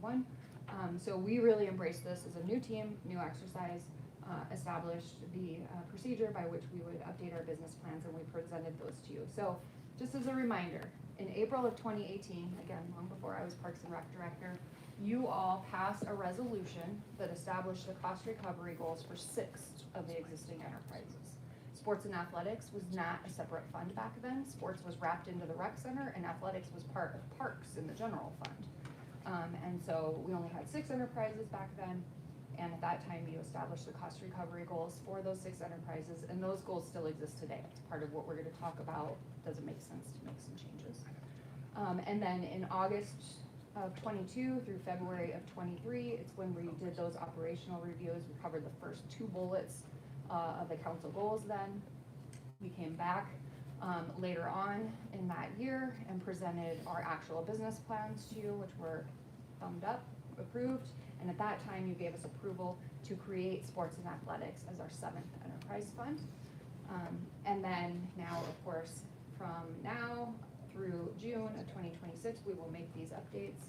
2021. So we really embraced this as a new team, new exercise, established the procedure by which we would update our business plans, and we presented those to you. So just as a reminder, in April of 2018, again, long before I was Parks and Rec Director, you all passed a resolution that established the cost recovery goals for 6 of the existing enterprises. Sports and athletics was not a separate fund back then. Sports was wrapped into the rec center, and athletics was part of parks in the general fund. And so we only had 6 enterprises back then, and at that time you established the cost recovery goals for those 6 enterprises, and those goals still exist today. It's part of what we're going to talk about. Does it make sense to make some changes? And then in August of 22 through February of 23, it's when we did those operational reviews. We covered the first 2 bullets of the council goals then. We came back later on in that year and presented our actual business plans to you, which were thumbed up, approved, and at that time you gave us approval to create sports and athletics as our 7th enterprise fund. And then now, of course, from now through June of 2026, we will make these updates,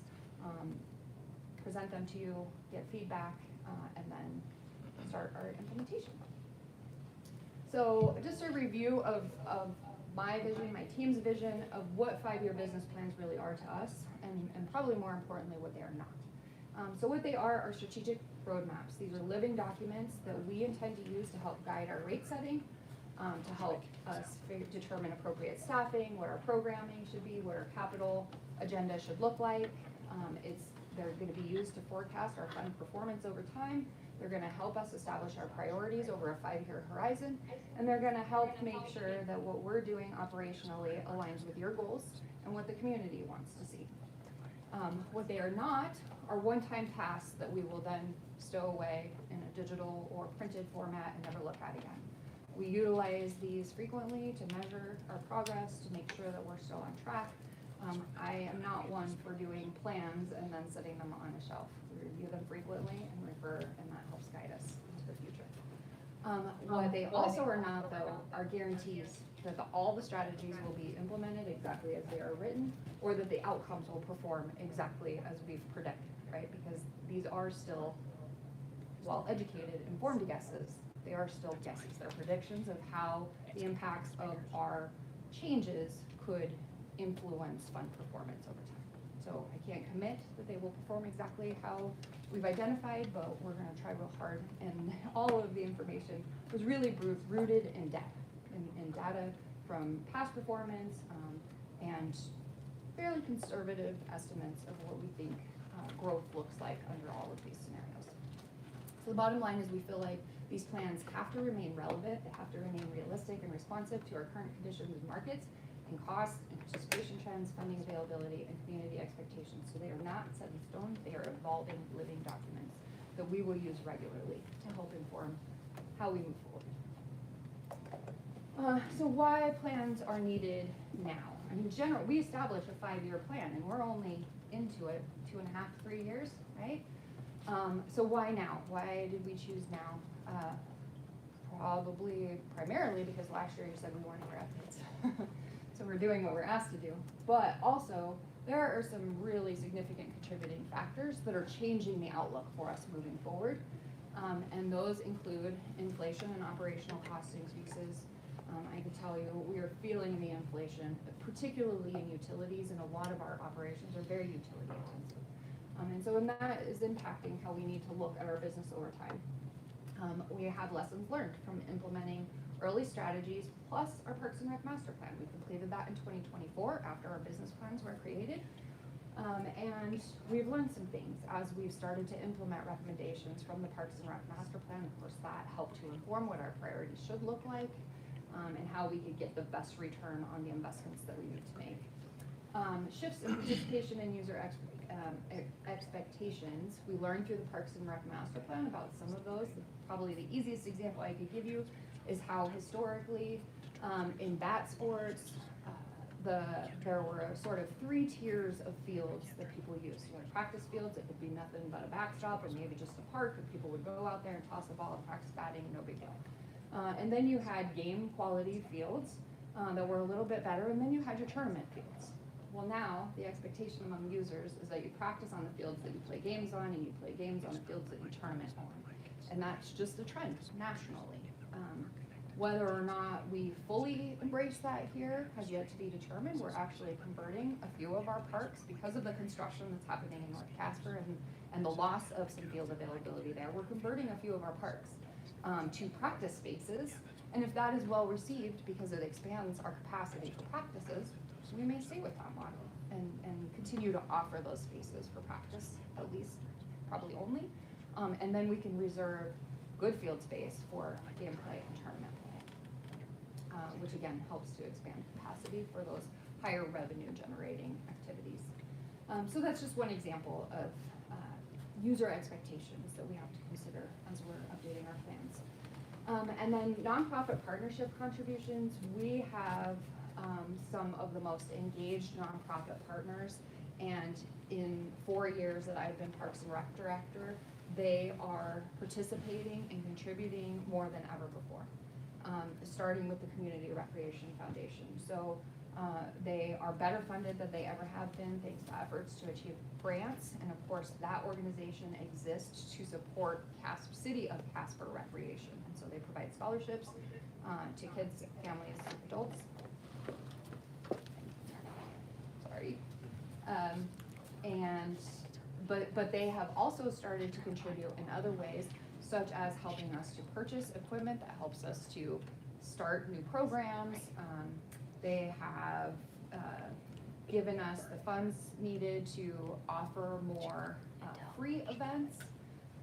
present them to you, get feedback, and then start our implementation. So just a review of my vision, my team's vision of what 5-year business plans really are to us, and probably more importantly, what they are not. So what they are strategic roadmaps. These are living documents that we intend to use to help guide our rate setting, to help us determine appropriate staffing, what our programming should be, what our capital agenda should look like. They're going to be used to forecast our fund performance over time. They're going to help us establish our priorities over a 5-year horizon, and they're going to help make sure that what we're doing operationally aligns with your goals and what the community wants to see. What they are not are one-time tasks that we will then stow away in a digital or printed format and never look at again. We utilize these frequently to measure our progress, to make sure that we're still on track. I am not one for doing plans and then setting them on a shelf. We review them frequently and refer, and that helps guide us into the future. What they also are not, though, are guarantees that all the strategies will be implemented exactly as they are written, or that the outcomes will perform exactly as we've predicted, right? Because these are still, while educated, informed guesses, they are still guesses. They're predictions of how the impacts of our changes could influence fund performance over time. So I can't commit that they will perform exactly how we've identified, but we're going to try real hard. And all of the information was really rooted in data, in data from past performance and fairly conservative estimates of what we think growth looks like under all of these scenarios. So the bottom line is we feel like these plans have to remain relevant, they have to remain realistic and responsive to our current conditions and markets, and costs and participation trends, funding availability, and community expectations. So they are not set in stone, they are evolving living documents that we will use regularly to help inform how we move forward. So why plans are needed now? I mean, in general, we established a 5-year plan and we're only into it 2.5, 3 years, right? So why now? Why did we choose now? Probably primarily because last year you said we weren't here updates. So we're doing what we're asked to do. But also, there are some really significant contributing factors that are changing the outlook for us moving forward. And those include inflation and operational cost increases. I can tell you we are feeling the inflation, particularly in utilities, and a lot of our operations are very utility intensive. And so that is impacting how we need to look at our business over time. We have lessons learned from implementing early strategies plus our Parks and Rec master plan. We completed that in 2024 after our business plans were created. And we've learned some things as we've started to implement recommendations from the Parks and Rec master plan. Of course, that helped to inform what our priorities should look like and how we could get the best return on the investments that we need to make. Shifts in participation and user expectations. We learned through the Parks and Rec master plan about some of those. Probably the easiest example I could give you is how historically in bat sports, there were sort of 3 tiers of fields that people used. You know, practice fields, it would be nothing but a backstop or maybe just a park that people would go out there and toss a ball and practice batting, no big deal. And then you had game quality fields that were a little bit better, and then you had your tournament fields. Well, now the expectation among users is that you practice on the fields that you play games on, and you play games on the fields that you tournament on. And that's just a trend nationally. Whether or not we fully embrace that here has yet to be determined. We're actually converting a few of our parks because of the construction that's happening in North Casper and the loss of some field availability there. We're converting a few of our parks to practice spaces. And if that is well received because it expands our capacity for practices, we may stay with that model and continue to offer those spaces for practice, at least, probably only. And then we can reserve good field space for gameplay and tournament play, which again helps to expand capacity for those higher revenue generating activities. So that's just one example of user expectations that we have to consider as we're updating our plans. And then nonprofit partnership contributions, we have some of the most engaged nonprofit partners, and in 4 years that I've been Parks and Rec Director, they are participating and contributing more than ever before, starting with the Community Recreation Foundation. So they are better funded than they ever have been thanks to efforts to achieve grants, and of course that organization exists to support City of Casper Recreation, and so they provide scholarships to kids, families, adults. Sorry. But they have also started to contribute in other ways, such as helping us to purchase equipment that helps us to start new programs. They have given us the funds needed to offer more free events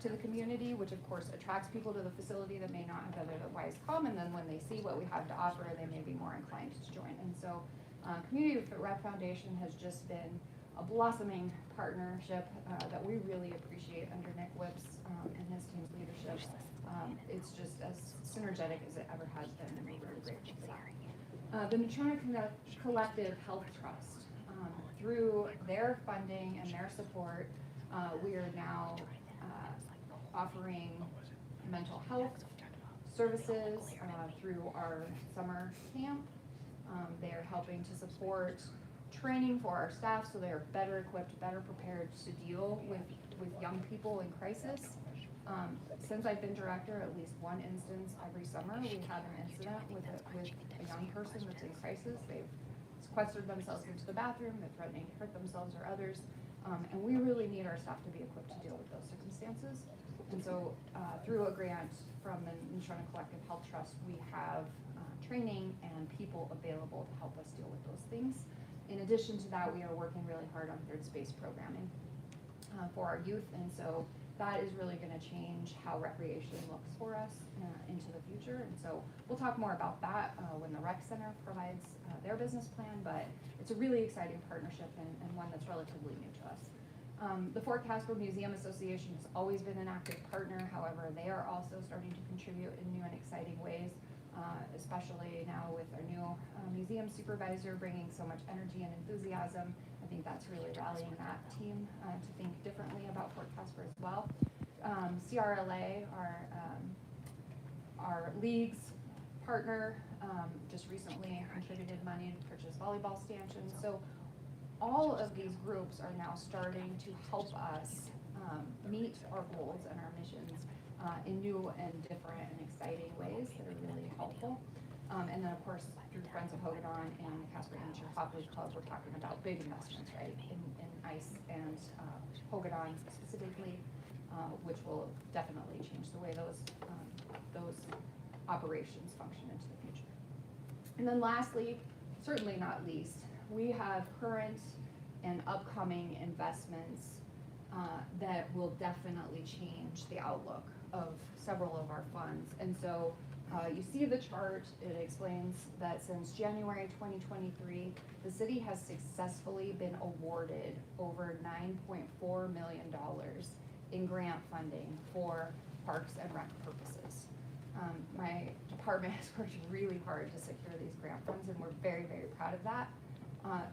to the community, which of course attracts people to the facility that may not have otherwise come, and then when they see what we have to offer, they may be more inclined to join. And so Community Rec Foundation has just been a blossoming partnership that we really appreciate under Nick Whipp's and his team's leadership. It's just as synergetic as it ever has been, and we're really grateful for that. The Neutrona Collective Health Trust, through their funding and their support, we are now offering mental health services through our summer camp. They're helping to support training for our staff so they're better equipped, better prepared to deal with young people in crisis. Since I've been director, at least one instance every summer, we have an incident with a young person that's in crisis. They've sequestered themselves into the bathroom, they're threatening to hurt themselves or others, and we really need our staff to be equipped to deal with those circumstances. And so through a grant from the Neutrona Collective Health Trust, we have training and people available to help us deal with those things. In addition to that, we are working really hard on third space programming for our youth, and so that is really going to change how recreation looks for us into the future. And so we'll talk more about that when the Rec Center provides their business plan, but it's a really exciting partnership and one that's relatively new to us. The Fort Casper Museum Association has always been an active partner. However, they are also starting to contribute in new and exciting ways, especially now with our new museum supervisor bringing so much energy and enthusiasm. I think that's really rallying that team to think differently about Fort Casper as well. CRLA, our league's partner, just recently contributed money to purchase volleyball stanchions. So all of these groups are now starting to help us meet our goals and our missions in new and different and exciting ways that are really helpful. And then of course, through Friends of Hogadon and Casper Amateur Hockey Club, we're talking about big investments, right, in ice and Hogadon specifically, which will definitely change the way those operations function into the future. And then lastly, certainly not least, we have current and upcoming investments that will definitely change the outlook of several of our funds. And so you see the chart, it explains that since January 2023, the city has successfully been awarded over $9.4 million in grant funding for parks and rec purposes. My department has worked really hard to secure these grant funds, and we're very, very proud of that.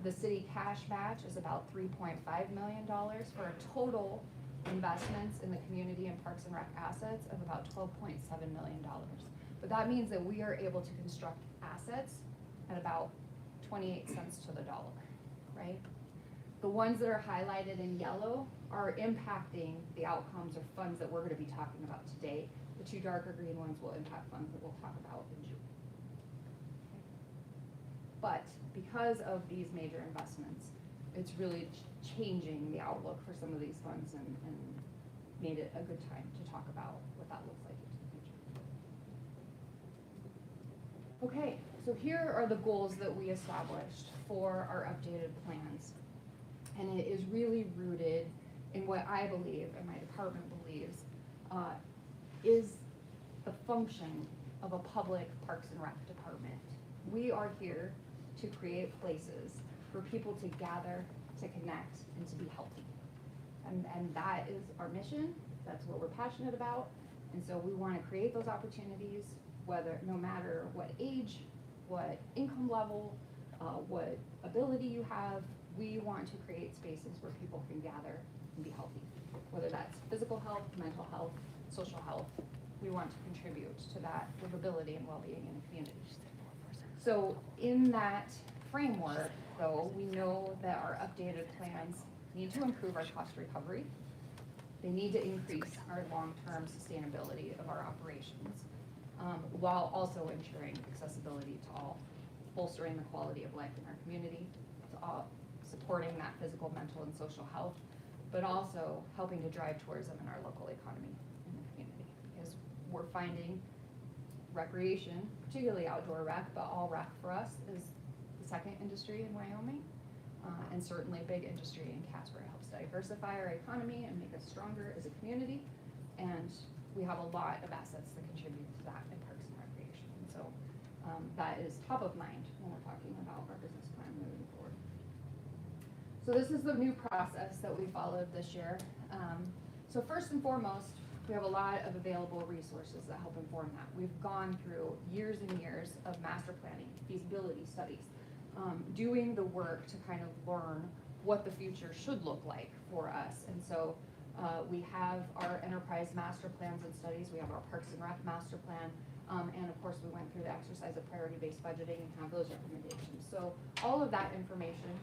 The city cash match is about $3.5 million for a total investments in the community and parks and rec assets of about $12.7 million. But that means that we are able to construct assets at about 28 cents to the dollar, right? The ones that are highlighted in yellow are impacting the outcomes or funds that we're going to be talking about today. The two darker green ones will impact funds that we'll talk about in June. But because of these major investments, it's really changing the outlook for some of these funds and made it a good time to talk about what that looks like into the future. Okay, so here are the goals that we established for our updated plans. And it is really rooted in what I believe and my department believes is the function of a public Parks and Rec department. We are here to create places for people to gather, to connect, and to be healthy. And that is our mission. That's what we're passionate about. And so we want to create those opportunities, whether no matter what age, what income level, what ability you have. We want to create spaces where people can gather and be healthy, whether that's physical health, mental health, social health. We want to contribute to that livability and well-being in the community. So in that framework, though, we know that our updated plans need to improve our cost recovery. They need to increase our long-term sustainability of our operations, while also ensuring accessibility to all, bolstering the quality of life in our community, to all, supporting that physical, mental, and social health, but also helping to drive tourism in our local economy in the community. Because we're finding recreation, particularly outdoor rec, but all rec for us is the second industry in Wyoming, and certainly a big industry in Casper. It helps diversify our economy and make us stronger as a community, and we have a lot of assets that contribute to that in parks and recreation. And so that is top of mind when we're talking about our business plan moving forward. So this is the new process that we followed this year. So first and foremost, we have a lot of available resources that help inform that. We've gone through years and years of master planning, feasibility studies, doing the work to kind of learn what the future should look like for us. And so we have our enterprise master plans and studies. We have our Parks and Rec master plan. And of course, we went through the exercise of priority-based budgeting and have those recommendations. So all of that information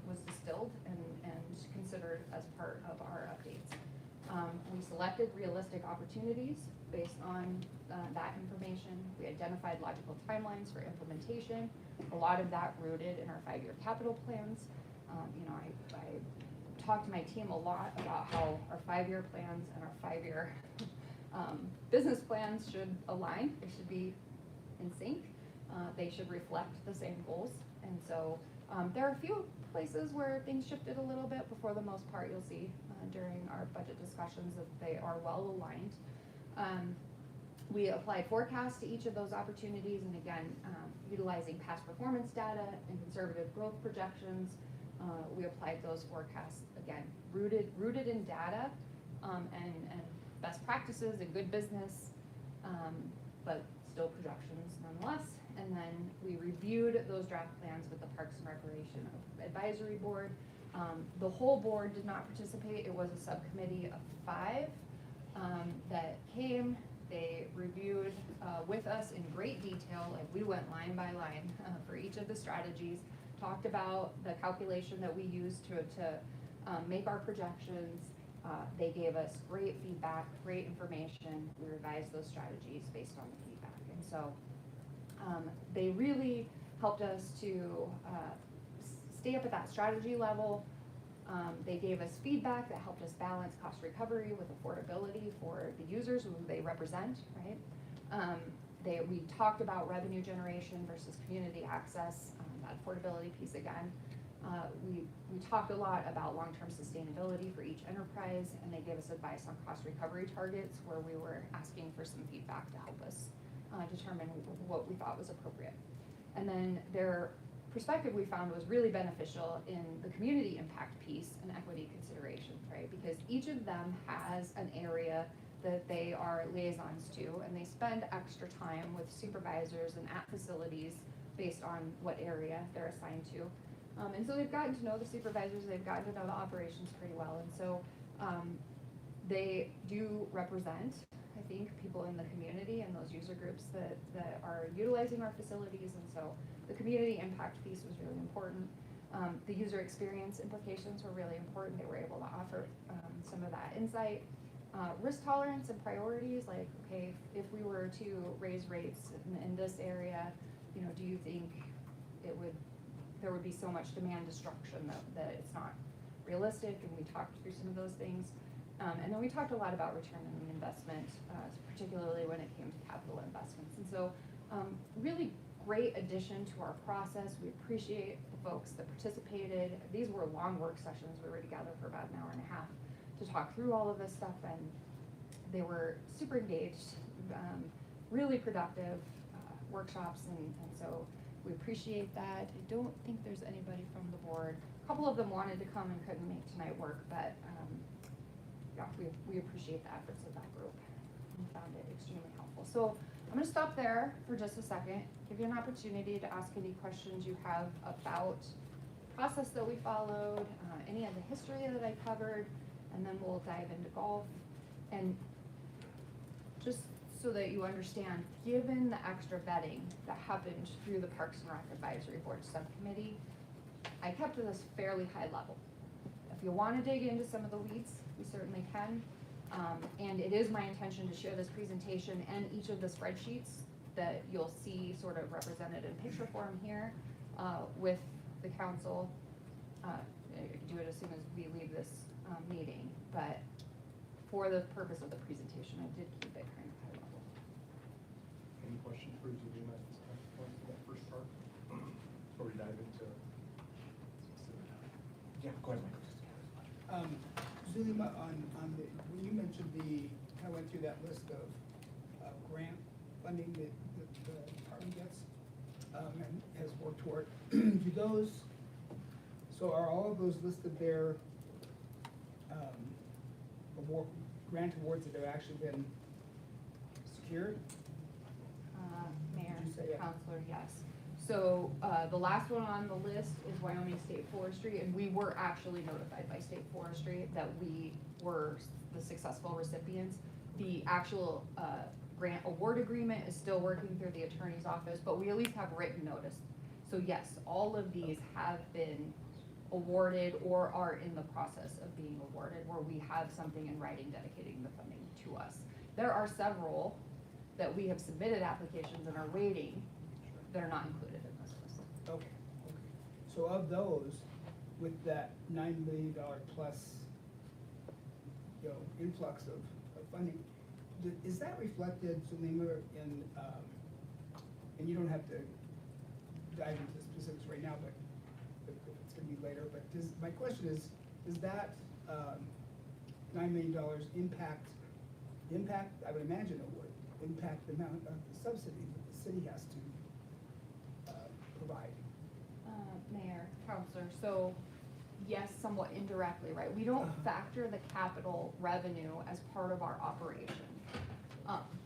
was distilled and considered as part of our updates. We selected realistic opportunities based on that information. We identified logical timelines for implementation. A lot of that rooted in our 5-year capital plans. I talked to my team a lot about how our 5-year plans and our 5-year business plans should align. They should be in sync. They should reflect the same goals. And so there are a few places where things shifted a little bit, but for the most part, you'll see during our budget discussions that they are well aligned. We applied forecasts to each of those opportunities, and again, utilizing past performance data and conservative growth projections, we applied those forecasts, again, rooted in data and best practices and good business, but still projections nonetheless. And then we reviewed those draft plans with the Parks and Recreation Advisory Board. The whole board did not participate. It was a subcommittee of 5 that came. They reviewed with us in great detail. Like, we went line by line for each of the strategies, talked about the calculation that we used to make our projections. They gave us great feedback, great information. We revised those strategies based on the feedback. And so they really helped us to stay up at that strategy level. They gave us feedback that helped us balance cost recovery with affordability for the users who they represent, right? We talked about revenue generation versus community access, that affordability piece again. We talked a lot about long-term sustainability for each enterprise, and they gave us advice on cost recovery targets where we were asking for some feedback to help us determine what we thought was appropriate. And then their perspective, we found, was really beneficial in the community impact piece and equity considerations, right? Because each of them has an area that they are liaisons to, and they spend extra time with supervisors and at facilities based on what area they're assigned to. And so they've gotten to know the supervisors, they've gotten to know the operations pretty well, and so they do represent, I think, people in the community and those user groups that are utilizing our facilities, and so the community impact piece was really important. The user experience implications were really important. They were able to offer some of that insight. Risk tolerance and priorities, like, okay, if we were to raise rates in this area, you know, do you think there would be so much demand destruction that it's not realistic? And we talked through some of those things. And then we talked a lot about return on investment, particularly when it came to capital investments. And so really great addition to our process. We appreciate the folks that participated. These were long work sessions. We were together for about an hour and a half to talk through all of this stuff, and they were super engaged, really productive workshops, and so we appreciate that. I don't think there's anybody from the board. A couple of them wanted to come and couldn't make tonight work, but yeah, we appreciate the efforts of that group and found it extremely helpful. So I'm gonna stop there for just a second, give you an opportunity to ask any questions you have about the process that we followed, any of the history that I covered, and then we'll dive into golf. And just so that you understand, given the extra vetting that happened through the Parks and Rec Advisory Board Subcommittee, I kept this fairly high level. If you want to dig into some of the weeds, we certainly can. And it is my intention to share this presentation and each of the spreadsheets that you'll see sort of represented in picture form here with the council. I can do it as soon as we leave this meeting, but for the purpose of the presentation, I did keep it kind of high level. Any questions for Zulema at this time for that first part? Before we dive into Yeah, go ahead, Michael. Zulema, when you mentioned I went through that list of grant funding that the department gets and has worked toward, so are all of those listed there, grant awards that have actually been secured? Mayor, Did you say that? Counselor, yes. So the last one on the list is Wyoming State Forestry, and we were actually notified by State Forestry that we were the successful recipients. The actual grant award agreement is still working through the attorney's office, but we at least have written notice. So yes, all of these have been awarded or are in the process of being awarded, where we have something in writing dedicating the funding to us. There are several that we have submitted applications and are waiting that are not included in this list. Okay. So of those, with that $9 million plus, influx of funding, is that reflected, Zulema, in, and you don't have to dive into specifics right now, but it's gonna be later, but my question is, does that $9 million impact, I would imagine it would, impact the amount of the subsidy that the city has to provide? Mayor, Counselor, so yes, somewhat indirectly, right? We don't factor the capital revenue as part of our operation,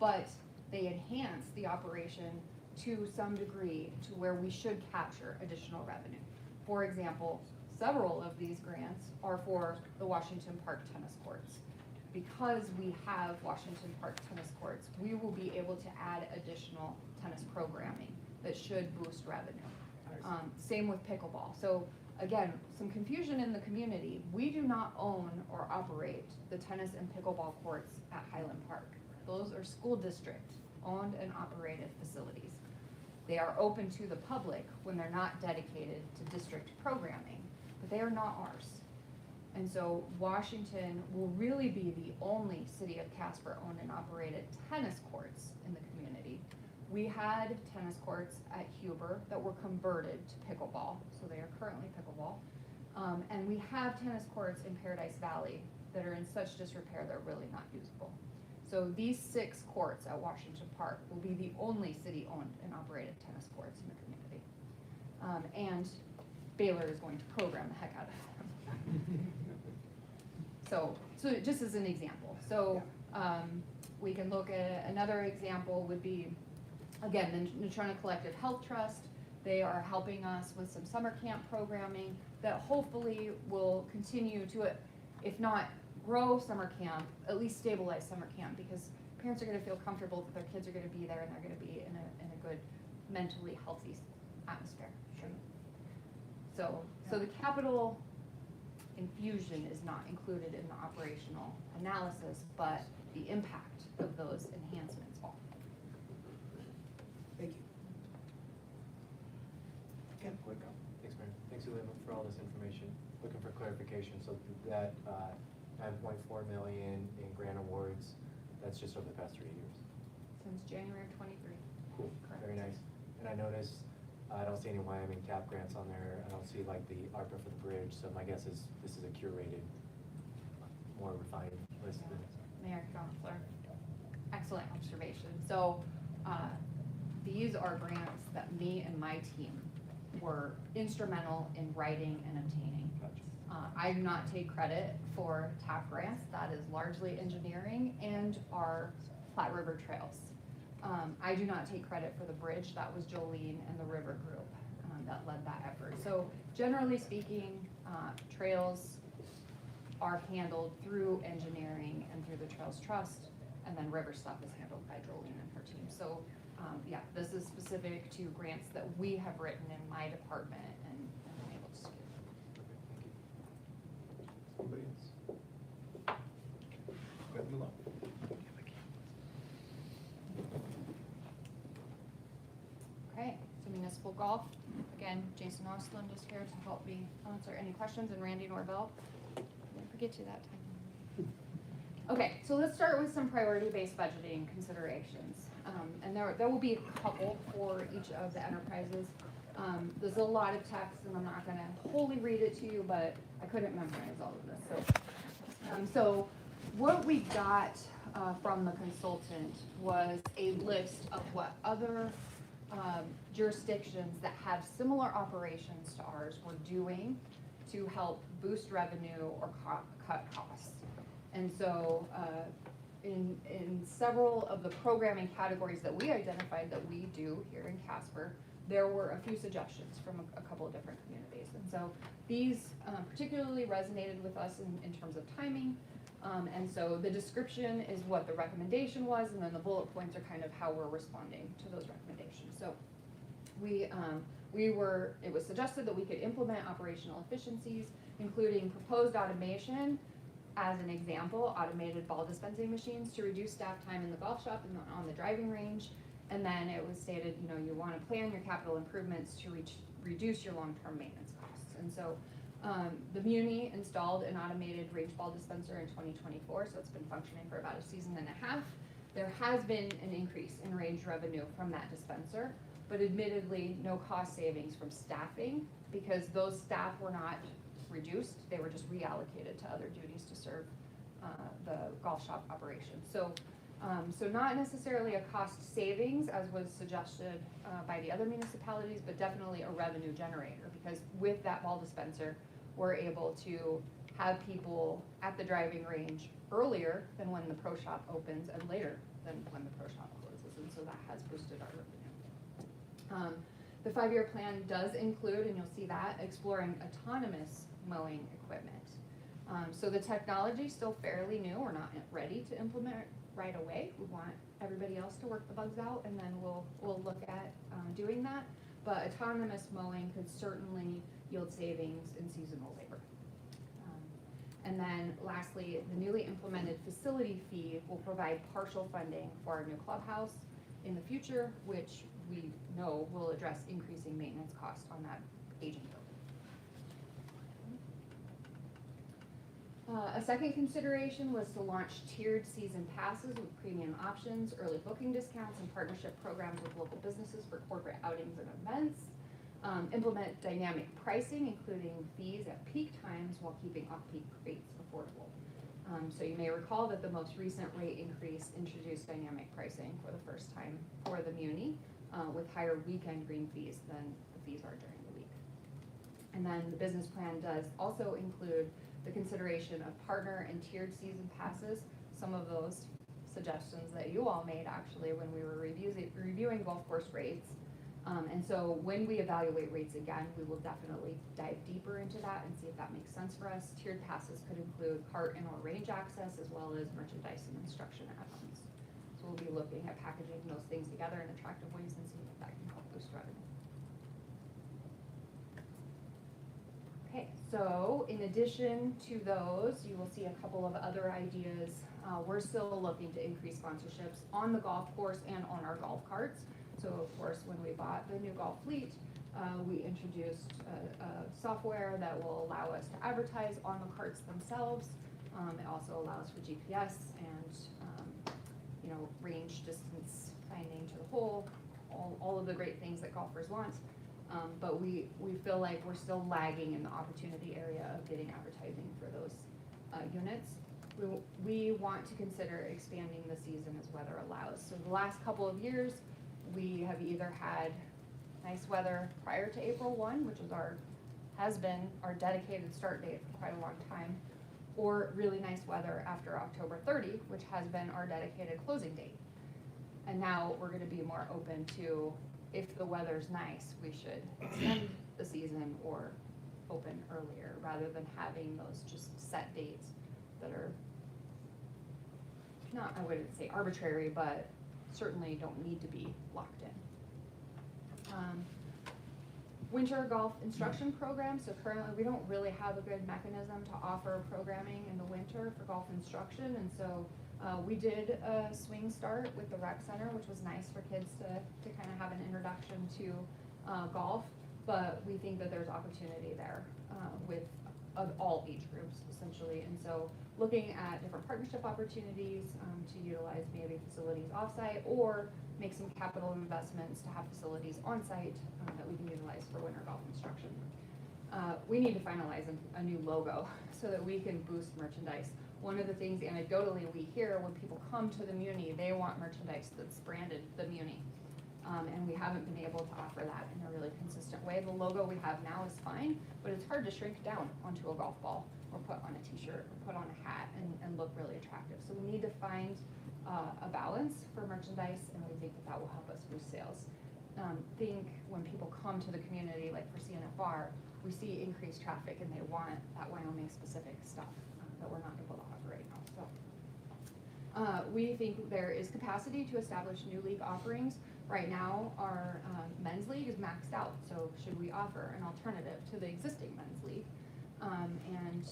but they enhance the operation to some degree to where we should capture additional revenue. For example, several of these grants are for the Washington Park tennis courts. Because we have Washington Park tennis courts, we will be able to add additional tennis programming that should boost revenue. Same with pickleball. So again, some confusion in the community. We do not own or operate the tennis and pickleball courts at Highland Park. Those are school district owned and operated facilities. They are open to the public when they're not dedicated to district programming, but they are not ours. And so Washington will really be the only city of Casper owned and operated tennis courts in the community. We had tennis courts at Huber that were converted to pickleball, so they are currently pickleball. And we have tennis courts in Paradise Valley that are in such disrepair they're really not usable. So these 6 courts at Washington Park will be the only city-owned and operated tennis courts in the community. And Baylor is going to program the heck out of them. So just as an example. So we can look at another example would be, again, the Natrona Collective Health Trust. They are helping us with some summer camp programming that hopefully will continue to, if not grow summer camp, at least stabilize summer camp, because parents are going to feel comfortable that their kids are going to be there and they're going to be in a good, mentally healthy atmosphere. So the capital infusion is not included in the operational analysis, but the impact of those enhancements are. Thank you. Ken, quick up. Thanks, Mayor. Thanks, Ulema, for all this information. Looking for clarification, so that 9.4 million in grant awards, that's just over the past 3 years. Since January of '23. Cool, Correct. very nice. And I noticed, I don't see any Wyoming TAP grants on there. I don't see like the ARPA for the bridge, so my guess is this is a curated, more refined list than. Mayor Counselor, excellent observation. So, these are grants that me and my team were instrumental in writing and obtaining. Gotcha. I do not take credit for TAP grants. That is largely engineering and our Platte River Trails. I do not take credit for the bridge. That was Jolene and the River Group that led that effort. So generally speaking, trails are handled through engineering and through the Trails Trust, and then river stuff is handled by Jolene and her team. So yeah, this is specific to grants that we have written in my department and been able to secure. Somebody else? Go ahead and move on. Okay, so municipal golf, again, Jason Ostlund is here to help me answer any questions, and Randy Norvell. Didn't forget you that time. Okay, so let's start with some priority-based budgeting considerations. And there will be a couple for each of the enterprises. There's a lot of text, and I'm not gonna wholly read it to you, but I couldn't memorize all of this, so what we got from the consultant was a list of what other jurisdictions that have similar operations to ours were doing to help boost revenue or cut costs. And so in several of the programming categories that we identified that we do here in Casper, there were a few suggestions from a couple of different communities. And so these particularly resonated with us in terms of timing. And so the description is what the recommendation was, and then the bullet points are kind of how we're responding to those recommendations. So it was suggested that we could implement operational efficiencies, including proposed automation. As an example, automated ball dispensing machines to reduce staff time in the golf shop and on the driving range. And then it was stated, you want to plan your capital improvements to reduce your long-term maintenance costs. And so the Muni installed an automated range ball dispenser in 2024, so it's been functioning for about a season and a half. There has been an increase in range revenue from that dispenser, but admittedly no cost savings from staffing because those staff were not reduced, they were just reallocated to other duties to serve the golf shop operation. So not necessarily a cost savings as was suggested by the other municipalities, but definitely a revenue generator because with that ball dispenser, we're able to have people at the driving range earlier than when the pro shop opens and later than when the pro shop closes, and so that has boosted our revenue. The 5-year plan does include, and you'll see that, exploring autonomous mowing equipment. So the technology is still fairly new. We're not ready to implement it right away. We want everybody else to work the bugs out, and then we'll look at doing that. But autonomous mowing could certainly yield savings in seasonal labor. And then lastly, the newly implemented facility fee will provide partial funding for our new clubhouse in the future, which we know will address increasing maintenance costs on that aging building. A second consideration was to launch tiered season passes with premium options, early booking discounts, and partnership programs with local businesses for corporate outings and events. Implement dynamic pricing, including fees at peak times while keeping off-peak rates affordable. So you may recall that the most recent rate increase introduced dynamic pricing for the first time for the Muni, with higher weekend green fees than the fees are during the week. And then the business plan does also include the consideration of partner and tiered season passes. Some of those suggestions that you all made actually when we were reviewing golf course rates. And so when we evaluate rates again, we will definitely dive deeper into that and see if that makes sense for us. Tiered passes could include cart and or range access as well as merchandise and instruction add-ons. So we'll be looking at packaging those things together in attractive ways and seeing if that can help boost revenue. Okay, so in addition to those, you will see a couple of other ideas. We're still looking to increase sponsorships on the golf course and on our golf carts. So of course, when we bought the new golf fleet, we introduced a software that will allow us to advertise on the carts themselves. It also allows for GPS and, range, distance, finding to the hole, all of the great things that golfers want. But we feel like we're still lagging in the opportunity area of getting advertising for those units. We want to consider expanding the season as weather allows. So the last couple of years, we have either had nice weather prior to April 1, which has been our dedicated start date for quite a long time, or really nice weather after October 30, which has been our dedicated closing date. And now we're gonna be more open to, if the weather's nice, we should extend the season or open earlier, rather than having those just set dates that are not, I wouldn't say arbitrary, but certainly don't need to be locked in. Winter golf instruction program. So currently we don't really have a good mechanism to offer programming in the winter for golf instruction. And so we did a swing start with the rec center, which was nice for kids to kind of have an introduction to golf. But we think that there's opportunity there with all age groups essentially. And so looking at different partnership opportunities to utilize maybe facilities offsite, or make some capital investments to have facilities on site that we can utilize for winter golf instruction. We need to finalize a new logo so that we can boost merchandise. One of the things anecdotally we hear when people come to the Muni, they want merchandise that's branded the Muni. And we haven't been able to offer that in a really consistent way. The logo we have now is fine, but it's hard to shrink down onto a golf ball or put on a t-shirt or put on a hat and look really attractive. So we need to find a balance for merchandise, and we think that will help us boost sales. Think when people come to the community, like for CNFR, we see increased traffic and they want that Wyoming specific stuff that we're not able to offer right now. So we think there is capacity to establish new league offerings. Right now, our men's league is maxed out, so should we offer an alternative to the existing men's league? And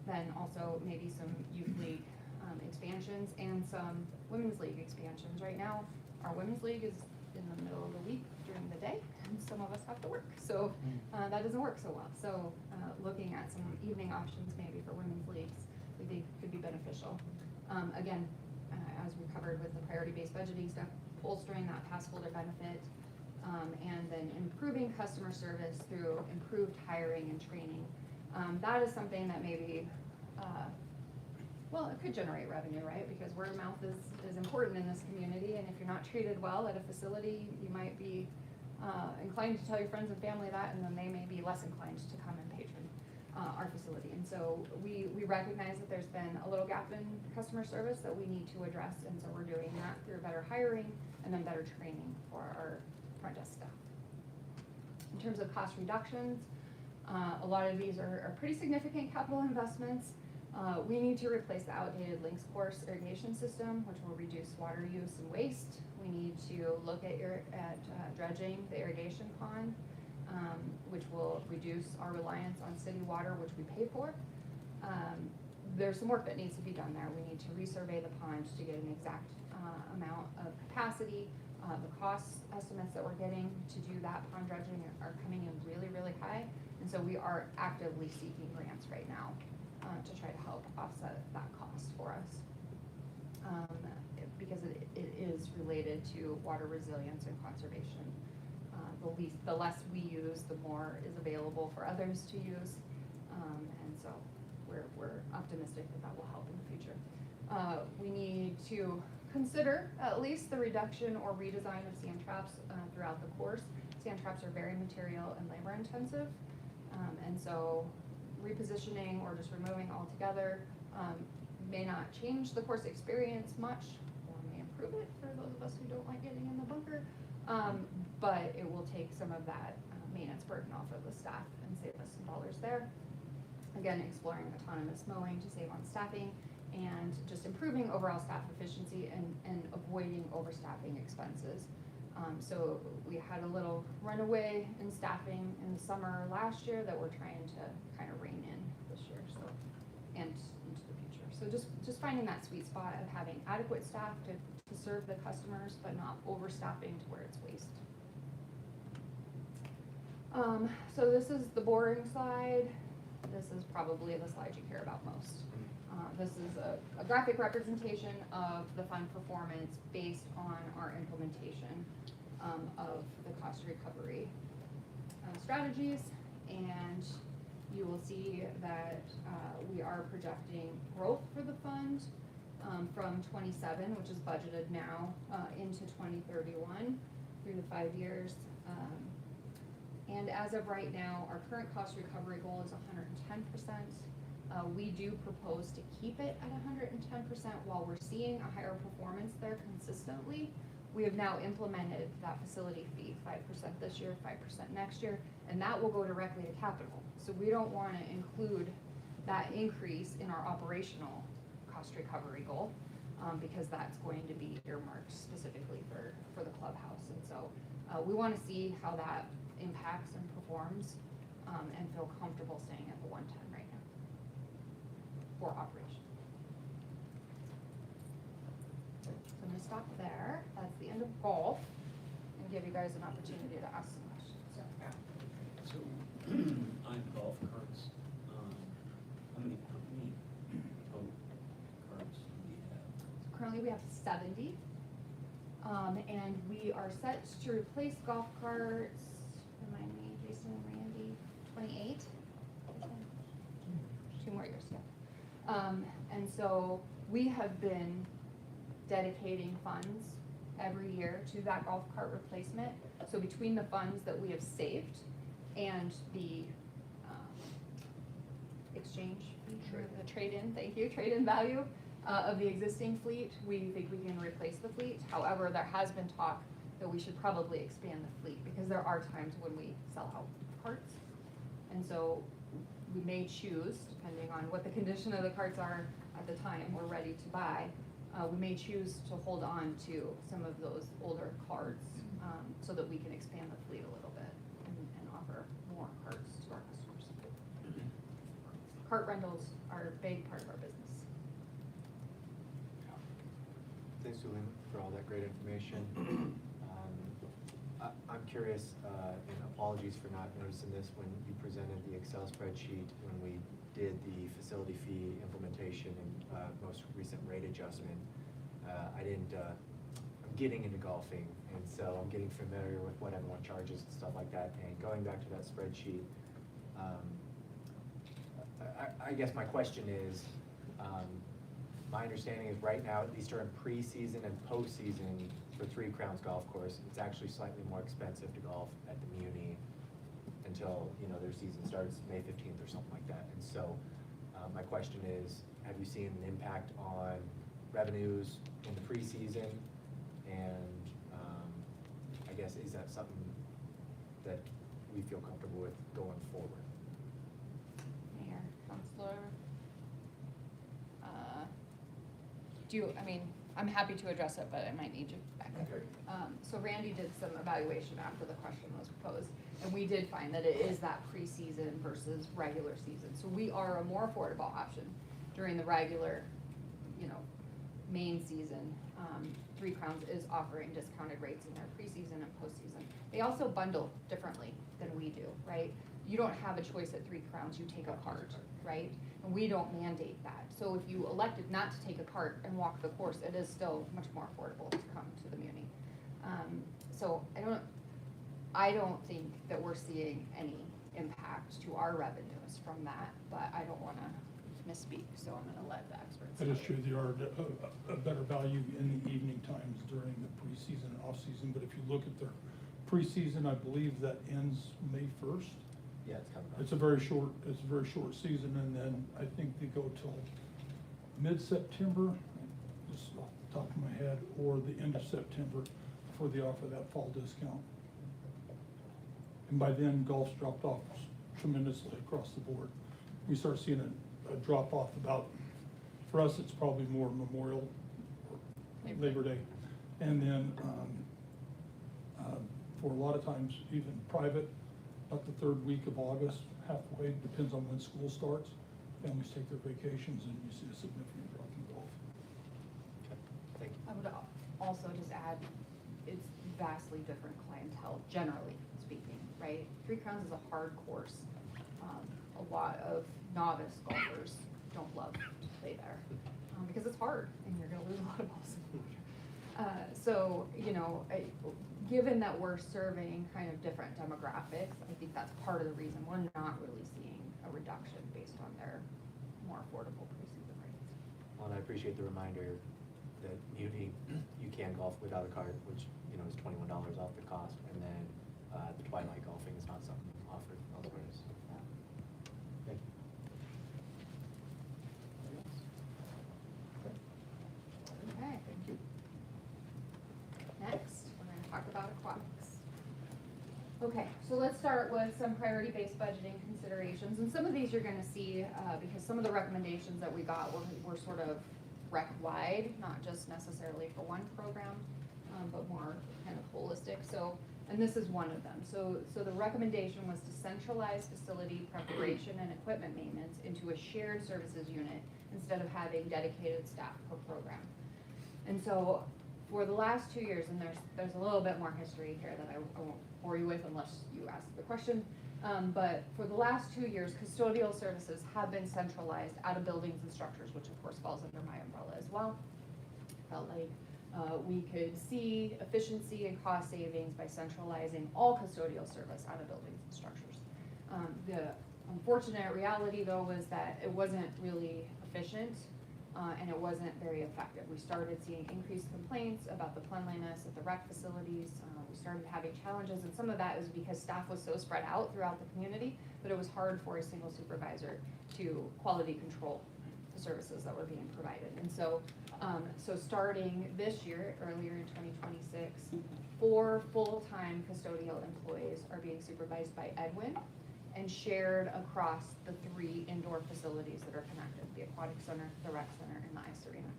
then also maybe some youth league expansions and some women's league expansions. Right now, our women's league is in the middle of the week during the day, and some of us have to work, so that doesn't work so well. So looking at some evening options maybe for women's leagues, we think could be beneficial. Again, as we covered with the priority-based budgeting stuff, bolstering that pass holder benefit, and then improving customer service through improved hiring and training. That is something that maybe, well, it could generate revenue, right? Because word of mouth is important in this community, and if you're not treated well at a facility, you might be inclined to tell your friends and family that, and then they may be less inclined to come and patron our facility. And so we recognize that there's been a little gap in customer service that we need to address, and so we're doing that through better hiring and then better training for our front desk staff. In terms of cost reductions, a lot of these are pretty significant capital investments. We need to replace the outdated links course irrigation system, which will reduce water use and waste. We need to look at dredging the irrigation pond, which will reduce our reliance on city water, which we pay for. There's some work that needs to be done there. We need to resurvey the pond to get an exact amount of capacity. The cost estimates that we're getting to do that pond dredging are coming in really, really high. And so we are actively seeking grants right now to try to help offset that cost for us. Because it is related to water resilience and conservation. The less we use, the more is available for others to use. And so we're optimistic that will help in the future. We need to consider at least the reduction or redesign of sand traps throughout the course. Sand traps are very material and labor intensive. And so repositioning or just removing altogether may not change the course experience much, or may improve it for those of us who don't like getting in the bunker. But it will take some of that maintenance burden off of the staff and save us some dollars there. Again, exploring autonomous mowing to save on staffing, and just improving overall staff efficiency and avoiding overstaffing expenses. So we had a little runaway in staffing in the summer last year that we're trying to kind of rein in this year, so, and into the future. So just finding that sweet spot of having adequate staff to serve the customers, but not overstaffing to where it's waste. So this is the boring slide. This is probably the slide you care about most. This is a graphic representation of the fund performance based on our implementation of the cost recovery strategies. And you will see that we are projecting growth for the fund from 27, which is budgeted now, into 2031 through the 5 years. And as of right now, our current cost recovery goal is 110%. We do propose to keep it at 110% while we're seeing a higher performance there consistently. We have now implemented that facility fee, 5% this year, 5% next year, and that will go directly to capital. So we don't want to include that increase in our operational cost recovery goal, because that's going to be earmarked specifically for the clubhouse. And so we want to see how that impacts and performs, and feel comfortable staying at the 110 right now for operation. So I'm going to stop there. That's the end of golf, and give you guys an opportunity to ask some questions. So, on golf carts, how many boat carts do we have? Currently we have 70, and we are set to replace golf carts, remind me, Jason and Randy, 28? 2 more years, yeah. And so we have been dedicating funds every year to that golf cart replacement. So between the funds that we have saved and the exchange, the trade-in, thank you, trade-in value of the existing fleet, we think we can replace the fleet. However, there has been talk that we should probably expand the fleet, because there are times when we sell out carts. And so we may choose, depending on what the condition of the carts are at the time we're ready to buy, we may choose to hold on to some of those older carts, so that we can expand the fleet a little bit and offer more carts to our customers. Cart rentals are a big part of our business. Thanks, Julian, for all that great information. I'm curious, and apologies for not noticing this when you presented the Excel spreadsheet when we did the facility fee implementation and most recent rate adjustment. I'm getting into golfing, and so I'm getting familiar with what everyone charges and stuff like that. And going back to that spreadsheet, I guess my question is, my understanding is right now, at least during preseason and postseason for Three Crowns Golf Course, it's actually slightly more expensive to golf at the Muni until, their season starts May 15th or something like that. And so my question is, have you seen an impact on revenues in the preseason? And I guess, is that something that we feel comfortable with going forward? Mayor, Counselor. I'm happy to address it, but I might need you back up. So Randy did some evaluation after the question was posed, and we did find that it is that preseason versus regular season. So we are a more affordable option during the regular, main season. Three Crowns is offering discounted rates in their preseason and postseason. They also bundle differently than we do, right? You don't have a choice at Three Crowns, you take a cart, right? And we don't mandate that. So if you elected not to take a cart and walk the course, it is still much more affordable to come to the Muni. So I don't think that we're seeing any impact to our revenues from that, but I don't wanna misspeak, so I'm gonna let the experts. That is true, there are a better value in the evening times during the preseason and off-season, but if you look at their preseason, I believe that ends May 1st. Yeah, it's coming up. It's a very short season, and then I think they go till mid-September, just off the top of my head, or the end of September before they offer that fall discount. And by then, golf's dropped off tremendously across the board. We start seeing a drop off about, for us, it's probably more Memorial or Labor Day. And then For a lot of times, even private, about the third week of August, halfway, depends on when school starts. Families take their vacations and you see a significant drop in golf. Okay, thank you. I would also just add, it's vastly different clientele, generally speaking, right? Three Crowns is a hard course. A lot of novice golfers don't love to play there, because it's hard and you're gonna lose a lot of balls in the water. So, you know, given that we're serving kind of different demographics, I think that's part of the reason we're not really seeing a reduction based on their more affordable preseason rates. Well, and I appreciate the reminder that you can golf without a cart, which, you know, is $21 off the cost, and then the twilight golfing is not something offered elsewhere. So, thank you. Okay. Thank you. Next, we're gonna talk about aquatics. Okay, so let's start with some priority-based budgeting considerations, and some of these you're gonna see, because some of the recommendations that we got were sort of rec-wide, not just necessarily for one program, but more kind of holistic, so, and this is one of them. So the recommendation was to centralize facility preparation and equipment maintenance into a shared services unit instead of having dedicated staff per program. And so, for the last 2 years, and there's a little bit more history here that I won't bore you with unless you ask the question, but for the last 2 years, custodial services have been centralized out of buildings and structures, which of course falls under my umbrella as well. Felt like we could see efficiency and cost savings by centralizing all custodial service out of buildings and structures. The unfortunate reality though was that it wasn't really efficient, and it wasn't very effective. We started seeing increased complaints about the cleanliness at the rec facilities. We started having challenges, and some of that was because staff was so spread out throughout the community that it was hard for a single supervisor to quality control the services that were being provided. And so, starting this year, earlier in 2026, 4 full-time custodial employees are being supervised by Edwin and shared across the 3 indoor facilities that are connected, the aquatic center, the rec center, and the ice arena.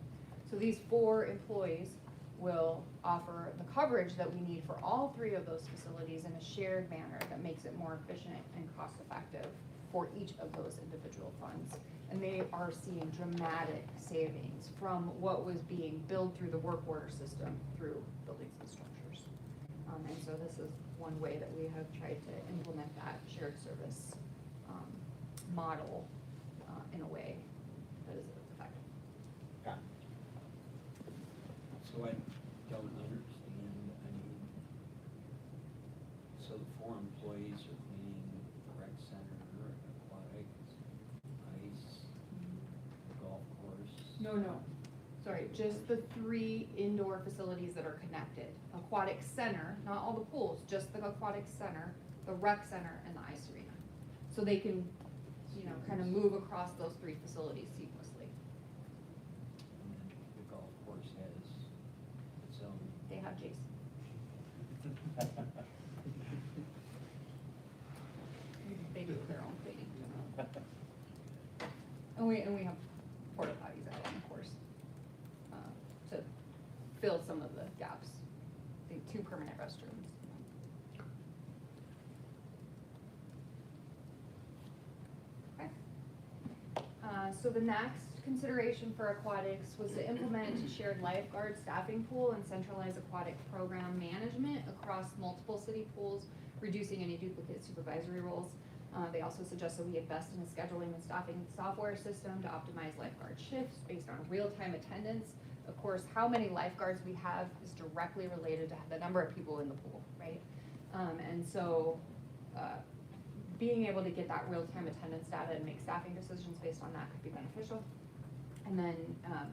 So these 4 employees will offer the coverage that we need for all 3 of those facilities in a shared manner that makes it more efficient and cost effective for each of those individual funds. And they are seeing dramatic savings from what was being billed through the work order system through buildings and structures. And so this is one way that we have tried to implement that shared service model in a way that is effective. Yeah. So I don't understand, I mean, so the 4 employees are cleaning the rec center, aquatics, ice, the golf course? No, sorry, just the 3 indoor facilities that are connected. Aquatic center, not all the pools, just the aquatic center, the rec center, and the ice arena. So they can, you know, kind of move across those 3 facilities seamlessly. And then the golf course has its own. They have Jason. They do their own thing. And we have porta potties out on the course, to fill some of the gaps. I think 2 permanent restrooms. Okay. So the next consideration for aquatics was to implement a shared lifeguard staffing pool and centralize aquatic program management across multiple city pools, reducing any duplicate supervisory roles. They also suggested we invest in a scheduling and staffing software system to optimize lifeguard shifts based on real-time attendance. Of course, how many lifeguards we have is directly related to the number of people in the pool, right? And so being able to get that real-time attendance data and make staffing decisions based on that could be beneficial. And then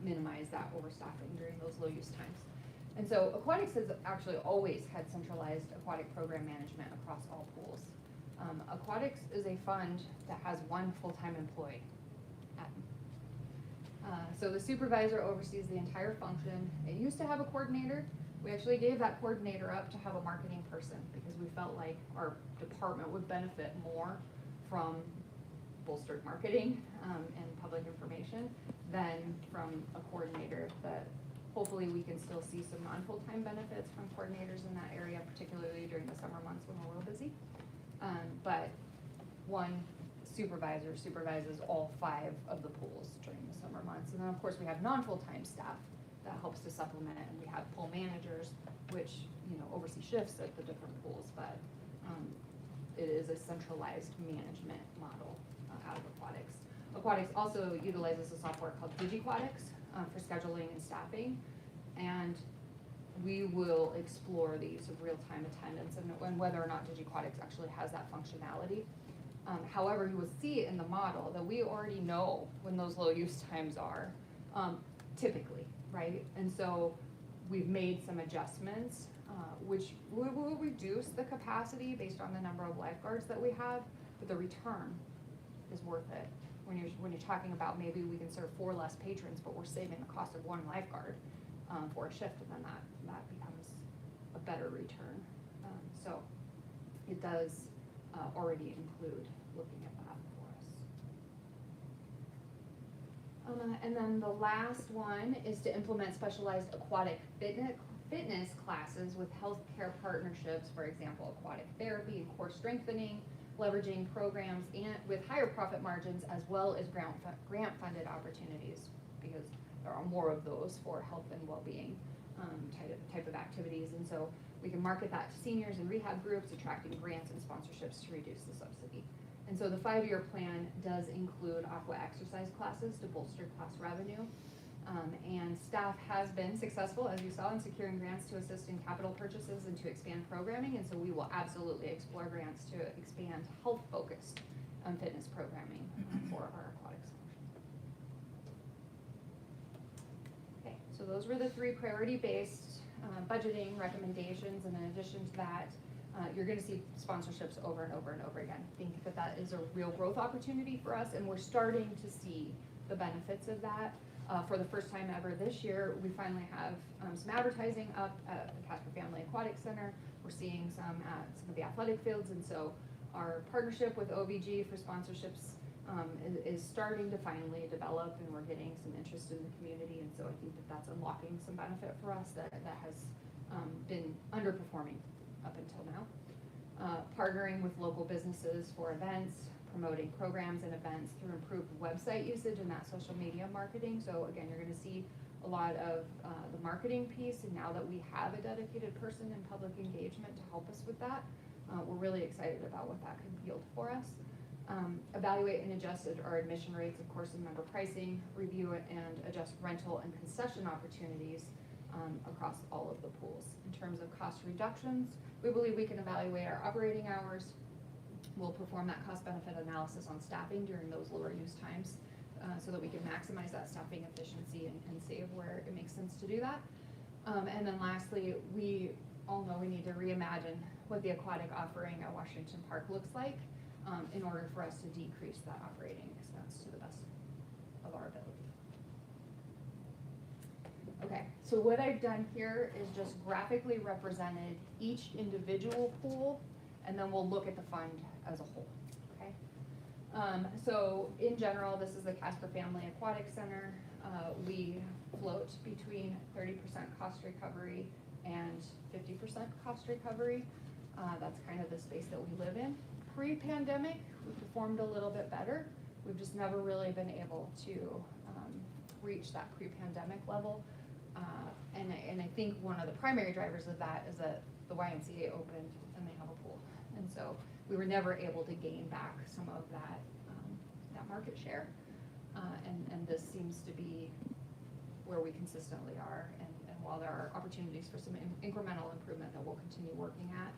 minimize that overstaffing during those low-use times. And so aquatics has actually always had centralized aquatic program management across all pools. Aquatics is a fund that has 1 full-time employee. So the supervisor oversees the entire function. It used to have a coordinator. We actually gave that coordinator up to have a marketing person because we felt like our department would benefit more from bolstered marketing and public information than from a coordinator that hopefully we can still see some non-full-time benefits from coordinators in that area, particularly during the summer months when we're real busy. But one supervisor supervises all 5 of the pools during the summer months. And then, of course, we have non-full-time staff that helps to supplement, and we have pool managers, which, oversee shifts at the different pools, but it is a centralized management model out of aquatics. Aquatics also utilizes a software called DigiQuatics for scheduling and staffing, and we will explore these of real-time attendance and whether or not DigiQuatics actually has that functionality. However, you will see in the model that we already know when those low use times are, typically, right? And so we've made some adjustments, which will reduce the capacity based on the number of lifeguards that we have, but the return is worth it. When you're talking about maybe we can serve 4 less patrons, but we're saving the cost of 1 lifeguard for a shift, and then that becomes a better return. So it does already include looking at that for us. And then the last one is to implement specialized aquatic fitness classes with healthcare partnerships, for example, aquatic therapy and core strengthening, leveraging programs and with higher profit margins as well as grant-funded opportunities, because there are more of those for health and well-being type of activities. And so we can market that to seniors and rehab groups, attracting grants and sponsorships to reduce the subsidy. And so the 5-year plan does include aqua exercise classes to bolster class revenue. And staff has been successful, as you saw, in securing grants to assist in capital purchases and to expand programming. And so we will absolutely explore grants to expand health-focused fitness programming for our aquatics functions. Okay, so those were the 3 priority-based budgeting recommendations. And in addition to that, you're going to see sponsorships over and over and over again. I think that is a real growth opportunity for us, and we're starting to see the benefits of that. For the first time ever this year, we finally have some advertising up at the Casper Family Aquatic Center. We're seeing some at some of the athletic fields, and so our partnership with OVG for sponsorships is starting to finally develop, and we're getting some interest in the community. And so I think that's unlocking some benefit for us that has been underperforming up until now. Partnering with local businesses for events, promoting programs and events through improved website usage and that social media marketing. So again, you're going to see a lot of the marketing piece, and now that we have a dedicated person in public engagement to help us with that, we're really excited about what that could yield for us. Evaluate and adjust our admission rates, of course, and member pricing, review and adjust rental and concession opportunities across all of the pools. In terms of cost reductions, we believe we can evaluate our operating hours. We'll perform that cost-benefit analysis on staffing during those lower use times so that we can maximize that staffing efficiency and save where it makes sense to do that. And then lastly, we all know we need to reimagine what the aquatic offering at Washington Park looks like in order for us to decrease that operating expense to the best of our ability. Okay, so what I've done here is just graphically represented each individual pool, and then we'll look at the fund as a whole, okay? So in general, this is the Casper Family Aquatic Center. We float between 30% cost recovery and 50% cost recovery. That's kind of the space that we live in. Pre-pandemic, we performed a little bit better. We've just never really been able to reach that pre-pandemic level. And I think one of the primary drivers of that is that the YMCA opened and they have a pool. And so we were never able to gain back some of that market share. And this seems to be where we consistently are. And while there are opportunities for some incremental improvement that we'll continue working at,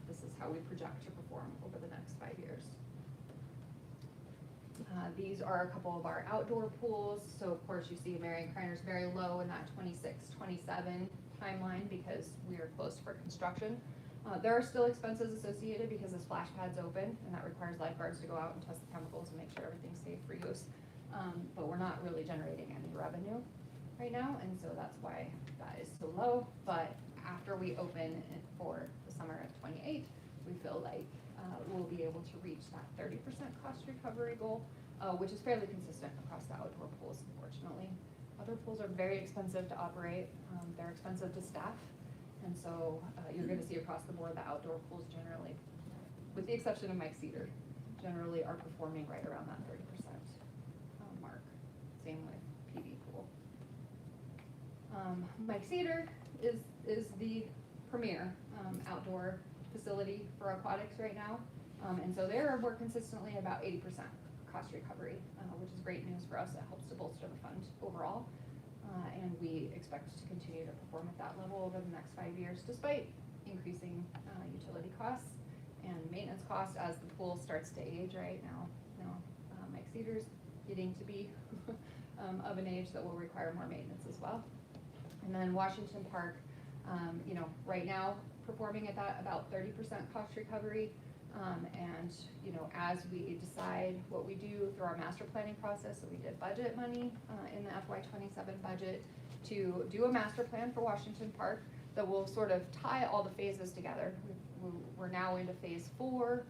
this is how we project to perform over the next 5 years. These are a couple of our outdoor pools. So of course you see Marion Kreiner's very low in that 26-27 timeline because we are closed for construction. There are still expenses associated because the splash pad's open, and that requires lifeguards to go out and test the chemicals and make sure everything's safe for use. But we're not really generating any revenue right now, and so that's why that is so low. But after we open it for the summer of 28, we feel like we'll be able to reach that 30% cost recovery goal, which is fairly consistent across the outdoor pools, unfortunately. Other outdoor pools are very expensive to operate, they're expensive to staff. And so, you're gonna see across the board that outdoor pools generally, with the exception of Mike Cedar, generally are performing right around that 30% mark. Same with PV pool. Mike Cedar is the premier outdoor facility for aquatics right now. And so they're more consistently about 80% cost recovery, which is great news for us. It helps to bolster the fund overall. And we expect to continue to perform at that level over the next 5 years, despite increasing utility costs and maintenance costs as the pool starts to age right now. Mike Cedar's getting to be of an age that will require more maintenance as well. And then Washington Park, right now performing at that about 30% cost recovery. And as we decide what we do through our master planning process, so we did budget money in the FY27 budget to do a master plan for Washington Park that will sort of tie all the phases together. We're now into phase 4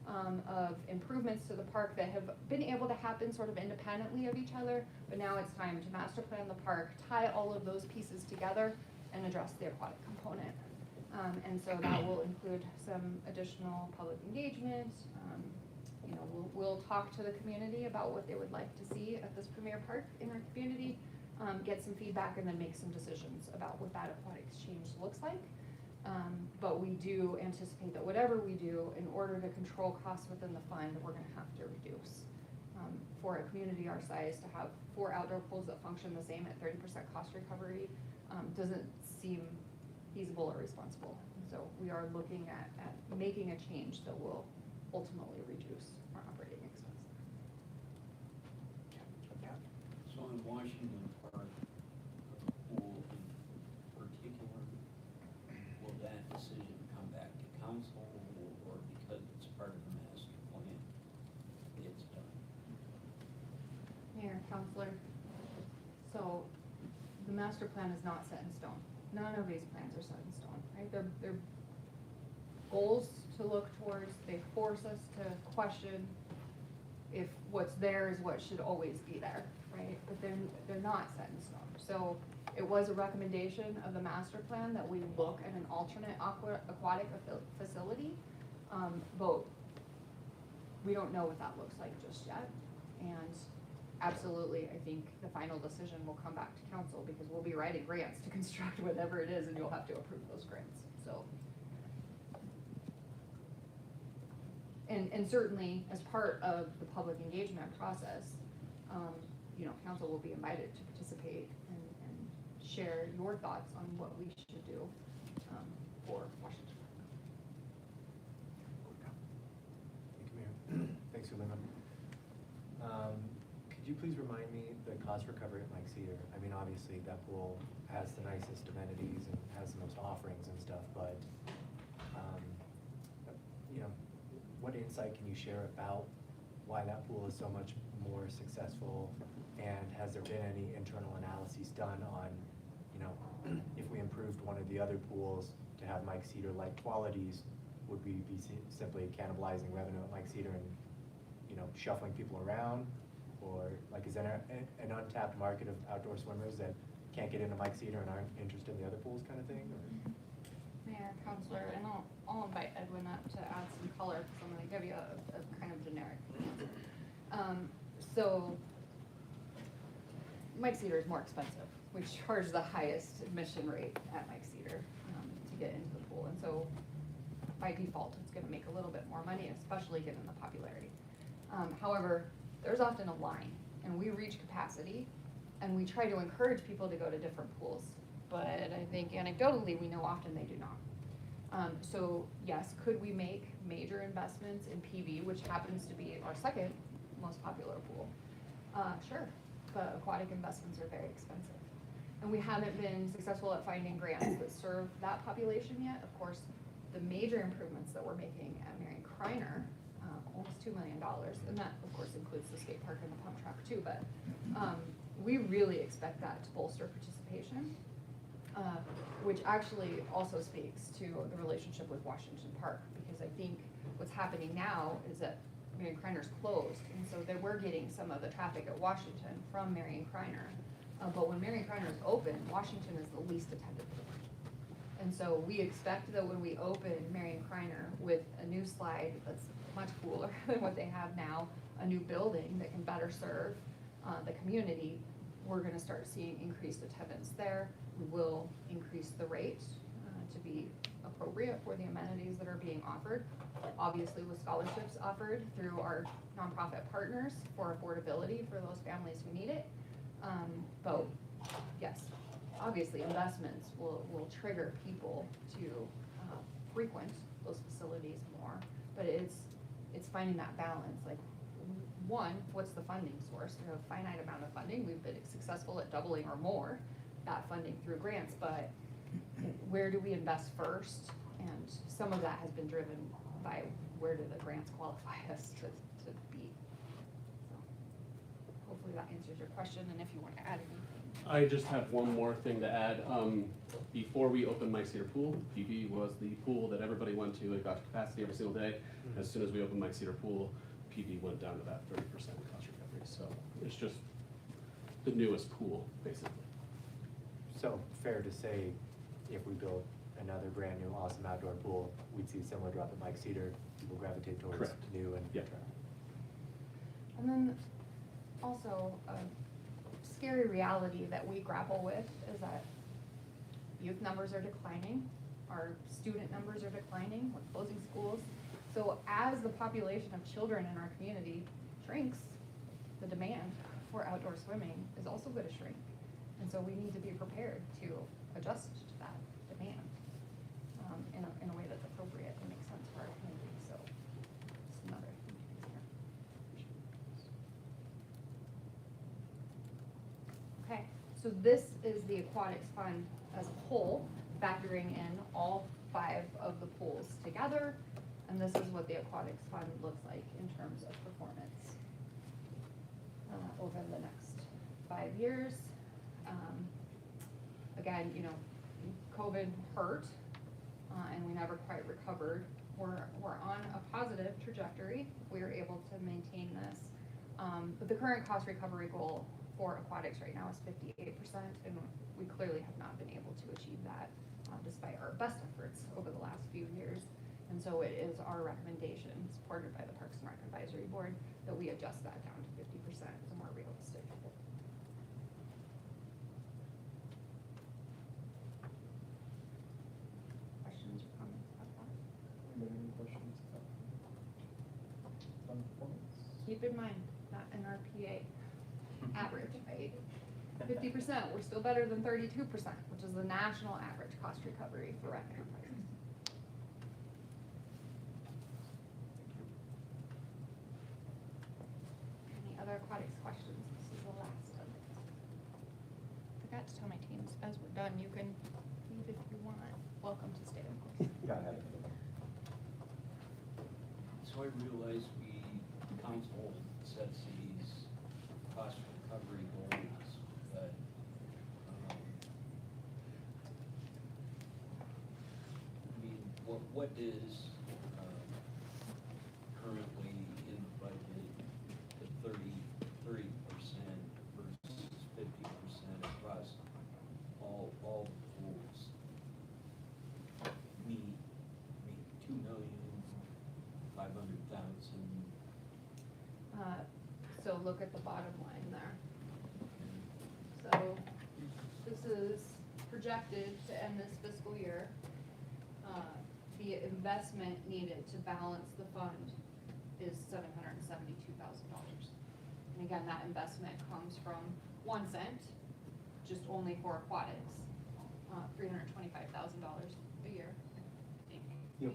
of improvements to the park that have been able to happen sort of independently of each other, but now it's time to master plan the park, tie all of those pieces together, and address the aquatic component. And so that will include some additional public engagement. We'll talk to the community about what they would like to see at this premier park in our community, get some feedback, and then make some decisions about what that aquatic exchange looks like. But we do anticipate that whatever we do, in order to control costs within the fund, we're gonna have to reduce. For a community our size, to have 4 outdoor pools that function the same at 30% cost recovery doesn't seem feasible or responsible. And so we are looking at making a change that will ultimately reduce our operating expense. So in Washington Park, the pool in particular, will that decision come back to council, or because it's part of the master plan, it's done? Mayor, Counselor, so the master plan is not set in stone. None of these plans are set in stone, right? They're goals to look towards. They force us to question if what's there is what should always be there, right? But they're not set in stone. So it was a recommendation of the master plan that we look at an alternate aquatic facility, but we don't know what that looks like just yet. And absolutely, I think the final decision will come back to council, because we'll be writing grants to construct whatever it is, and you'll have to approve those grants, so. And certainly, as part of the public engagement process, council will be invited to participate and share your thoughts on what we should do for Washington. Thank you, Mayor. Thanks, Ulima. Could you please remind me the cost recovery at Mike Cedar? I mean, obviously, that pool has the nicest amenities and has the most offerings and stuff, but, what insight can you share about why that pool is so much more successful? And has there been any internal analyses done on, if we improved one of the other pools to have Mike Cedar-like qualities, would we be simply cannibalizing revenue at Mike Cedar and, shuffling people around? Or is there an untapped market of outdoor swimmers that can't get into Mike Cedar and aren't interested in the other pools kind of thing? Or? Mayor, Counselor, and I'll invite Edwin up to add some color, because I'm gonna give you a kind of generic answer. So, Mike Cedar is more expensive. We charge the highest admission rate at Mike Cedar to get into the pool, and so by default, it's gonna make a little bit more money, especially given the popularity. However, there's often a line, and we reach capacity, and we try to encourage people to go to different pools. But I think anecdotally, we know often they do not. So yes, could we make major investments in PV, which happens to be our second most popular pool? Sure, but aquatic investments are very expensive. And we haven't been successful at finding grants that serve that population yet. Of course, the major improvements that we're making at Marion Kreiner, almost $2 million, and that of course includes the skate park and the pump track too, but we really expect that to bolster participation. Which actually also speaks to the relationship with Washington Park, because I think what's happening now is that Marion Kreiner's closed, and so we're getting some of the traffic at Washington from Marion Kreiner, But when Marion Kreiner is open, Washington is the least attended pool. And so we expect that when we open Marion Kreiner with a new slide that's much cooler than what they have now, a new building that can better serve the community, we're gonna start seeing increased attendance there. We will increase the rate to be appropriate for the amenities that are being offered. Obviously with scholarships offered through our nonprofit partners for affordability for those families who need it. But yes, obviously investments will trigger people to frequent those facilities more. But it's finding that balance, like, one, what's the funding source? We have a finite amount of funding. We've been successful at doubling or more that funding through grants, but where do we invest first? And some of that has been driven by where do the grants qualify us to be. So hopefully that answers your question, and if you want to add anything. I just have one more thing to add. Before we opened Mike Cedar Pool, PP was the pool that everybody went to. It got capacity every single day. As soon as we opened Mike Cedar Pool, PP went down to about 30% cost recovery. So it's just the newest pool, basically. So fair to say, if we build another brand new awesome outdoor pool, we'd see a similar drop at Mike Cedar, people gravitate towards Correct. new and. Yep. And then also a scary reality that we grapple with is that youth numbers are declining, our student numbers are declining, we're closing schools. So as the population of children in our community shrinks, the demand for outdoor swimming is also going to shrink. And so we need to be prepared to adjust to that demand in a way that's appropriate and makes sense for our community. So it's another thing to consider. Okay, so this is the aquatics fund as a whole, factoring in all 5 of the pools together. And this is what the aquatics fund looks like in terms of performance over the next 5 years. Again, you know, COVID hurt, and we never quite recovered. We're on a positive trajectory. We were able to maintain this. But the current cost recovery goal for aquatics right now is 58%, and we clearly have not been able to achieve that despite our best efforts over the last few years. And so it is our recommendation, supported by the Parks and Rec Advisory Board, that we adjust that down to 50% as more realistic. Questions or comments about that? Any questions on performance? Keep in mind, not an RPA average, right? 50%, we're still better than 32%, which is the national average cost recovery for rec enterprises. Any other aquatics questions? This is the last of it. Forgot to tell my teams, as we're done, you can leave if you want. Welcome to stay, of course. Got it. So I realize council sets these cost recovery goals, but, I mean, what is, currently in the budget, the 30% versus 50% across all pools? Me, 2,500,000. So look at the bottom line there. So this is projected to end this fiscal year. The investment needed to balance the fund is $772,000. And again, that investment comes from 1 cent, just only for aquatics, $325,000 a year, I think. Yep.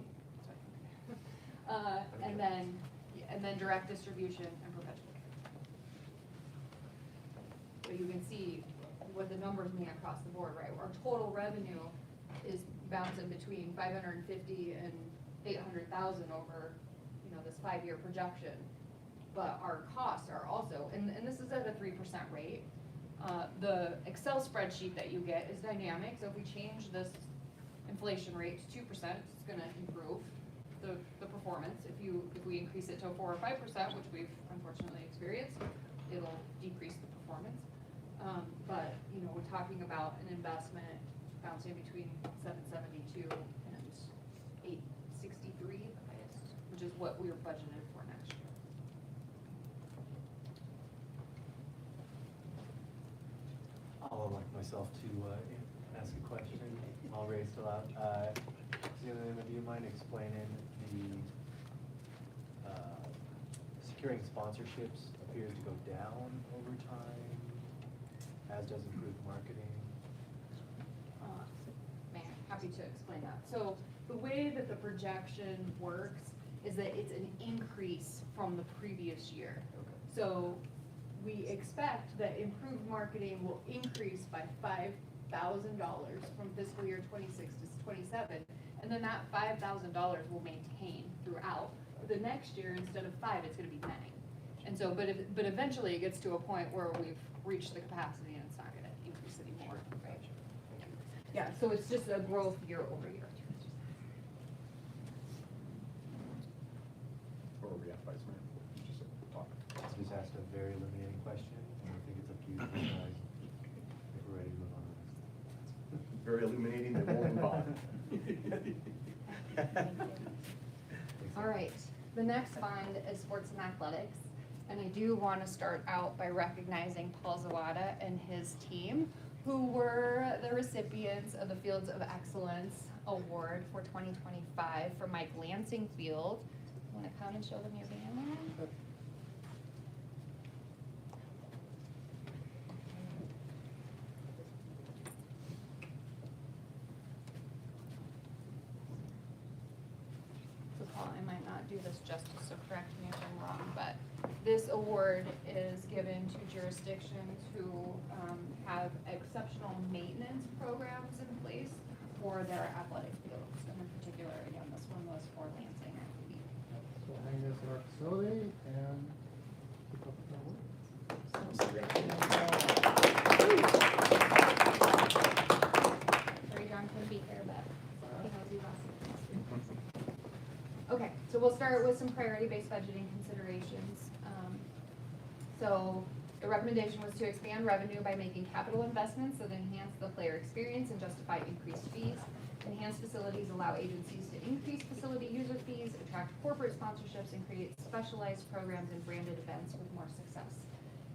And then direct distribution and perpetual care. So you can see what the numbers mean across the board, right? Our total revenue is bouncing between 550 and 800,000 over, you know, this 5-year projection. But our costs are also, and this is at a 3% rate. The Excel spreadsheet that you get is dynamic, so if we change this inflation rate to 2%, it's gonna improve the performance. If we increase it to 4 or 5%, which we've unfortunately experienced, it'll decrease the performance. But, you know, we're talking about an investment bouncing between 772 and 863, the highest, which is what we were budgeted for next year. I'll elect myself to ask a question. I'll raise it out. Does anyone of you mind explaining the securing sponsorships appears to go down over time, as does improved marketing? Man, happy to explain that. So the way that the projection works is that it's an increase from the previous year. So we expect that improved marketing will increase by $5,000 from fiscal year 26 to 27. And then that $5,000 will maintain throughout. The next year, instead of 5, it's gonna be 9. And so, but eventually it gets to a point where we've reached the capacity and it's not gonna increase anymore, right? Yeah, so it's just a growth year over year. Where are we at, Vice Mayor? Just talk. I just asked a very illuminating question, and I think it's up to you to decide if we're ready to move on. Very illuminating, they won't move on. All right, the next fund is sports and athletics. And I do want to start out by recognizing Paul Zawada and his team, who were the recipients of the Fields of Excellence Award for 2025 for Mike Lansing Field. Want to come and show them your banner? So Paul, I might not do this justice, so correct me if I'm wrong, but this award is given to jurisdictions who have exceptional maintenance programs in place for their athletic fields. And in particular, again, this one was for Lansing. So we'll hang this in our facility and keep up with our work. Sorry, John couldn't be here, but he knows he's awesome. Okay, so we'll start with some priority-based budgeting considerations. So the recommendation was to expand revenue by making capital investments that enhance the player experience and justify increased fees. Enhanced facilities allow agencies to increase facility user fees, attract corporate sponsorships, and create specialized programs and branded events with more success.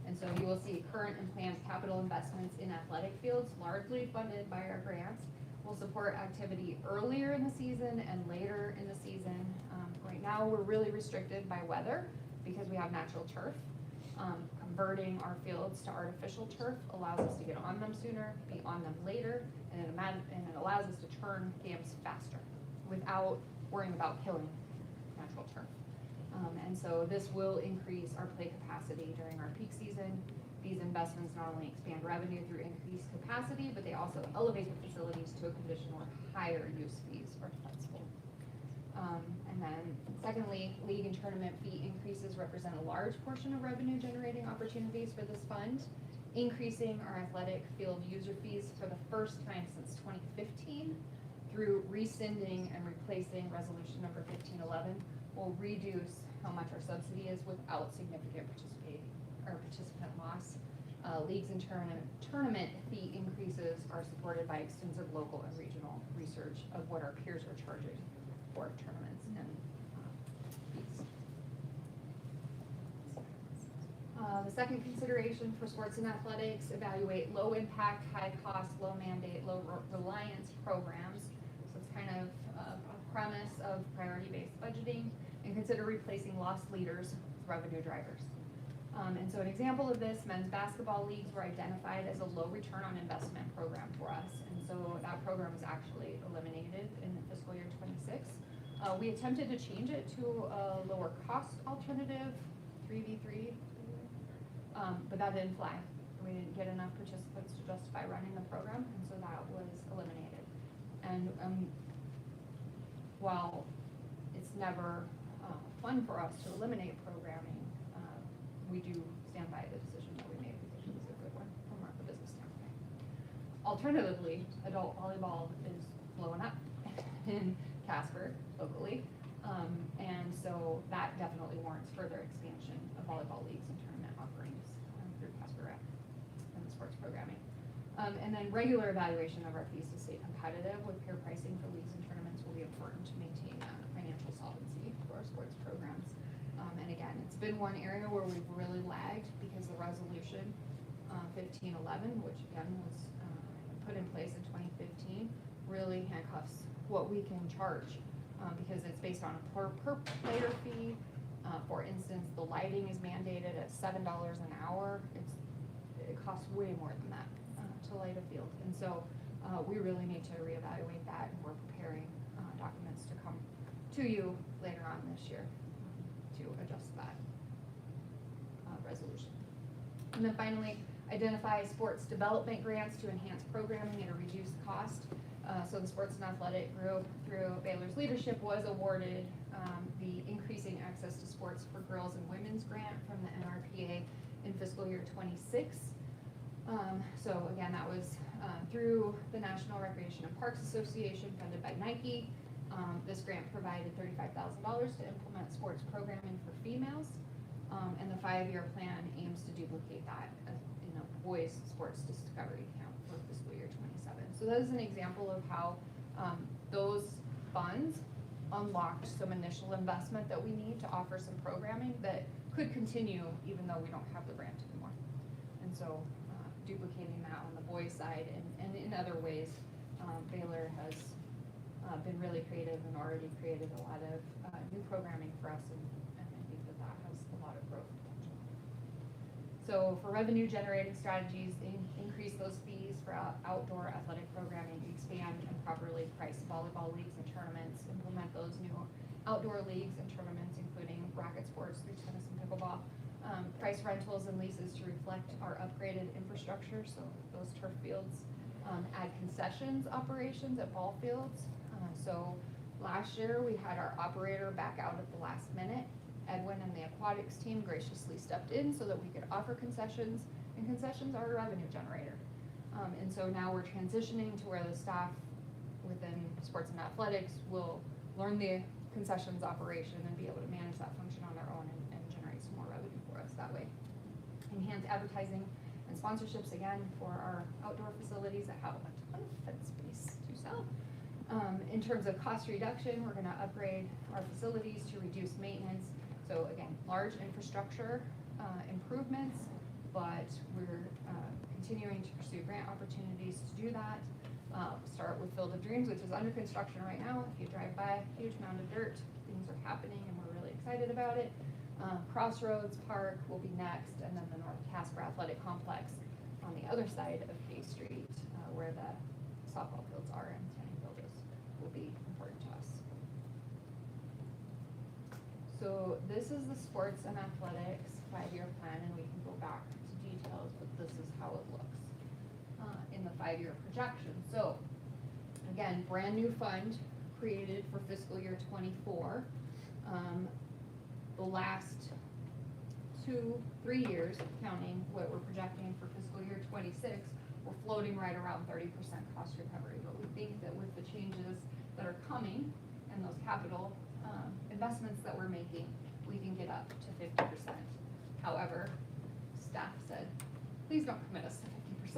And so you will see current and planned capital investments in athletic fields, largely funded by our grants, will support activity earlier in the season and later in the season. Right now, we're really restricted by weather because we have natural turf. Converting our fields to artificial turf allows us to get on them sooner, be on them later, and it allows us to turn games faster without worrying about killing natural turf. And so this will increase our play capacity during our peak season. These investments not only expand revenue through increased capacity, but they also elevate the facilities to a condition where higher use fees are defensible. And then secondly, league and tournament fee increases represent a large portion of revenue generating opportunities for this fund. Increasing our athletic field user fees for the first time since 2015 through rescinding and replacing resolution number 1511 will reduce how much our subsidy is without significant participant loss. Leagues and tournament fee increases are supported by extensive local and regional research of what our peers are charging for tournaments and fees. The second consideration for sports and athletics, evaluate low impact, high cost, low mandate, low reliance programs. So it's kind of a premise of priority-based budgeting, and consider replacing lost leaders with revenue drivers. And so an example of this, men's basketball leagues were identified as a low return on investment program for us. And so that program was actually eliminated in fiscal year 26. We attempted to change it to a lower cost alternative, 3v3, but that didn't fly. We didn't get enough participants to justify running the program, and so that was eliminated. And while it's never fun for us to eliminate programming, we do stand by the decision that we made because it was a good one from a business standpoint. Alternatively, adult volleyball is blowing up in Casper locally, and so that definitely warrants further expansion of volleyball leagues and tournament offerings through Casper Rec and the sports programming. And then regular evaluation of our fees to stay competitive with peer pricing for leagues and tournaments will be important to maintain financial solvency for our sports programs. And again, it's been one area where we've really lagged because the resolution 1511, which again was put in place in 2015, really handcuffs what we can charge because it's based on a per player fee. For instance, the lighting is mandated at $7 an hour. It costs way more than that to light a field, and so we really need to reevaluate that, and we're preparing documents to come to you later on this year to adjust that resolution. And then finally, identify sports development grants to enhance programming at a reduced cost. So the sports and athletic group, through Baylor's leadership, was awarded the Increasing Access to Sports for Girls and Women's grant from the NRPA in fiscal year 26. So again, that was through the National Recreation and Parks Association, funded by Nike. This grant provided $35,000 to implement sports programming for females, and the 5-year plan aims to duplicate that in a boys sports discovery camp for fiscal year 27. So that is an example of how those funds unlocked some initial investment that we need to offer some programming that could continue even though we don't have the grant anymore. And so duplicating that on the boys side and in other ways, Baylor has been really creative and already created a lot of new programming for us, and I think that has a lot of growth potential. So for revenue generating strategies, increase those fees for outdoor athletic programming, expand and properly price volleyball leagues and tournaments, implement those new outdoor leagues and tournaments, including racket sports, through tennis and pickleball. Price rentals and leases to reflect our upgraded infrastructure, so those turf fields. Add concessions operations at ball fields. So last year we had our operator back out at the last minute. Edwin and the aquatics team graciously stepped in so that we could offer concessions, and concessions are a revenue generator. And so now we're transitioning to where the staff within sports and athletics will learn the concessions operation and be able to manage that function on their own and generate some more revenue for us that way. Enhance advertising and sponsorships, again, for our outdoor facilities that have a ton of fence space to sell. In terms of cost reduction, we're gonna upgrade our facilities to reduce maintenance. So again, large infrastructure improvements, but we're continuing to pursue grant opportunities to do that. Start with Field of Dreams, which is under construction right now. If you drive by, huge mound of dirt, things are happening and we're really excited about it. Crossroads Park will be next, and then the North Casper Athletic Complex on the other side of K Street, where the softball fields are and tennis fields will be important to us. So this is the sports and athletics 5-year plan, and we can go back to details, but this is how it looks in the 5-year projection. So again, brand new fund created for fiscal year 24. The last 2-3 years, counting what we're projecting for fiscal year 26, we're floating right around 30% cost recovery. But we think that with the changes that are coming and those capital investments that we're making, we can get up to 50%. However, staff said, please don't commit us to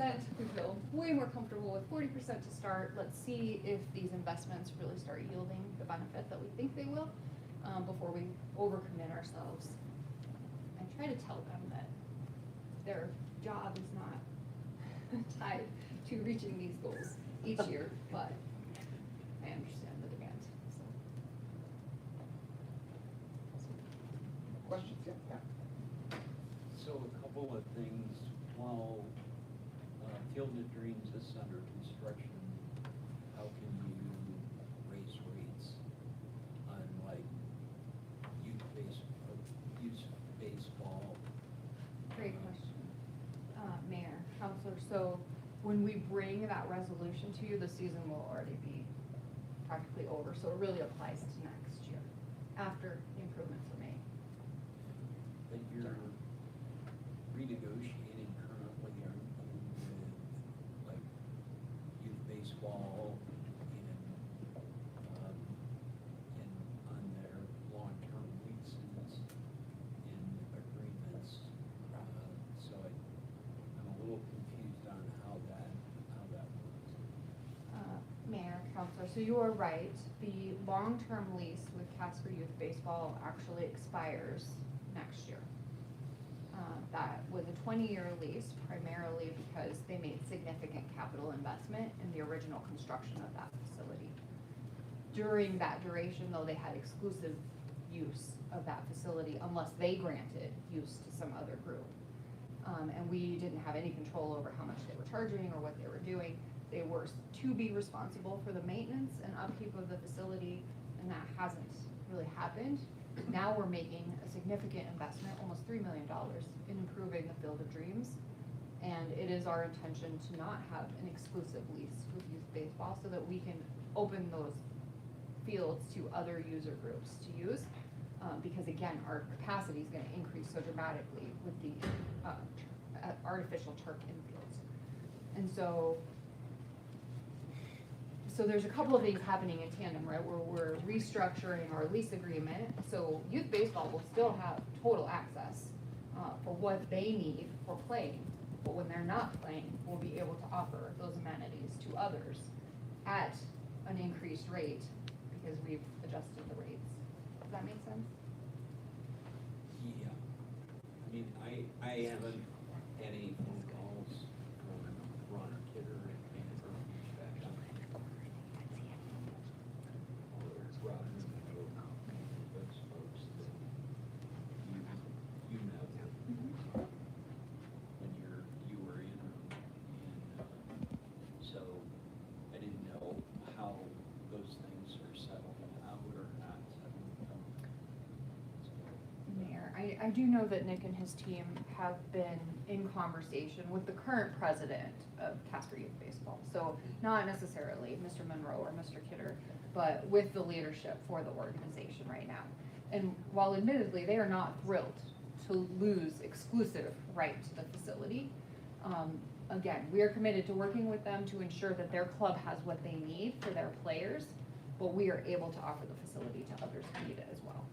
50%. We feel way more comfortable with 40% to start. Let's see if these investments really start yielding the benefit that we think they will before we overcommit ourselves. I try to tell them that their job is not tied to reaching these goals each year, but I understand the demand. Questions? Yeah. So a couple of things, while Field of Dreams is under construction, how can you raise rates on like youth baseball? Great question. Mayor, Counselor, so when we bring that resolution to you, the season will already be practically over, so it really applies to next year, after the improvements are made. But you're renegotiating currently with like youth baseball and on their long-term leases and agreements. So I'm a little confused Counselor, so you are right. The long-term lease with Casper Youth Baseball actually expires next year. That was a 20-year lease, primarily because they made significant capital investment in the original construction of that facility. During that duration, though, they had exclusive use of that facility unless they granted use to some other group. And we didn't have any control over how much they were charging or what they were doing. They were to be responsible for the maintenance and upkeep of the facility, and that hasn't really happened. Now we're making a significant investment, almost $3 million, in improving the Field of Dreams. And it is our intention to not have an exclusive lease with youth baseball so that we can open those fields to other user groups to use. Because again, our capacity is gonna increase so dramatically with the artificial turf infields. And so there's a couple of things happening in tandem, right? Where we're restructuring our lease agreement, so youth baseball will still have total access for what they need for playing. But when they're not playing, we'll be able to offer those amenities to others at an increased rate because we've adjusted the rates. Does that make sense? Yeah. I mean, I haven't had any phone calls from Ron or Kidder and from back on. Or Robin, or those folks that you know when you were in them. And so I didn't know how those things are settled out or not settled out. So, Mayor, I do know that Nick and his team have been in conversation with the current president of Casper Youth Baseball. So not necessarily Mr. Monroe or Mr. Kidder, but with the leadership for the organization right now. And while admittedly, they are not thrilled to lose exclusive right to the facility, again, we are committed to working with them to ensure that their club has what they need for their players, but we are able to offer the facility to others who need it as well.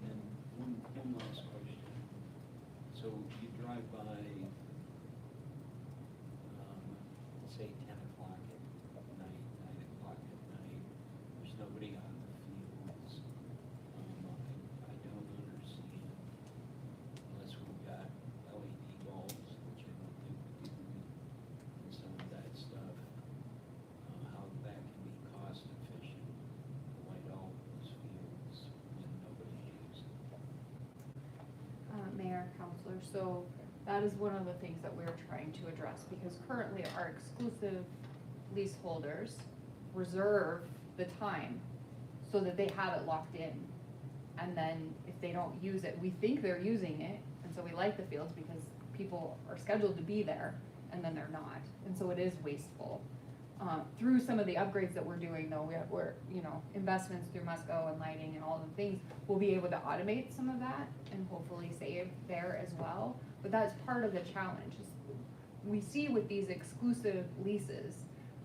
And one last question. So you drive by, say 10 o'clock at night, 9 o'clock at night, there's nobody on the fields. I don't understand, unless we've got LED bulbs, which I don't think we do, and some of that stuff, how that can be cost efficient to light all those fields when nobody uses them. Mayor, Counselor, so that is one of the things that we're trying to address, because currently our exclusive leaseholders reserve the time so that they have it locked in. And then if they don't use it, we think they're using it, and so we like the fields because people are scheduled to be there, and then they're not, and so it is wasteful. Through some of the upgrades that we're doing, though, we're investments through Musco and lighting and all the things, we'll be able to automate some of that and hopefully save there as well. But that's part of the challenge. Is we see with these exclusive leases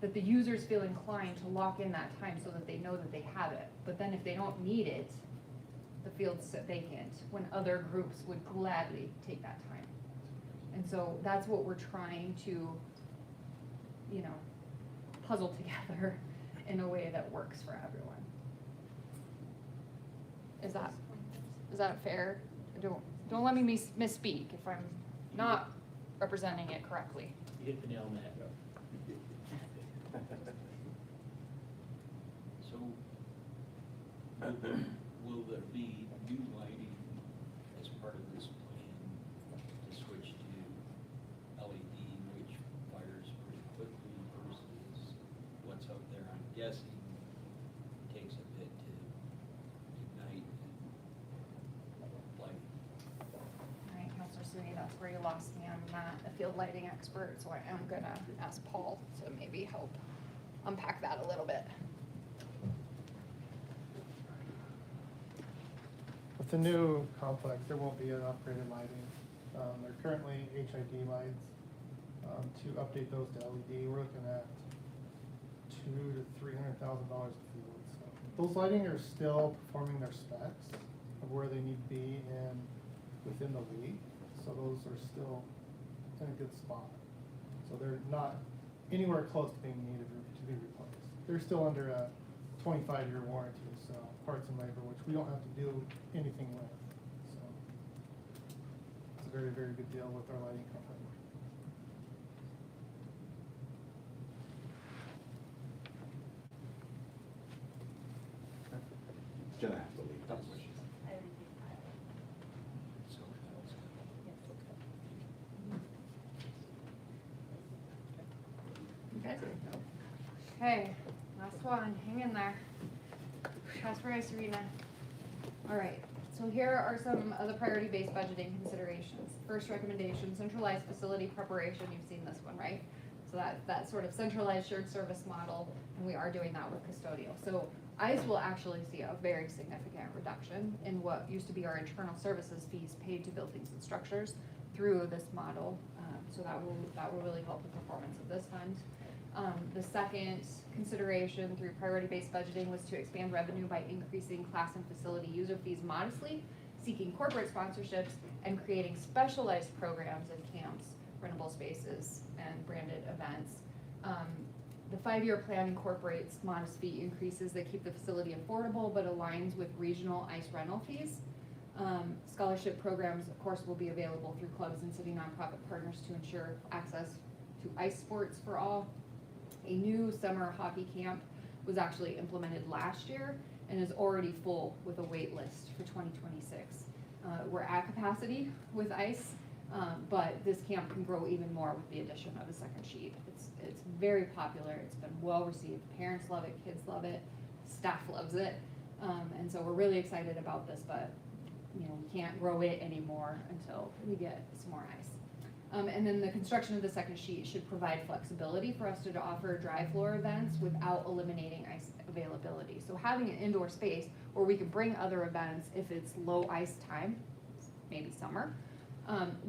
that the users feel inclined to lock in that time so that they know that they have it. But then if they don't need it, the field's sit vacant when other groups would gladly take that time. And so that's what we're trying to, puzzle together in a way that works for everyone. Is that fair? Don't let me misspeak if I'm not representing it correctly. You hit the nail on the head. So, will there be new lighting as part of this plan to switch to LED, which fires pretty quickly versus what's out there? I'm guessing it takes a bit to ignite and light. All right, Counselor Suni, that's where you lost me. I'm not a field lighting expert, so I am gonna ask Paul to maybe help unpack that a little bit. With the new complex, there won't be an upgraded lighting. They're currently HID lights. To update those to LED, we're looking at $200,000 to $300,000 a field. So those lighting are still performing their specs of where they need to be within the league. So those are still in a good spot. So they're not anywhere close to being needed to be replaced. They're still under a 25-year warranty, so parts and labor, which we don't have to do anything with. So it's a very, very good deal with our lighting company. Jenna has to leave, that's what she said. So, Okay, last one, hang in there. Casper Ice Arena. All right, so here are some of the priority-based budgeting considerations. First recommendation, centralized facility preparation. You've seen this one, right? So that sort of centralized shared service model, and we are doing that with custodial. So ICE will actually see a very significant reduction in what used to be our internal services fees paid to buildings and structures through this model. So that will really help the performance of this fund. The second consideration through priority-based budgeting was to expand revenue by increasing class and facility user fees modestly, seeking corporate sponsorships, and creating specialized programs in camps, rentable spaces, and branded events. The 5-year plan incorporates modest fee increases that keep the facility affordable but aligns with regional ICE rental fees. Scholarship programs, of course, will be available through clubs and city nonprofit partners to ensure access to ICE sports for all. A new summer hockey camp was actually implemented last year and is already full with a wait list for 2026. We're at capacity with ICE, but this camp can grow even more with the addition of a second sheet. It's very popular. It's been well received. Parents love it, kids love it, staff loves it, and so we're really excited about this. But we can't grow it anymore until we get some more ICE. And then the construction of the second sheet should provide flexibility for us to offer dry floor events without eliminating ICE availability. So having an indoor space where we can bring other events if it's low ICE time, maybe summer,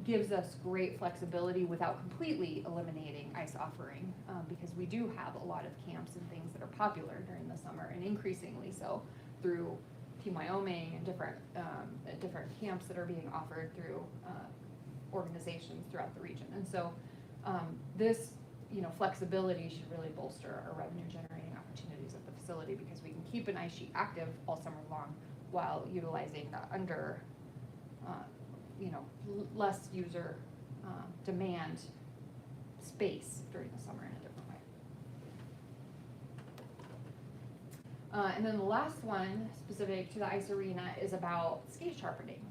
gives us great flexibility without completely eliminating ICE offering, because we do have a lot of camps and things that are popular during the summer, and increasingly so through Team Wyoming and different camps that are being offered through organizations throughout the region. And so this flexibility should really bolster our revenue generating opportunities at the facility, because we can keep an ice sheet active all summer long while utilizing the less user demand space during the summer in a different way. And then the last one specific to the ice arena is about skate sharpening.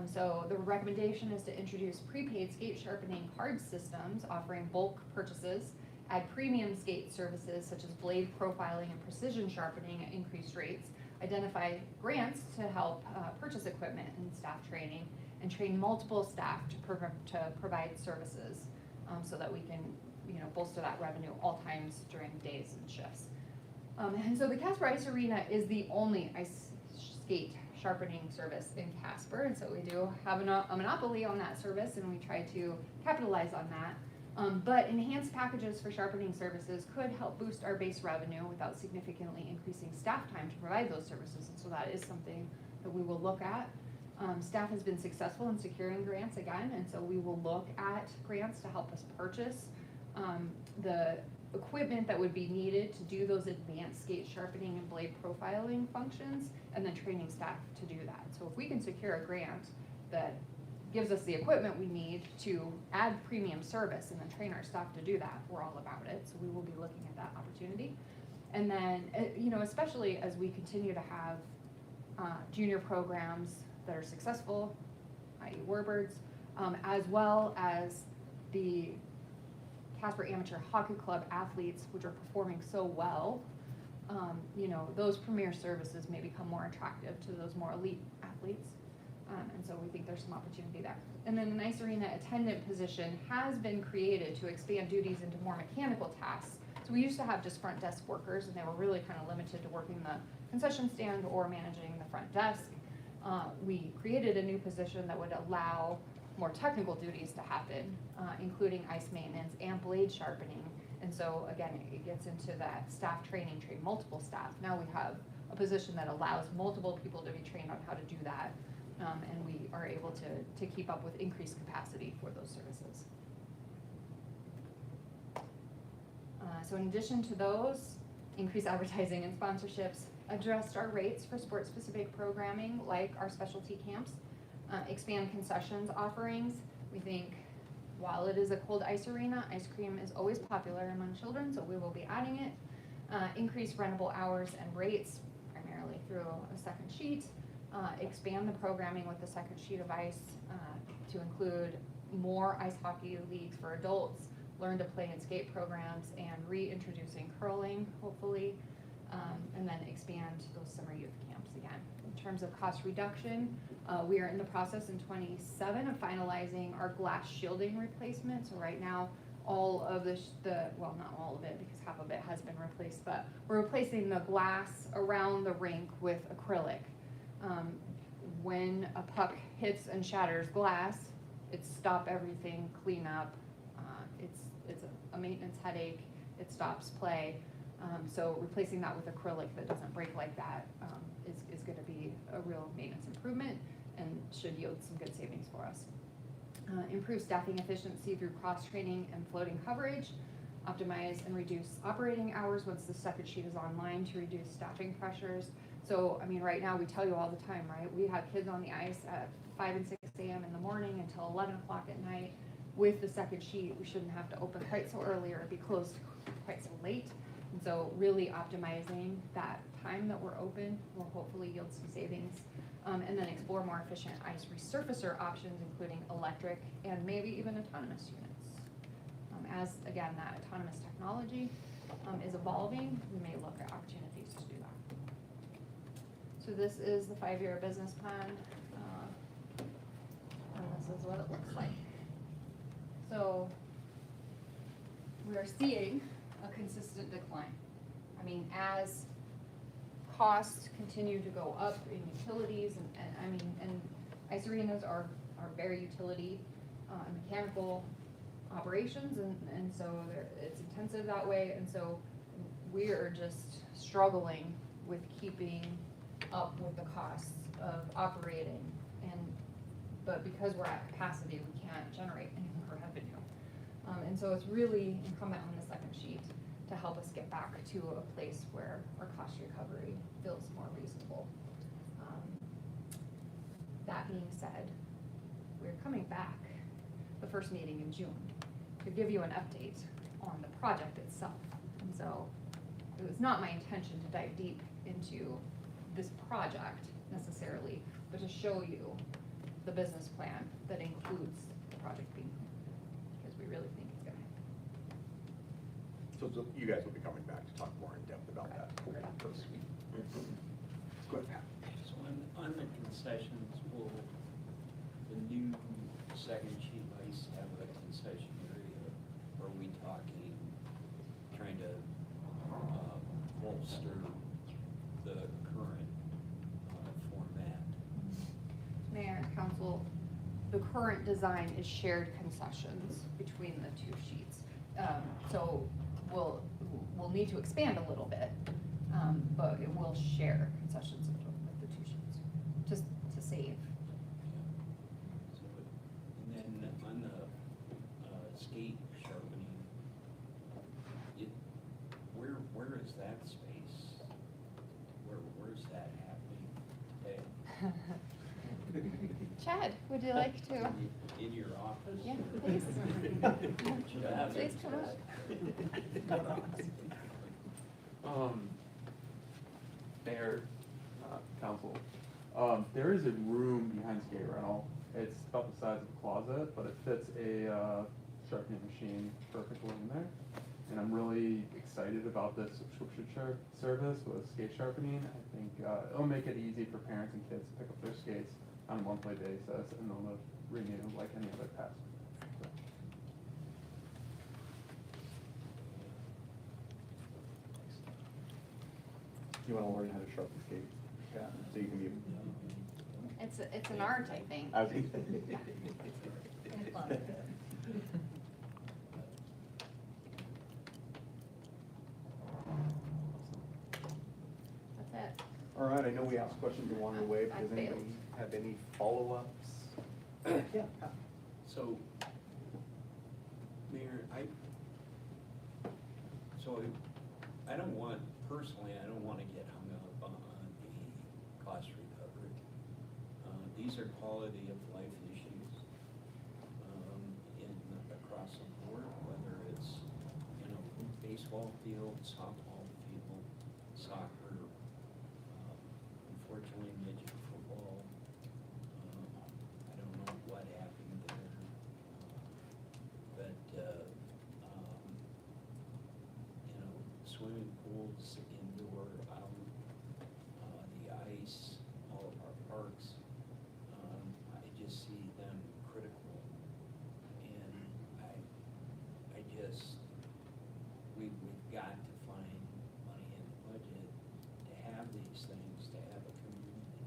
So the recommendation is to introduce prepaid skate sharpening card systems offering bulk purchases, add premium skate services such as blade profiling and precision sharpening at increased rates, identify grants to help purchase equipment and staff training, and train multiple staff to provide services so that we can bolster that revenue all times during days and shifts. And so the Casper Ice Arena is the only ice skate sharpening service in Casper, and so we do have a monopoly on that service, and we try to capitalize on that. But enhanced packages for sharpening services could help boost our base revenue without significantly increasing staff time to provide those services, and so that is something that we will look at. Staff has been successful in securing grants again, and so we will look at grants to help us purchase the equipment that would be needed to do those advanced skate sharpening and blade profiling functions, and then training staff to do that. So if we can secure a grant that gives us the equipment we need to add premium service and then train our staff to do that, we're all about it. So we will be looking at that opportunity. And then, especially as we continue to have junior programs that are successful, i.e. Warbirds, as well as the Casper Amateur Hockey Club athletes, which are performing so well, those premier services may become more attractive to those more elite athletes. And so we think there's some opportunity there. And then the ice arena attendant position has been created to expand duties into more mechanical tasks. So we used to have just front desk workers, and they were really kind of limited to working the concession stand or managing the front desk. We created a new position that would allow more technical duties to happen, including ice maintenance and blade sharpening. And so again, it gets into that staff training, train multiple staff. Now we have a position that allows multiple people to be trained on how to do that, and we are able to keep up with increased capacity for those services. so in addition to those, increase advertising and sponsorships, adjust our rates for sport-specific programming like our specialty camps, expand concessions offerings. We think while it is a cold ice arena, ice cream is always popular among children, so we will be adding it. Increase rentable hours and rates, primarily through a second sheet. Expand the programming with the second sheet of ice to include more ice hockey leagues for adults, learn to play and skate programs, and reintroducing curling, hopefully, and then expand those summer youth camps again. In terms of cost reduction, we are in the process in 27 of finalizing our glass shielding replacement. So right now, all of well, not all of it, because half of it has been replaced, but we're replacing the glass around the rink with acrylic. When a puck hits and shatters glass, it's stop everything, clean up. It's a maintenance headache. It stops play. So replacing that with acrylic that doesn't break like that is going to be a real maintenance improvement and should yield some good savings for us. Improve staffing efficiency through cross-training and floating coverage. Optimize and reduce operating hours once the second sheet is online to reduce staffing pressures. So, I mean, right now we tell you all the time, right? We have kids on the ice at 5 and 6 a.m. in the morning until 11 o'clock at night. With the second sheet, we shouldn't have to open quite so early or be closed quite so late. And so really optimizing that time that we're open will hopefully yield some savings. And then explore more efficient ice resurfacer options, including electric and maybe even autonomous units. As, again, that autonomous technology is evolving, we may look at opportunities to do that. So this is the 5-year business plan, and this is what it looks like. So we are seeing a consistent decline. I mean, as costs continue to go up in utilities, and ice arenas are very utility mechanical operations, and so it's intensive that way, and so we are just struggling with keeping up with the costs of operating, but because we're at capacity, we can't generate any more revenue. And so it's really incumbent on the second sheet to help us get back to a place where our cost recovery feels more reasonable. That being said, we're coming back the first meeting in June to give you an update on the project itself. And so it was not my intention to dive deep into this project necessarily, but to show you the business plan that includes the project being completed, because we really think it's gonna happen. So you guys will be coming back to talk more in depth about that. Correct. Go ahead, Pat. So on the concessions, will the new second sheet ice have a concession area? Or are we talking, trying to bolster the current format? Mayor and council, the current design is shared concessions between the two sheets. So we'll need to expand a little bit, but it will share concessions with the two sheets, just to save. So, and then on the skate sharpening, where is that space? Where's that happening today? Chad, would you like to? In your office? Yeah, or- please. Chad? Please come up. Mayor, council, there is a room behind skate rental. It's about the size of a closet, but it fits a sharpening machine perfectly in there. And I'm really excited about this subscription service with skate sharpening. I think it'll make it easy for parents and kids to pick up their skates on a monthly basis, and they'll renew like any other pass. So. You wanna learn how to sharpen skate? Yeah. So you can be. It's an art, I think. I was- And fun. That's it. All right, I know we asked questions along the way, but I does anybody failed. have any follow-ups? Yeah. So, Mayor, So I don't want, personally, I don't want to get hung up on the cost recovery. These are quality of life issues across the board, whether it's, baseball field, softball field, soccer, unfortunately midget football. I don't know what happened there, but swimming pools, indoor, out, the ice, all of our parks. I just see them critical, and we've got to find money in the budget to have these things, to have a community.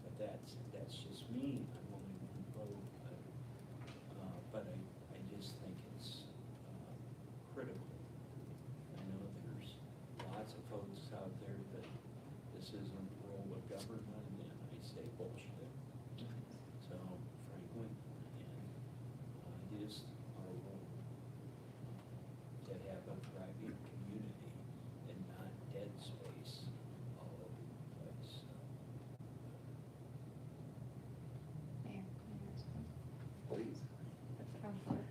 But that's just me, I'm only one vote, but I just think it's critical. I know there's lots of folks out there that this isn't the role of government, and I say bullshit. So frankly, and it is our role to have a thriving community and not dead space all over the place. Mayor, can I respond? Please. Counselor.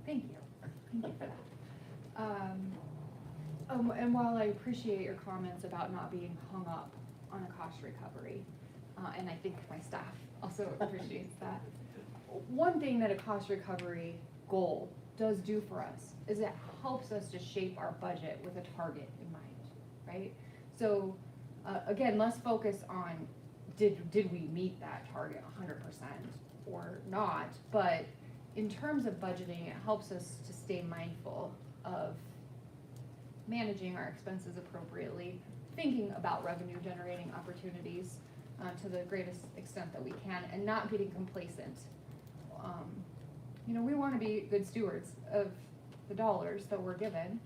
Thank you. Thank you for that. And while I appreciate your comments about not being hung up on a cost recovery, and I think my staff also appreciates that, one thing that a cost recovery goal does do for us is it helps us to shape our budget with a target in mind, right? So, again, let's focus on did we meet that target 100% or not, but in terms of budgeting, it helps us to stay mindful of managing our expenses appropriately, thinking about revenue generating opportunities to the greatest extent that we can, and not getting complacent. We want to be good stewards of the dollars that we're given,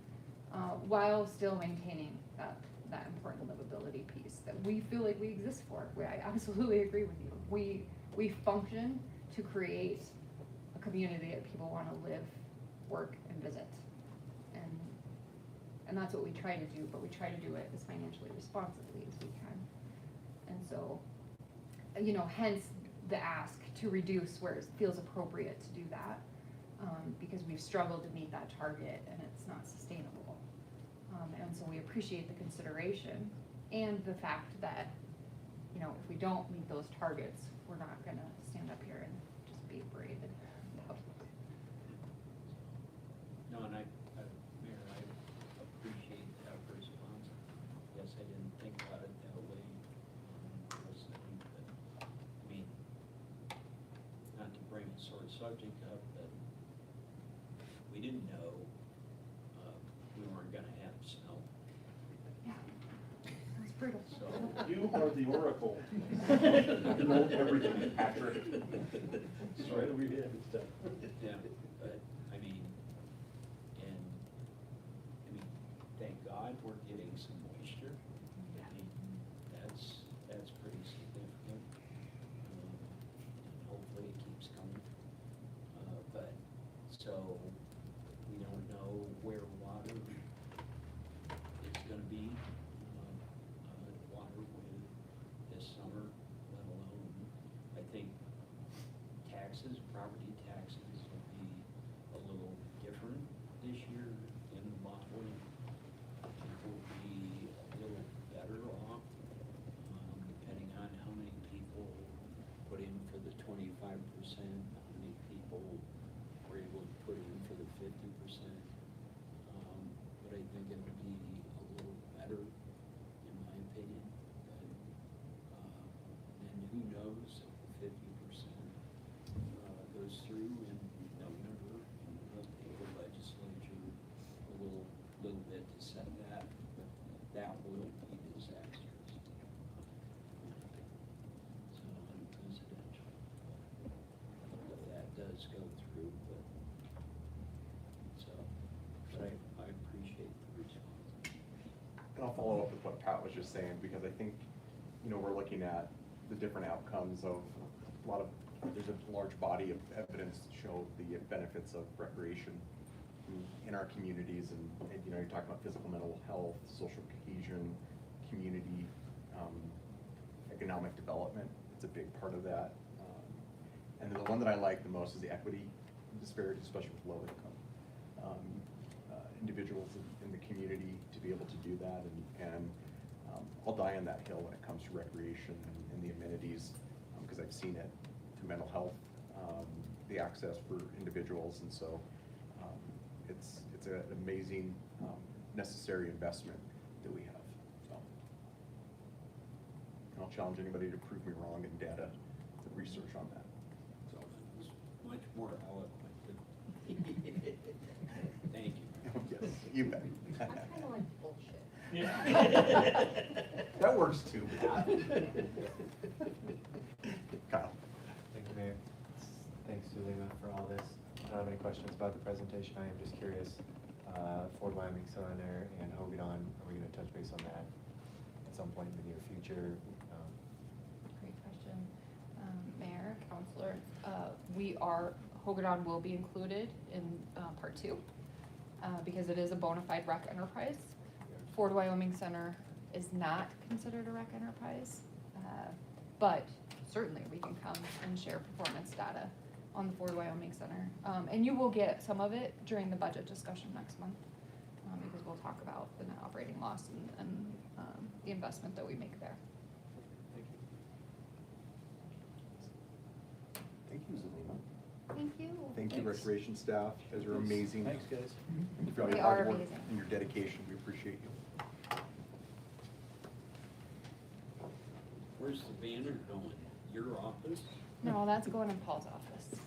while still maintaining that important livability piece that we feel like we exist for. I absolutely agree with you. We function to create a community that people want to live, work, and visit. And that's what we try to do, but we try to do it as financially responsibly as we can. And so, hence the ask to reduce where it feels appropriate to do that, because we've struggled to meet that target and it's not sustainable. And so we appreciate the consideration and the fact that, if we don't meet those targets, we're not gonna stand up here and just be berated in public. No, and Mayor, I appreciate that response. Yes, I didn't think about it that way, listening, but, not to bring a sore subject up, but we didn't know, we weren't gonna have snow, Yeah, that's brutal. so. You are the oracle. You know everything, Patrick. It's right over your head, it's done. Yeah, but, thank God we're getting some moisture. That's pretty significant. And hopefully it keeps coming. But, so, we don't know where water is gonna be, water with this summer, let alone, I think property taxes will be a little different this year in the modeling. People will be a little better off, depending on how many people put in for the 25%, how many people were able to put in for the 50%. But I think it'll be a little better, in my opinion, and who knows if the 50% goes through in November, and it'll take the legislature a little bit to set that, but that will be disastrous. So unprecedented, if that does go through, but I appreciate the response. And I'll follow up with what Pat was just saying, because I think, we're looking at the different outcomes of there's a large body of evidence to show the benefits of recreation in our communities, and you talking about physical, mental health, social cohesion, community, economic development. It's a big part of that. And the one that I like the most is the equity disparity, especially with low income individuals in the community to be able to do that. And I'll die on that hill when it comes to recreation and the amenities, because I've seen it to mental health, the access for individuals, and so it's an amazing, necessary investment that we have. So, and I'll challenge anybody to prove me wrong in data, the research on that. So, It was much more eloquent than. Thank you. yes, you bet. I kinda like bullshit. That works too. Kyle. Thank you, Mayor. Thanks, Zulema, for all this. I don't have any questions about the presentation. I am just curious, Ford Wyoming Center and Hogadon, are we gonna touch base on that at some point in the near future? Great question. Mayor, Counselor, Hogadon will be included in part 2 because it is a bona fide rec enterprise. Ford Wyoming Center is not considered a rec enterprise, but certainly we can come and share performance data on the Ford Wyoming Center. And you will get some of it during the budget discussion next month, because we'll talk about the net operating loss and the investment that we make there. Thank you, Zelina. Thank you. Thank you, recreation staff. You guys are amazing. Thanks, guys. Thank you for all They your hard are work amazing. and your dedication. We appreciate you. Where's the banner going? Your office? No, that's going in Paul's office.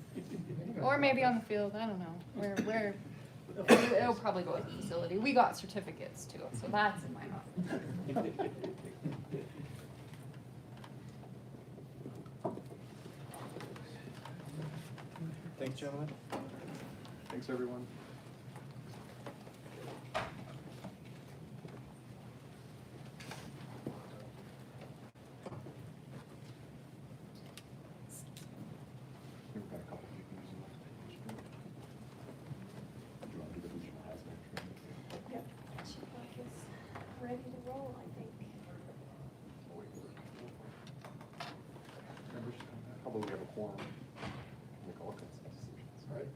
Or maybe on the field, I don't know. Where, it'll probably go at the facility. We got certificates too, so that's in my office. Thanks, gentlemen. Thanks, everyone. We've got a couple people using that. Do you want to do the regional hazmat training? Yep, she is ready to roll, I think. Members, how about we have a quorum? Make all kinds of decisions. Right.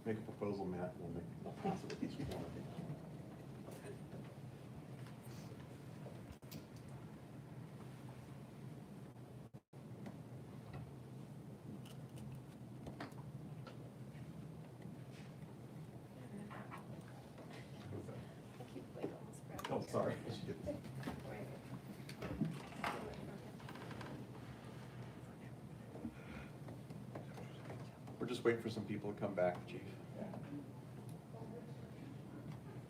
Make a proposal, Matt, we'll pass it with each quorum. I keep like almost grabbing. Oh, sorry. We're just waiting for some people to come back, Chief.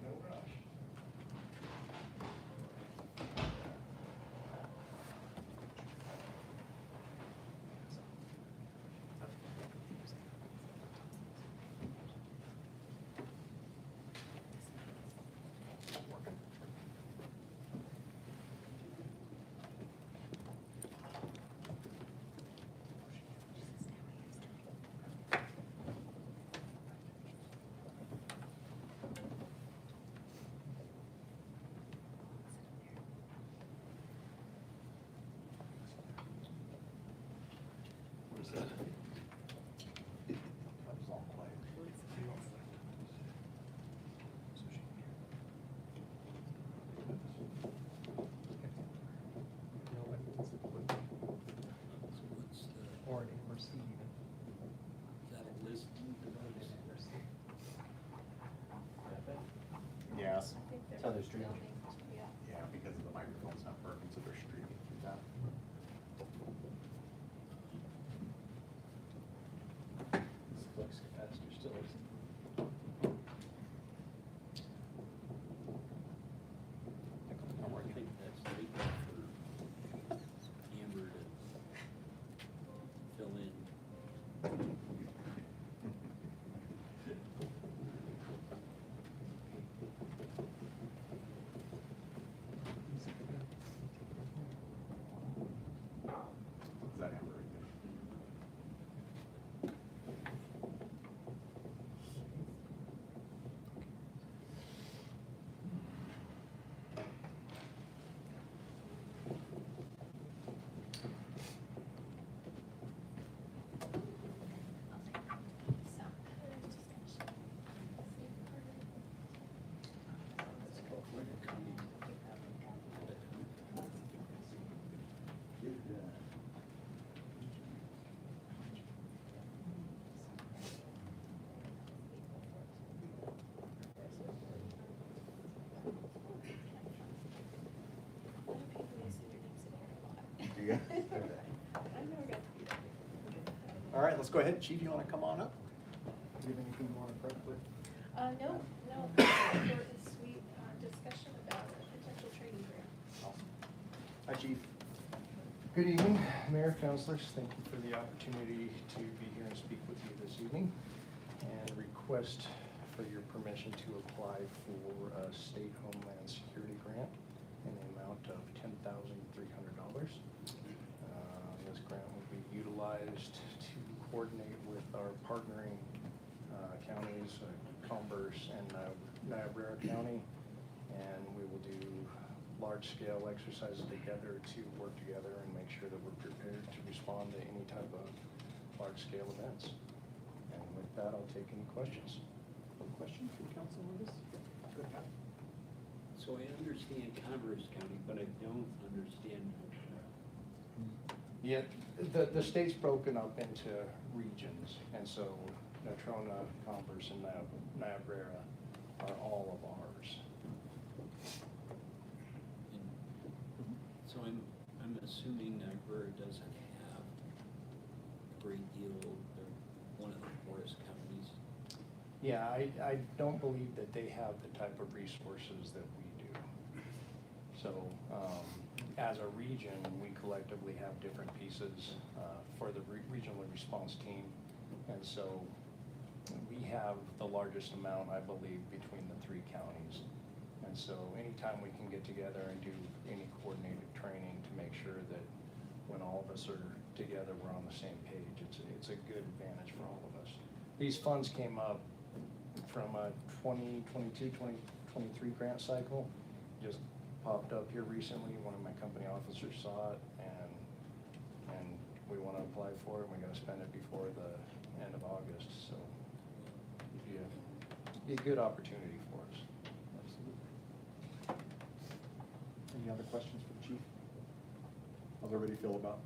No rush. What is that? That was all quiet. What's the, Or receive. is that a list? Yes. I think they're It's other streaming. building, yeah. Yeah, because of the microphone's not working, so they're streaming through that. Flux capacitor still isn't. I think that's late for Amber to fill in. let's go ahead, Chief, you wanna come on up? Do you have anything you wanna prep with? No, short and sweet discussion about a potential training grant. Awesome. Hi, Chief. Good evening, Mayor, Councilors. Thank you for the opportunity to be here and speak with you this evening and request for your permission to apply for a state Homeland Security grant in the amount of $10,300. This grant will be utilized to coordinate with our partnering counties, Converse and Niobrara County, and we will do large-scale exercises together to work together and make sure that we're prepared to respond to any type of large-scale events. And with that, I'll take any questions. One question from council on this? Good. So I understand Converse County, but I don't understand. Yeah, the state's broken up into regions, and so Natrona, Converse, and Niobrara are all of ours. So I'm assuming Niobrara doesn't have a great deal, they're one of the poorest counties. Yeah, I don't believe that they have the type of resources that we do. So, as a region, we collectively have different pieces for the regional response team. And so we have the largest amount, I believe, between the three counties. And so anytime we can get together and do any coordinated training to make sure that when all of us are together, we're on the same page, it's a good advantage for all of us. These funds came up from a 2022, 2023 grant cycle, just popped up here recently. One of my company officers saw it, and we want to apply for it, and we got to spend it before the end of August, so it'd be a good opportunity for us. Any other questions for the chief? How's everybody feel about?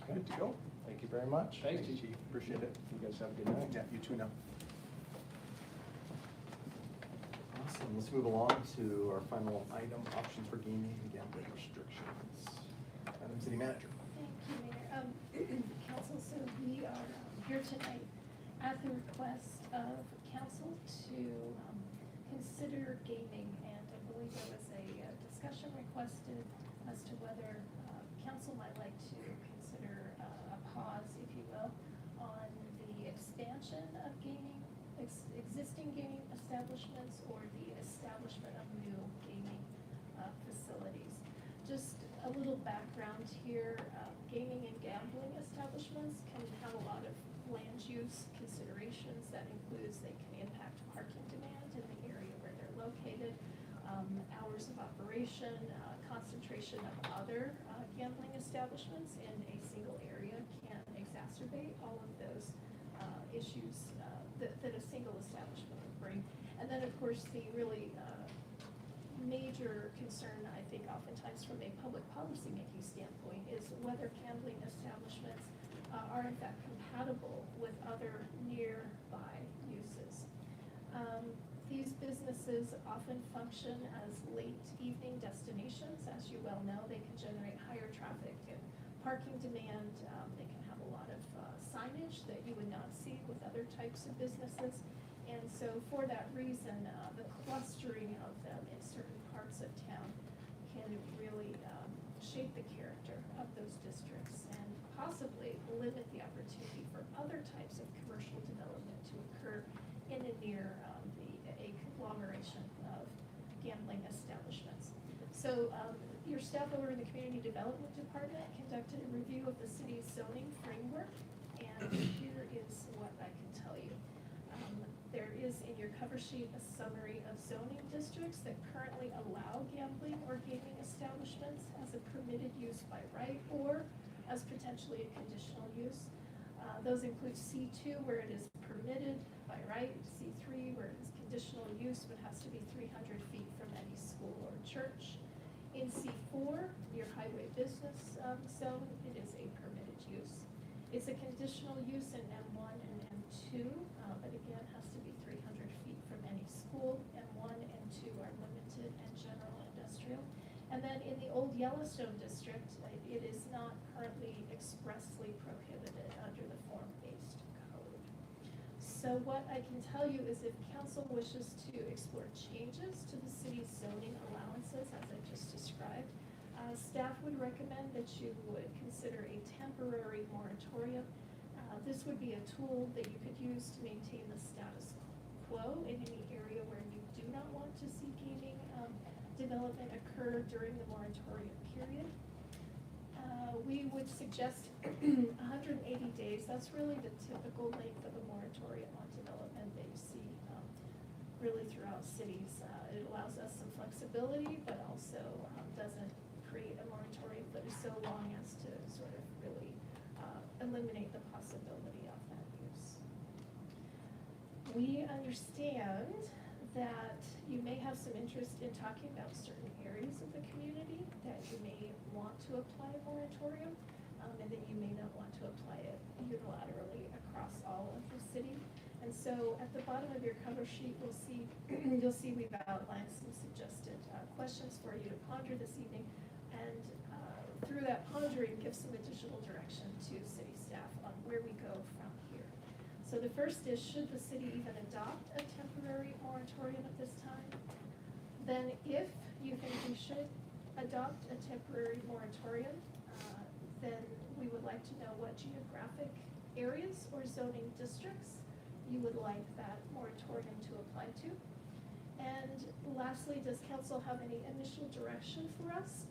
Good to go. Thank you very much. Thank you, Chief. Appreciate it. You guys have a good night. Yeah, you too now. Awesome, let's move along to our final item, options for gaming and gambling restrictions. Madam City Manager. Thank you, Mayor. Council, so we are here tonight at the request of council to consider gaming, and I believe there was a discussion requested as to whether council might like to consider a pause, if you will, on the expansion of gaming, existing gaming establishments, or the establishment of new gaming facilities. Just a little background here, gaming and gambling establishments can have a lot of land use considerations. That includes they can impact parking demand in the area where they're located, hours of operation, concentration of other gambling establishments in a single area can exacerbate all of those issues that a single establishment would bring. And then, of course, the really major concern, I think, oftentimes from a public policy making standpoint, is whether gambling establishments are in fact compatible with other nearby uses. These businesses often function as late evening destinations. As you well know, they can generate higher traffic and parking demand. They can have a lot of signage that you would not see with other types of businesses. And so for that reason, the clustering of them in certain parts of town can really shape the character of those districts and possibly limit the opportunity for other types of commercial development to occur in and near a conglomeration of gambling establishments. So your staff over in the Community Development Department conducted a review of the city's zoning framework, and here is what I can tell you. There is in your cover sheet a summary of zoning districts that currently allow gambling or gaming establishments as a permitted use by right or as potentially a conditional use. Those include C2, where it is permitted by right, C3, where it is conditional use but has to be 300 feet from any school or church. In C4, your highway business zone, it is a permitted use. It's a conditional use in M1 and M2, but again has to be 300 feet from any school. M1 and 2 are limited and general industrial. And then in the old Yellowstone district, it is not currently expressly prohibited under the form-based code. So what I can tell you is if council wishes to explore changes to the city's zoning allowances, as I just described, staff would recommend that you would consider a temporary moratorium. This would be a tool that you could use to maintain the status quo in any area where you do not want to see gaming development occur during the moratorium period. We would suggest 180 days. That's really the typical length of a moratorium on development that you see really throughout cities. It allows us some flexibility, but also doesn't create a moratorium that is so long as to sort of really eliminate the possibility of that use. We understand that you may have some interest in talking about certain areas of the community that you may want to apply a moratorium, and that you may not want to apply it unilaterally across all of the city. And so at the bottom of your cover sheet, you'll see we've outlined some suggested questions for you to ponder this evening, and through that pondering, give some additional direction to city staff on where we go from here. So the first is, should the city even adopt a temporary moratorium at this time? Then if you think we should adopt a temporary moratorium, then we would like to know what geographic areas or zoning districts you would like that moratorium to apply to. And lastly, does council have any initial direction for us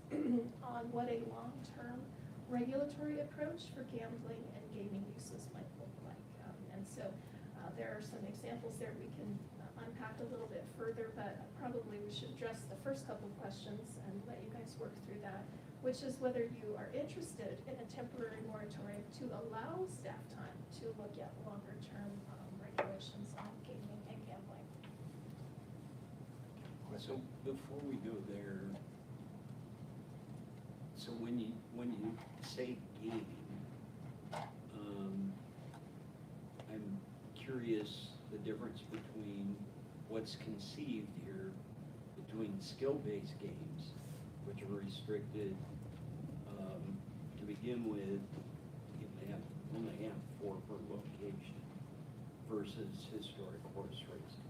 on what a long-term regulatory approach for gambling and gaming uses might look like? And so there are some examples there we can unpack a little bit further, but probably we should address the first couple questions and let you guys work through that, which is whether you are interested in a temporary moratorium to allow staff time to look at longer-term regulations on gaming and gambling. So before we go there, so when you say gaming, I'm curious the difference between what's conceived here between skill-based games, which are restricted to begin with, you only have 4 per location, versus historic horse racing.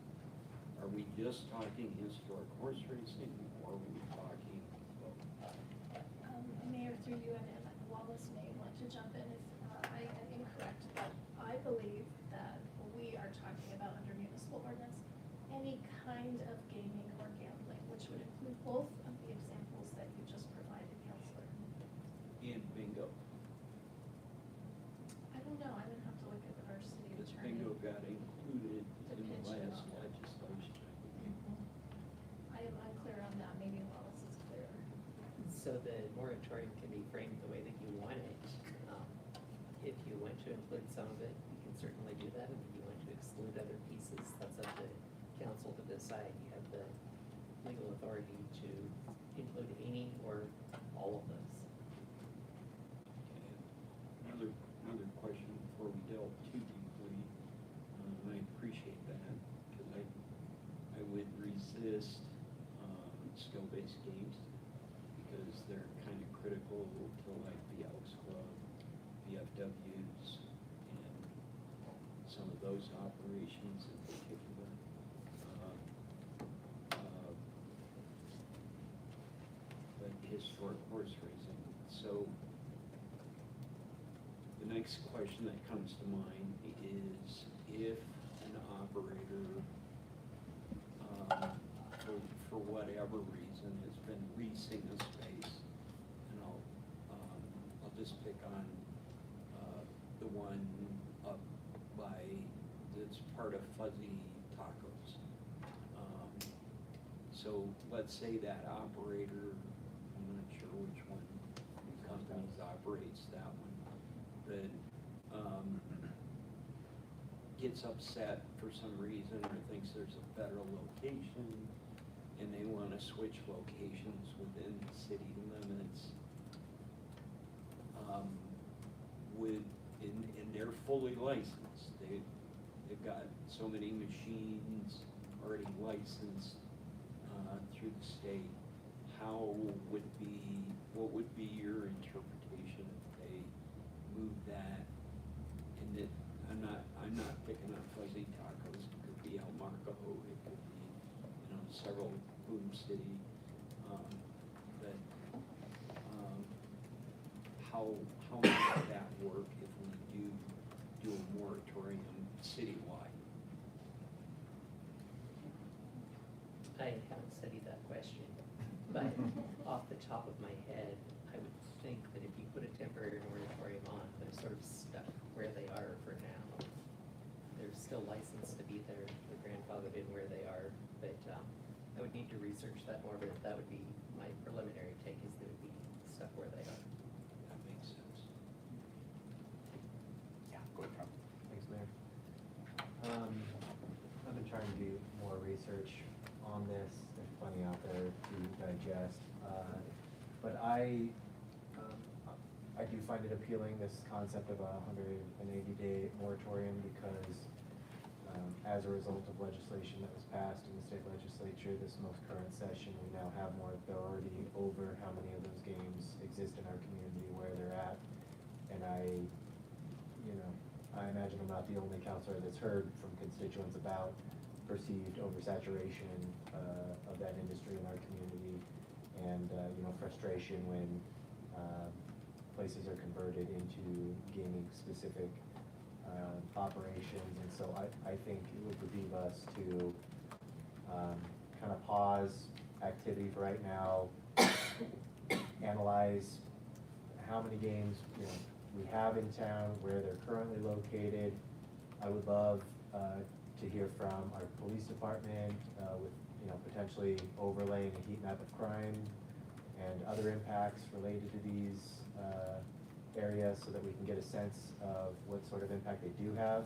Are we just talking historic horse racing, or are we talking both? Mayor, through you, and Wallace may want to jump in if I am incorrect, but I believe that we are talking about under municipal ordinance any kind of gaming or gambling, which would include both of the examples that you just provided, Counselor. And bingo, I don't know, I'm gonna have to look at our city because attorney. bingo got included in the Depends last on- legislation. I am unclear on that, maybe Wallace is clearer. So the moratorium can be framed the way that you want it. If you want to include some of it, you can certainly do that. If you want to exclude other pieces, that's up to council to decide. You have the legal authority to include any or all of those. And another question before we delve too deeply, I appreciate that, because I would resist skill-based games, because they're kind of critical to like the Elks Club, VFWs, and some of those operations in particular. But historic horse racing. So the next question that comes to mind is if an operator, for whatever reason, has been leasing a space, and I'll just pick on the one up by, that's part of Fuzzy Tacos. So let's say that operator, I'm not sure which one companies operates that one, but gets upset for some reason or thinks there's a better location and they want to switch locations within the city limits, and they're fully licensed. They've got so many machines already licensed through the state. What would be your interpretation if they move that, and it, I'm not picking up fuzzy tacos, it could be El Marco, it could be, you know, several Boom City, but, how might that work if we do a moratorium citywide? I haven't studied that question, but off the top of my head, I would think that if you put a temporary moratorium on, they're sort of stuck where they are for now. They're still licensed to be there, they're grandfathered in where they are, but I would need to research that more, but that would be my preliminary take, is they would be stuck where they are. That makes sense. Yeah, go ahead, Tom. Thanks, Mayor. I've been trying to do more research on this, there's plenty out there to digest. But I do find it appealing, this concept of a 180-day moratorium, because as a result of legislation that was passed in the state legislature this most current session, we now have more authority over how many of those games exist in our community, where they're at. And I imagine I'm not the only counselor that's heard from constituents about perceived oversaturation of that industry in our community, and frustration when places are converted into gaming-specific operations. And so I think it would behoove us to kind of pause activity for right now, analyze how many games we have in town, where they're currently located. I would love to hear from our police department with potentially overlaying a heat map of crime and other impacts related to these areas, so that we can get a sense of what sort of impact they do have.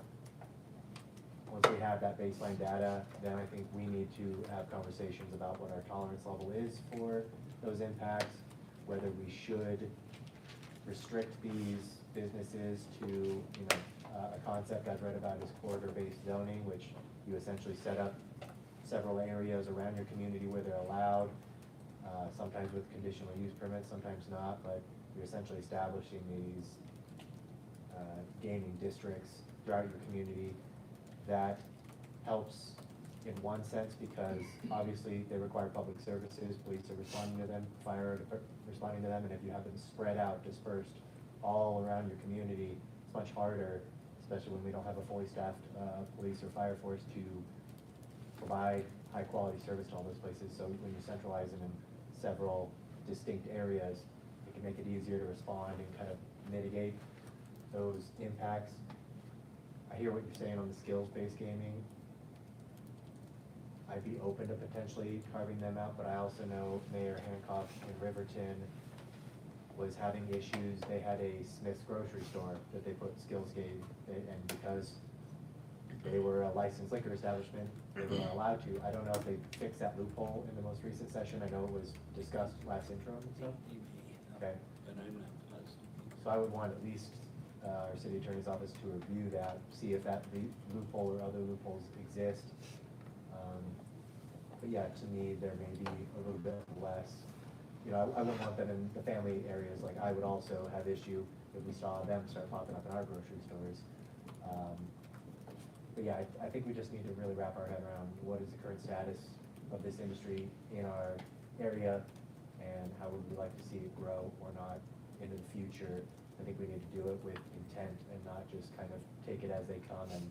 Once we have that baseline data, then I think we need to have conversations about what our tolerance level is for those impacts, whether we should restrict these businesses to a concept I've read about is corridor-based zoning, which you essentially set up several areas around your community where they're allowed, sometimes with conditional use permits, sometimes not, but you're essentially establishing these gaming districts throughout your community. That helps in one sense, because obviously they require public services, police are responding to them, fire responding to them, and if you have them spread out, dispersed all around your community, it's much harder, especially when we don't have a fully staffed police or fire force, to provide high quality service to all those places. So when you centralize them in several distinct areas, it can make it easier to respond and kind of mitigate those impacts. I hear what you're saying on the skills-based gaming. I'd be open to potentially carving them out, but I also know Mayor Hancock in Riverton was having issues. They had a Smith's grocery store that they put skills game, and because they were a licensed liquor establishment, they were allowed to. I don't know if they fixed that loophole in the most recent session. I know it was discussed last interim and stuff. Okay. But I'm not positive. So I would want at least our city attorney's office to review that, see if that loophole or other loopholes exist. But yeah, to me, there may be a little bit less. I wouldn't want them in the family areas. Like, I would also have issue if we saw them start popping up in our grocery stores. But yeah, I think we just need to really wrap our head around what is the current status of this industry in our area, and how would we like to see it grow or not into the future. I think we need to do it with intent and not just kind of take it as they come and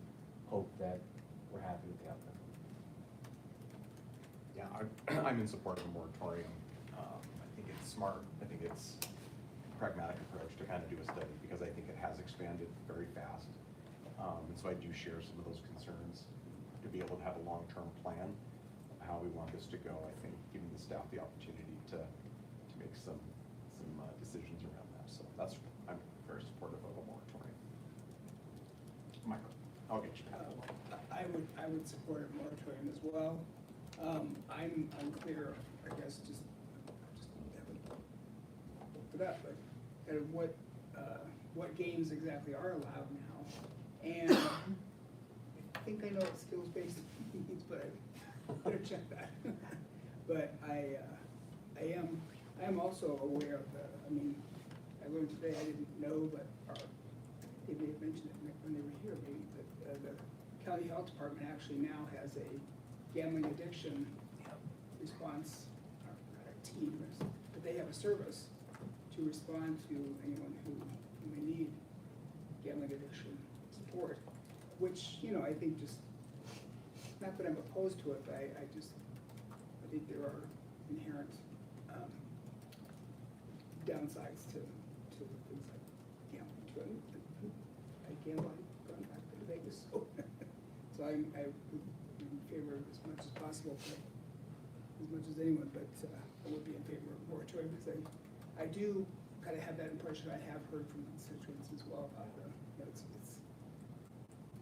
hope that we're happy with the outcome. Yeah, I'm in support of a moratorium. I think it's smart. I think it's a pragmatic approach to kind of do a study, because I think it has expanded very fast. And so I do share some of those concerns, to be able to have a long-term plan of how we want this to go. I think giving the staff the opportunity to make some decisions around that. So I'm very supportive of a moratorium. Michael, I'll get you back. I would support a moratorium as well. I'm unclear, I guess, just haven't looked it up, but kind of what games exactly are allowed now. And I think I know what skills-based means, but I better check that. But I am also aware of I learned today, I didn't know, but our they may have mentioned it when they were here, maybe, but the county health department actually now has a gambling addiction response, not a team, but they have a service to respond to anyone who may need gambling addiction support, which, you know, I think just, not that I'm opposed to it, but I think there are inherent downsides to things like gambling too. I gamble, I've gone back to Vegas, so, so I would be in favor of as much as possible, but as much as anyone, but I would be in favor of moratorium, because I do kind of have that impression. I have heard from constituents as well about the, you know, it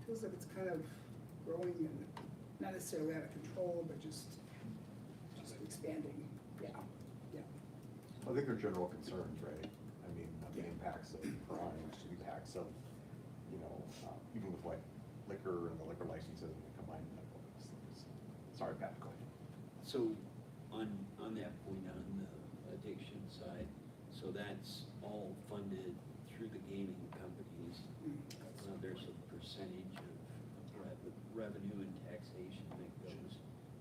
feels like it's kind of growing and not necessarily out of control, but just expanding. Yeah, yeah. I think they're general concerns, right? I mean, the impacts of crime, the impacts of, you know, even with like liquor and the liquor licenses and the combined medical things. Sorry, Pat, go ahead. So on that point, on the addiction side, so that's all funded through the gaming companies. There's a percentage of revenue and taxation that goes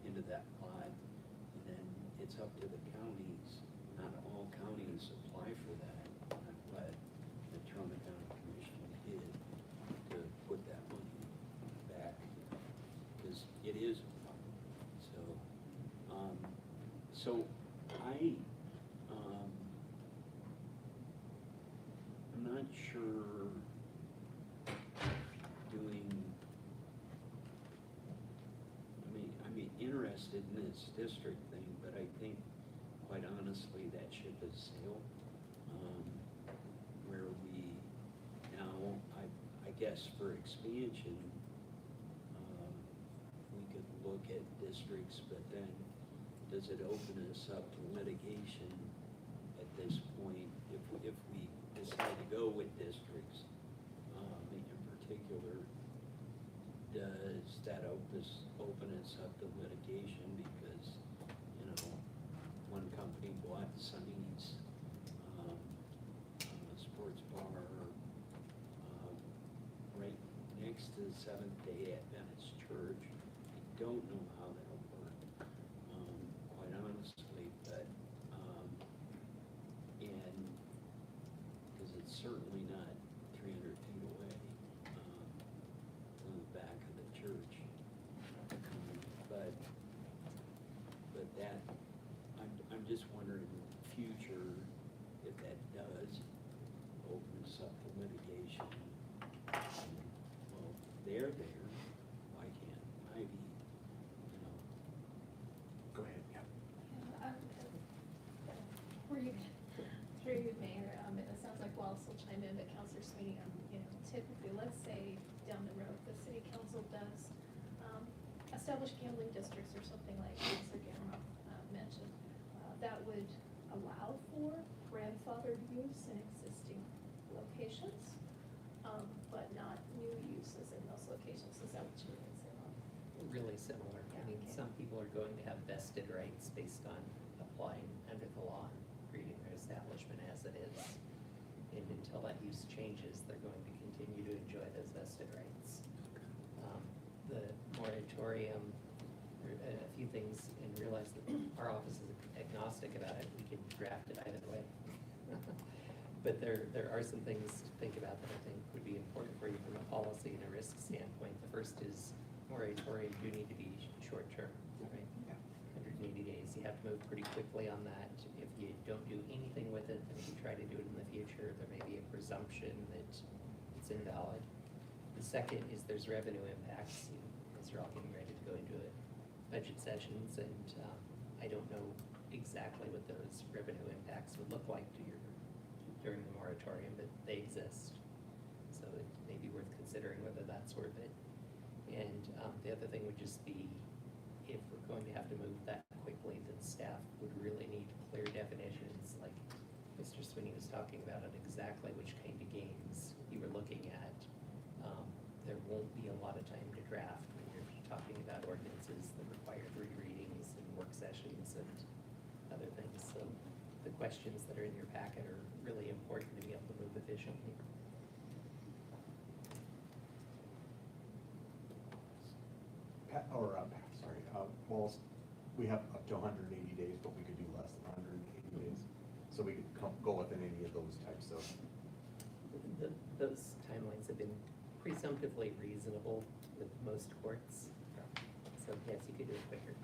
into that pot. And then it's up to the counties. Not all counties apply for that. That's what the Trumbull County Commission did to put that money back, because it is a fund. So I'm not sure doing, I'm interested in this district thing, but I think, quite honestly, that ship has sailed. Where we now, I guess for expansion, we could look at districts, but then does it open us up to litigation at this point if we decide to go with districts? In particular, does that open us up to litigation because, you know, one company bought Sonny's sports bar right next to the Seventh-day Adventist Church? I don't know how that'll work, quite honestly, but, and, because it's certainly not 300 feet away from the back of the church. But that, I'm just wondering in the future if that does open us up to litigation. Well, they're there, why can't I be, you know? Go ahead, yeah. Were you, through you, Mayor, it sounds like Wallace will chime in, but Councilor Sweeney, you know, typically, let's say down the road, the city council does establish gambling districts or something like Mr. Gamma mentioned, that would allow for grandfathered use in existing locations, but not new uses in those locations. Is that what you were saying? Really similar. I mean, Okay. some people are going to have vested rights based on applying under the law and treating their establishment as it is. And until that use changes, they're going to continue to enjoy those vested rights. The moratorium, a few things, and realize that our office is agnostic about it. We can draft it either way. But there are some things to think about that I think would be important for you from a policy and a risk standpoint. The first is moratorium do need to be short-term, right? Yeah. 180 days. You have to move pretty quickly on that. If you don't do anything with it, and if you try to do it in the future, there may be a presumption that it's invalid. The second is there's revenue impacts. You guys are all getting ready to go into it. Budget sessions, and I don't know exactly what those revenue impacts would look like during the moratorium, but they exist. So it may be worth considering whether that's worth it. And the other thing would just be, if we're going to have to move that quickly, then staff would really need clear definitions, like Mr. Sweeney was talking about, on exactly which kind of games you were looking at. There won't be a lot of time to draft when you're talking about ordinances that require 3 readings and work sessions and other things. So the questions that are in your packet are really important to be able to move efficiently. Well, we have up to 180 days, but we could do less than 180 days. So we could go within any of those types of. Those timelines have been presumptively reasonable with most courts. So yes, you could do it quicker.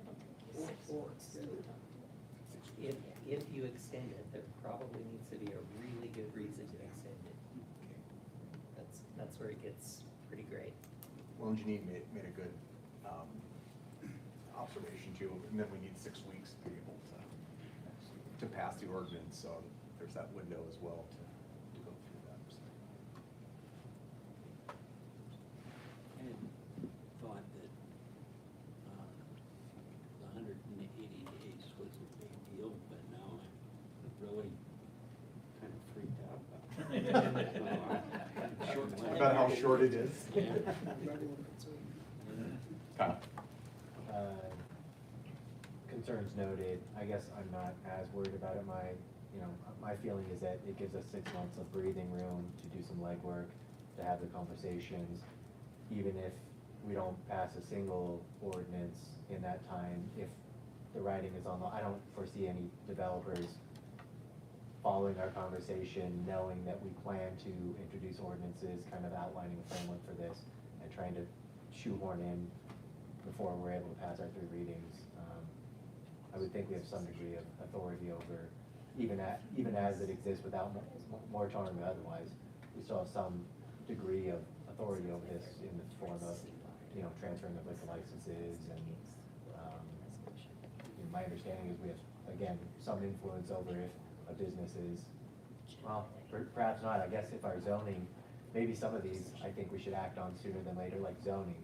It'll take you 6 months to If you extend it, there probably needs to be a really good reason to extend it. That's where it gets pretty great. Well, Janine made a good observation too, and then we need 6 weeks to be able to pass the ordinance, so there's that window as well to go through that. So. I had thought that the 180 days was a big deal, but now I'm really kind of freaked out about it. About how short it is. Yeah. Kyle. Concerns noted. I guess I'm not as worried about it. My feeling is that it gives us 6 months of breathing room to do some legwork, to have the conversations. Even if we don't pass a single ordinance in that time, if the writing is on the, I don't foresee any developers following our conversation, knowing that we plan to introduce ordinances, kind of outlining a framework for this, and trying to shoehorn in before we're able to pass our 3 readings. I would think we have some degree of authority over, even as it exists without moratorium or otherwise, we still have some degree of authority over this in the form of, transferring of liquor licenses and, my understanding is we have, again, some influence over if a business is, well, perhaps not, I guess if our zoning, maybe some of these, I think we should act on sooner than later, like zoning.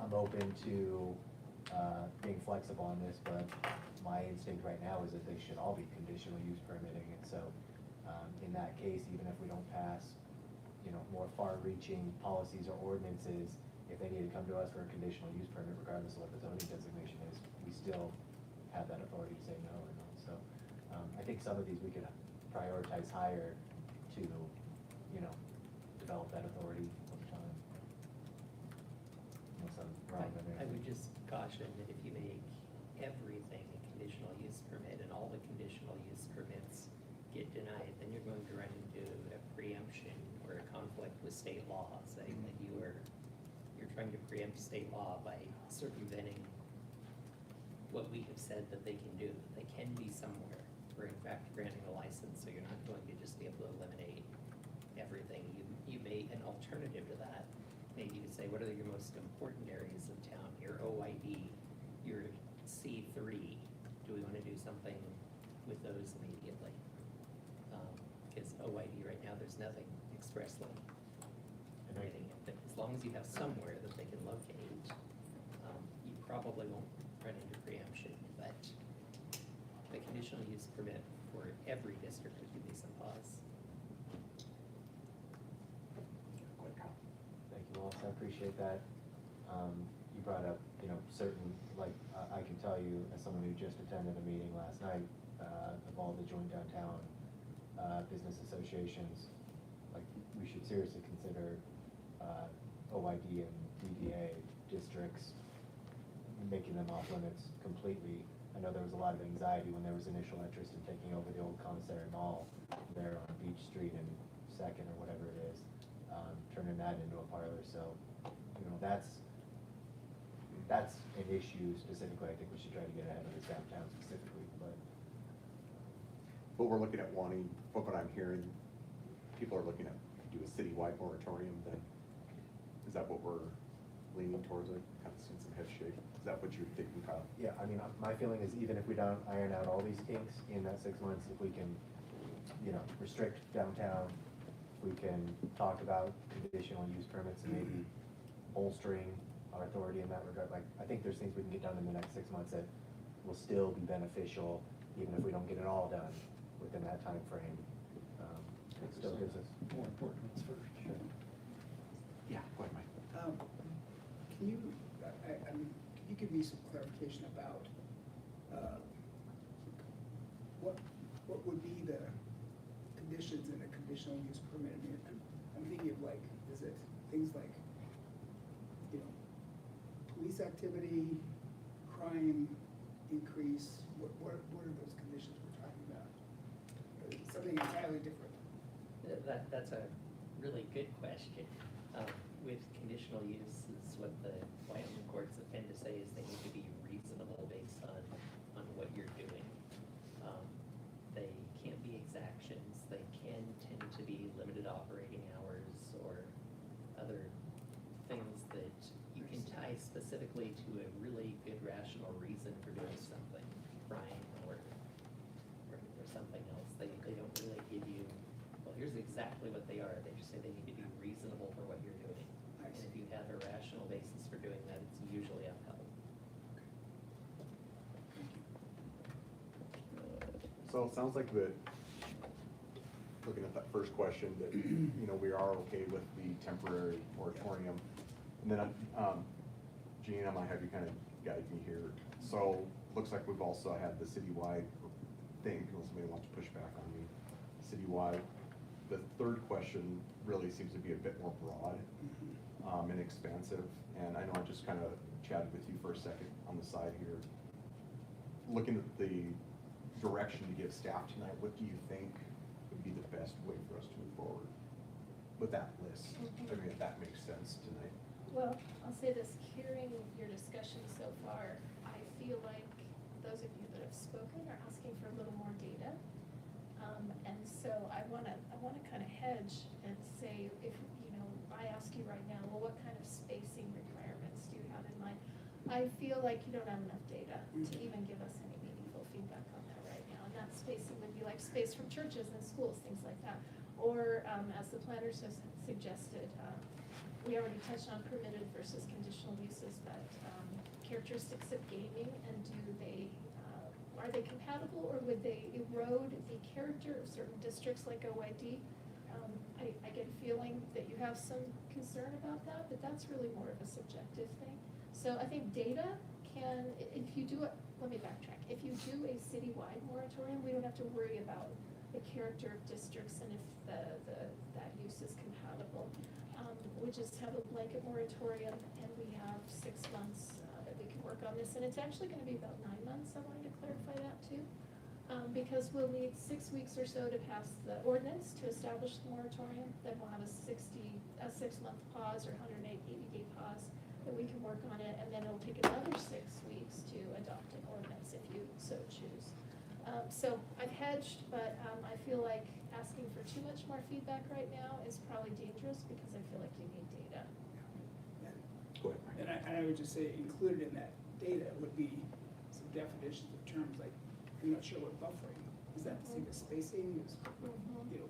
I'm open to being flexible on this, but my instinct right now is that they should all be conditional use permitting, and so in that case, even if we don't pass, more far-reaching policies or ordinances, if they need to come to us for a conditional use permit, regardless of what the zoning designation is, we still have that authority to say no or no. So I think some of these we could prioritize higher to, develop that authority over time. Unless I'm wrong on I would anything. just caution that if you make everything a conditional use permit and all the conditional use permits get denied, then you're going to run into a preemption or a conflict with state law, saying that you're trying to preempt state law by circumventing what we have said that they can do. They can be somewhere. We're in fact granting a license, so you're not going to just be able to eliminate everything. You may, an alternative to that, maybe you say, what are your most important areas of town? Your OID, your C3. Do we want to do something with those immediately? Because OID right now, there's nothing expressly writing it. But as long as you have somewhere that they can locate, you probably won't run into preemption. But the conditional use permit for every district would give me some pause. Thank you, Wallace, I appreciate that. You brought up, certain, I can tell you, as someone who just attended a meeting last night, of all the joint downtown business associations, we should seriously consider OID and DDA districts, making them off limits completely. I know there was a lot of anxiety when there was initial interest in taking over the old commissary mall there on Beach Street and Second or whatever it is, turning that into a parlor. So, that's an issue specifically. I think we should try to get ahead of this downtown specifically, but we're looking at wanting, from what I'm hearing, people are looking at do a citywide moratorium. Then is that what we're leaning towards? I kind of seen some head shake. Is that what you're thinking, Kyle? yeah, my feeling is even if we don't iron out all these kinks in that 6 months, if we can, restrict downtown, we can talk about conditional use permits and maybe bolstering our authority in that regard. I think there's things we can get done in the next 6 months that will still be beneficial, even if we don't get it all done within that time frame. It still gives us. More important ones first. Sure. Yeah, go ahead, Mike. Can you give me some clarification about what would be the conditions in a conditional use permit? I mean, I'm thinking of is it things like, you know, police activity, crime increase, what are those conditions we're talking about? Or is it something entirely different? That's a really good question. With conditional use, is what the Wyoming courts tend to say is they need to be reasonable based on what you're doing. They can't be exactions, they can tend to be limited operating hours or other things that you can tie specifically to a really good rational reason for doing something, crime or something else. They don't really give you, well, here's exactly what they are, they just say they need to be reasonable for what you're doing. And if you have a rational basis for doing that, it's usually upheld. So it sounds like that, looking at that first question, that, you know, we are okay with the temporary moratorium. And then, Gene, I might have you kind of guide me here. So, looks like we've also had the citywide thing, unless somebody wants to push back on me, citywide. The third question really seems to be a bit more broad, and expansive. And I know I just kind of chatted with you for a second on the side here. Looking at the direction to give staff tonight, what do you think would be the best way for us to move forward with that list? I mean, if that makes sense tonight. Well, I'll say this, hearing your discussion so far, I feel like those of you that have spoken are asking for a little more data. And so I wanna kind of hedge and say, if, you know, I ask you right now, well, what kind of spacing requirements do you have in mind? I feel like you don't have enough data to even give us any meaningful feedback on that right now. And that spacing would be like space from churches and schools, things like that. Or, as the planners have suggested, we already touched on permitted versus conditional uses, but characteristics of gaming, and are they compatible, or would they erode the character of certain districts like OYD? I get a feeling that you have some concern about that, but that's really more of a subjective thing. So I think data can, if you do it, let me backtrack. If you do a citywide moratorium, we don't have to worry about the character of districts and if that use is compatible. We just have a blanket moratorium, and we have 6 months that we can work on this, and it's actually gonna be about 9 months. I wanted to clarify that too. Because we'll need 6 weeks or so to pass the ordinance to establish the moratorium, then we'll have a 6-month pause or 180-day pause that we can work on it, and then it'll take another 6 weeks to adopt an ordinance if you so choose. So I've hedged, but I feel like asking for too much more feedback right now is probably dangerous, because I feel like you need data. Go ahead. And I would just say, included in that data would be some definitions of terms, like, I'm not sure what buffering, is that the same as spacing, is, you know,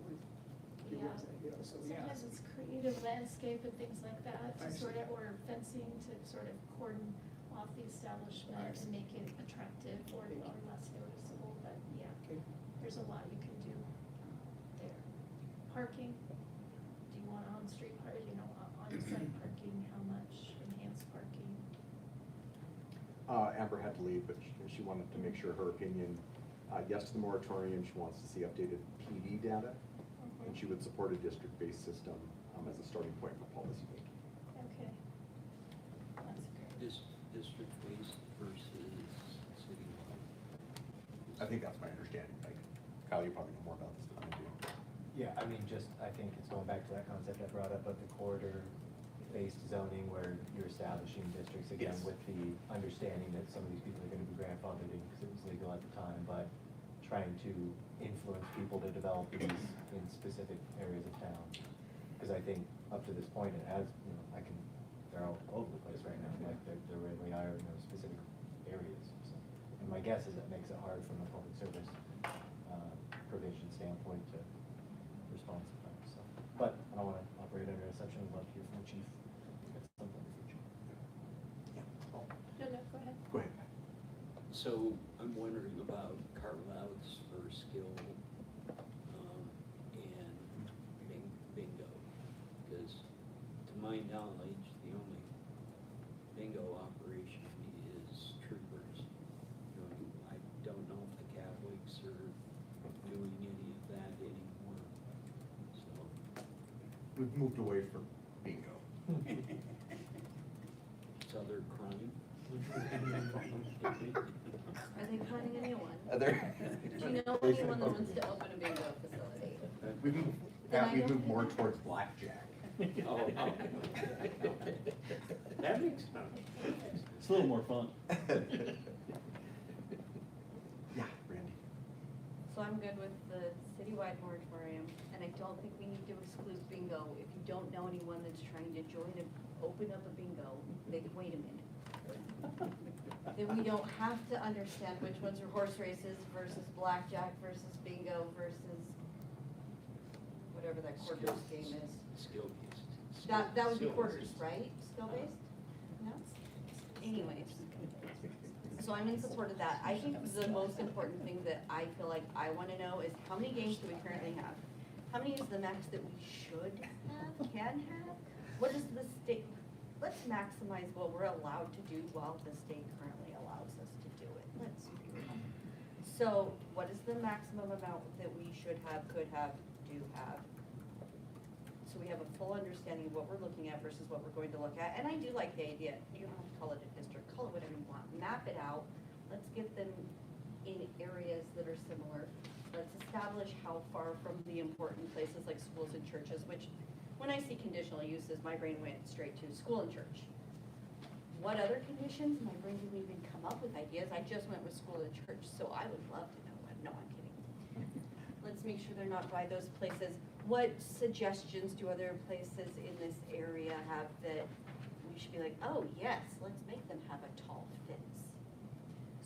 Yeah. you know, so yeah. Sometimes it's creative landscape and things like that, I to sort see. of, or fencing to sort of cordon off the establishment I and see. make it attractive or less noticeable, but yeah, Okay. there's a lot you can do there. Parking, do you want on-street you know, on-site parking, how much, enhanced parking? Amber had to leave, but she wanted to make sure her opinion, yes to the moratorium, she wants to see updated PD data, and she would support a district-based system as a starting point for policy making. Okay, that's great. District-based versus citywide? I think that's my understanding. Like, Kyle, you probably know more about this than I do. Yeah, I mean, I think it's going back to that concept I brought up of the corridor-based zoning where you're establishing districts, again, Yes. with the understanding that some of these people are gonna be grandfathered in because it was legal at the time, but trying to influence people to develop these in specific areas of town. Because I think up to this point, it has, you know, they're all over the place right now, like there really are, you know, specific areas. So, and my guess is it makes it hard from a public service provision standpoint to respond sometimes, so. But I don't wanna operate under assumption, I'd love to hear from the chief at some point in the future. No, go ahead. Go ahead. So I'm wondering about carve-outs for skill, and bingo. Because to my knowledge, the only bingo operation is troopers. You know, I don't know if the Catholics are doing any of that anymore, so. We've moved away from bingo. So they're crying. Are they finding anyone? There- Do you know anyone that wants to open a bingo facility? We move, Then I we don't move think- more towards blackjack. Oh, oh. That makes sense. It's a little more fun. Yeah, Randy. So I'm good with the citywide moratorium, and I don't think we need to exclude bingo. If you don't know anyone that's trying to join and open up a bingo, they can wait a minute. Then we don't have to understand which ones are horse races versus blackjack versus bingo versus whatever that quarters game is. Skill based. That would be Skill quarters, based. right? Skill based? No? Anyways. So I'm in support of that. I think the most important thing that I feel like I wanna know is how many games do we currently have? How many is the max that we should have, can have? What is the state, let's maximize what we're allowed to do while the state currently allows us to do it. Let's be real. So what is the maximum amount that we should have, could have, do have? So we have a full understanding of what we're looking at versus what we're going to look at. And I do like the idea, you don't have to call it a district, call it whatever you want, map it out. Let's get them in areas that are similar. Let's establish how far from the important places like schools and churches, which, when I see conditional uses, my brain went straight to school and church. What other conditions? My brain didn't even come up with ideas. I just went with school and church, so I would love to know what, no, I'm kidding. Let's make sure they're not by those places. What suggestions do other places in this area have that we should be like, oh, yes, let's make them have a tall fence?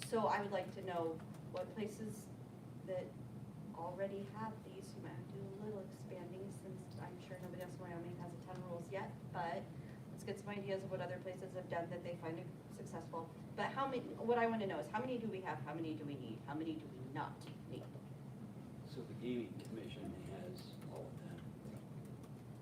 So I would like to know what places that already have these, you might have to do a little expanding since I'm sure nobody else in Wyoming has a ton of rules yet, but let's get some ideas of what other places have done that they find it successful. But how many, what I wanna know is how many do we have, how many do we need, how many do we not need? So the gaming commission has all of that.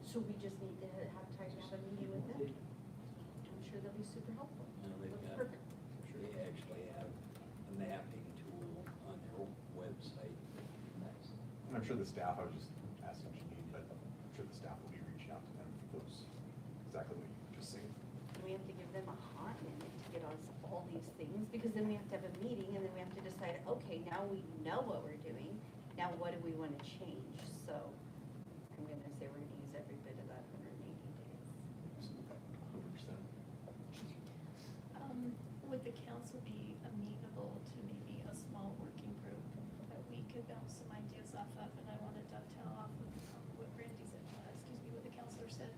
So we just need to have time to have a meeting with them? I'm sure they'll be super helpful. Now they've That's got, perfect. I'm sure they actually have a mapping tool on their website. And I'm sure the staff, I was just asking what you need, but I'm sure the staff will be reaching out to them for those, exactly what you just said. And we have to give them a hot minute to get us all these things, because then we have to have a meeting, and then we have to decide, okay, now we know what we're doing, now what do we want to change? So I'm gonna say we're gonna use every bit of that 180 days. 100%. Would the council be amenable to maybe a small working group that we could bounce some ideas off of? And I want to dovetail off of what Randy said, what the counselor said.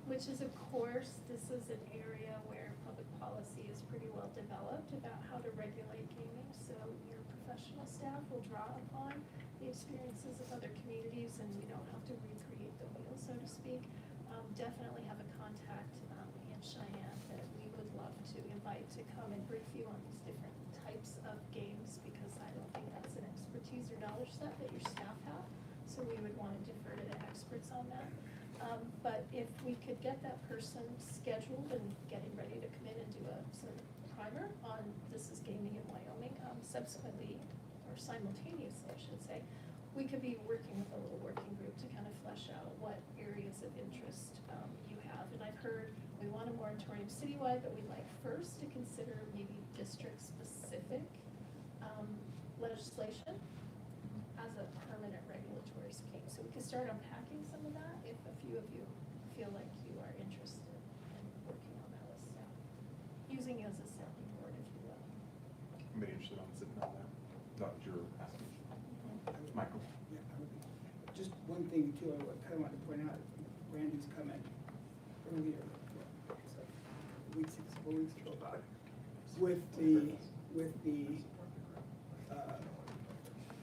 Which is, of course, this is an area where public policy is pretty well developed about how to regulate gaming. So your professional staff will draw upon the experiences of other communities, and we don't have to recreate the wheel, so to speak. Definitely have a contact in Cheyenne that we would love to invite to come and brief you on these different types of games, because I don't think that's an expertise or knowledge set that your staff have. So we would want to defer to the experts on that. But if we could get that person scheduled and getting ready to come in and do a sort of primer on this is gaming in Wyoming, subsequently, or simultaneously, I should say, we could be working with a little working group to kind of flesh out what areas of interest you have. And I've heard we want a moratorium citywide, but we'd like first to consider maybe district-specific legislation as a permanent regulatory scheme. So we could start unpacking some of that if a few of you feel like you are interested in working on that with staff. Using it as a sounding board, if you will. Anybody interested on sitting on that? Not your asking. Michael? Yeah, I would be. Just one thing too, I kind of wanted to point out, Randy's comment earlier, several weeks ago about it, with the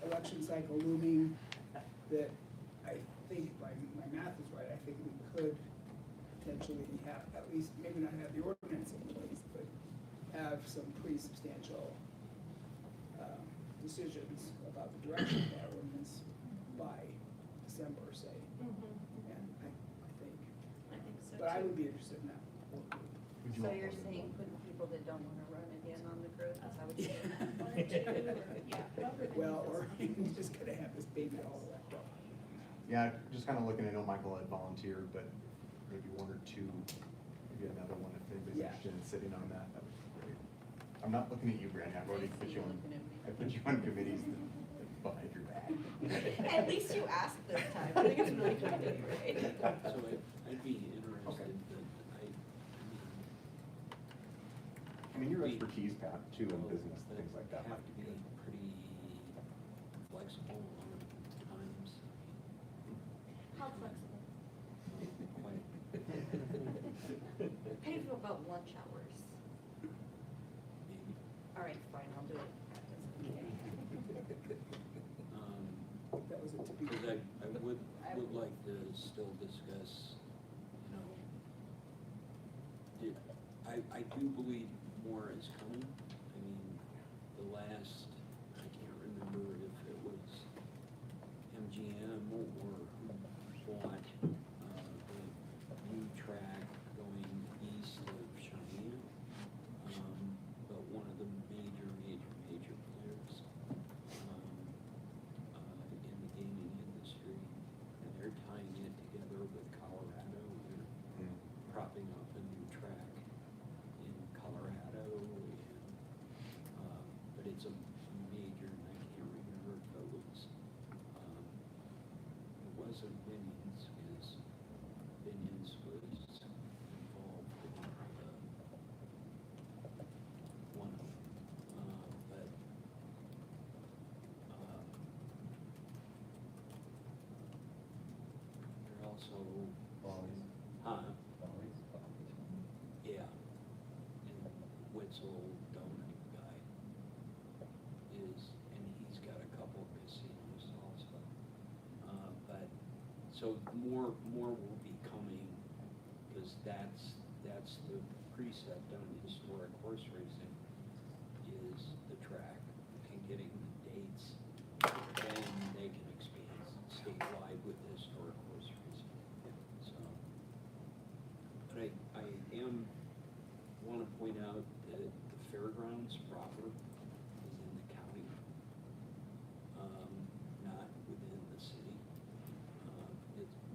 election cycle looming, that I think, my math is right, I think we could potentially have, at least, maybe not have the ordinance in place, but have some pretty substantial decisions about the direction of our ordinance by December, say. And I think, I think so but I too. would be interested in that. Would you So all you're want to saying know? putting people that don't wanna run it in on the group, is that what you're saying? One or two, or, yeah, however many Well, does. or you're just gonna have this baby all wrapped up. Yeah, just kind of looking, I know Michael had volunteered, but maybe one or two Ashton sitting on that, that would be great. I'm not looking at you, Brandy, I've already put you on, I put you on committees behind your back. At least you asked this time. I think it's really kind of you, right? So I'd be interested, but I mean, your expertise, Pat, too, in business, things like that. have to be pretty flexible on times. How flexible? Quite. How do you feel about lunch hours? Maybe. All right, fine, I'll do it. That was a typical. Because I would like to still discuss, you know, I do believe more is coming. I mean, the last, I can't remember if it was MGM or who bought the new track going east of Cheyenne. But one of the major players in the gaming industry, and they're tying it together with Colorado. They're propping up a new track in Colorado, and but it's a major, and I can't remember if it wasn't Binions, because Binions was involved in one of them, but they're also, yeah, and Witzel Donut guy is, and he's got a couple of casinos also. But, so more will be coming, because that's the precept on historic horse racing, is the track and getting the dates, then they can expand statewide with historic horse racing. So, but I want to point out that the fairgrounds proper is in the county, not within the city.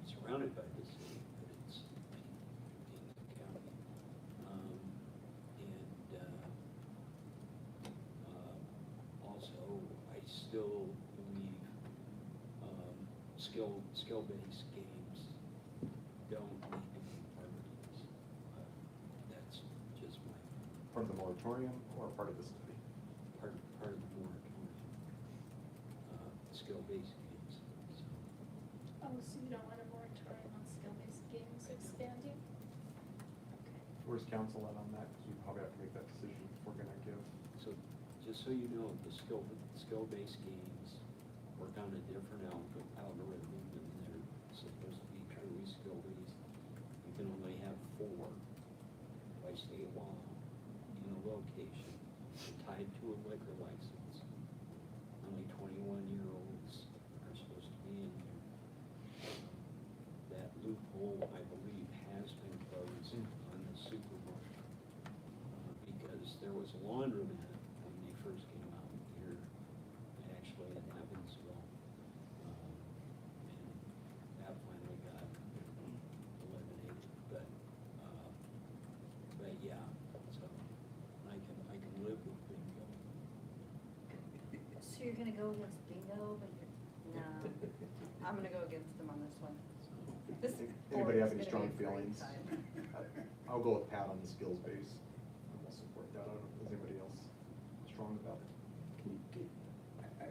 It's surrounded by the city, but it's in the county. Also, I still believe skill-based games don't need to be part of this. That's just my Part of the moratorium or part of the study? part of the moratorium. Skill-based games, so. Oh, so you don't want a moratorium on skill-based games expanding? Okay. Where's council at on that? Because we probably have to make that decision if we're gonna give. So, just so you know, the skill-based games work on a different algorithm, and they're supposed to be truly skill-based. You can only have 4 by state law in a location tied to a liquor license. Only 21-year-olds are supposed to be in there. That loophole, I believe, has been closed on the supermarket, because there was a laundromat when they first came out here, actually in Evansville. And that finally got eliminated, but yeah, so I can live with bingo. So you're gonna go against bingo, but you're, no, I'm gonna go against them on this one. This board Anybody is have any gonna strong be a great feelings? time. I'll go with Pat on the skills base. I'll support that. I don't know, is anybody else strong about it? Are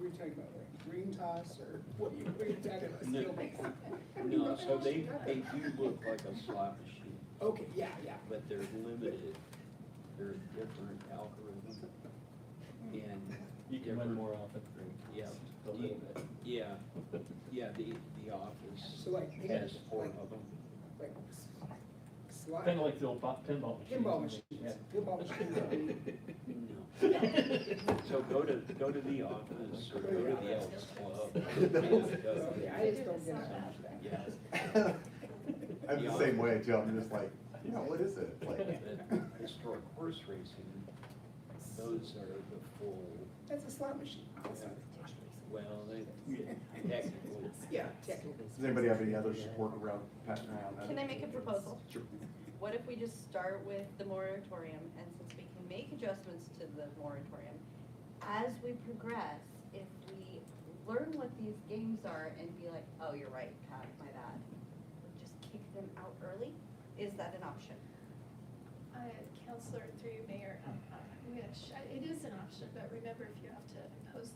we talking about like green toss, or what are you talking about, No. skill based? No, so they do look like a slot machine, Okay, yeah, but they're limited, they're different algorithms. And You can win more often. Yeah, A little bit. yeah, the office So like, has 4 of them. like slot. Kind of like the old pinball machines. Pinball machines, Yeah. pinball machines. No. So go to the office or go to the Elks Club. Okay, I just don't get it. Yes. I'm the same way too. I'm just like, you know, what is it? Like, But historic horse racing, those are the full, That's a slot machine. well, they technically. Yeah, technically. does anybody have any other support around Pat and I on that? Can I make a proposal? Sure. what if we just start with the moratorium, and since we can make adjustments to the moratorium, as we progress, if we learn what these games are and be like, oh, you're right, Pat, my bad, we just kick them out early, is that an option? Counselor, through you, Mayor, wish, it is an option, but remember, if you have to impose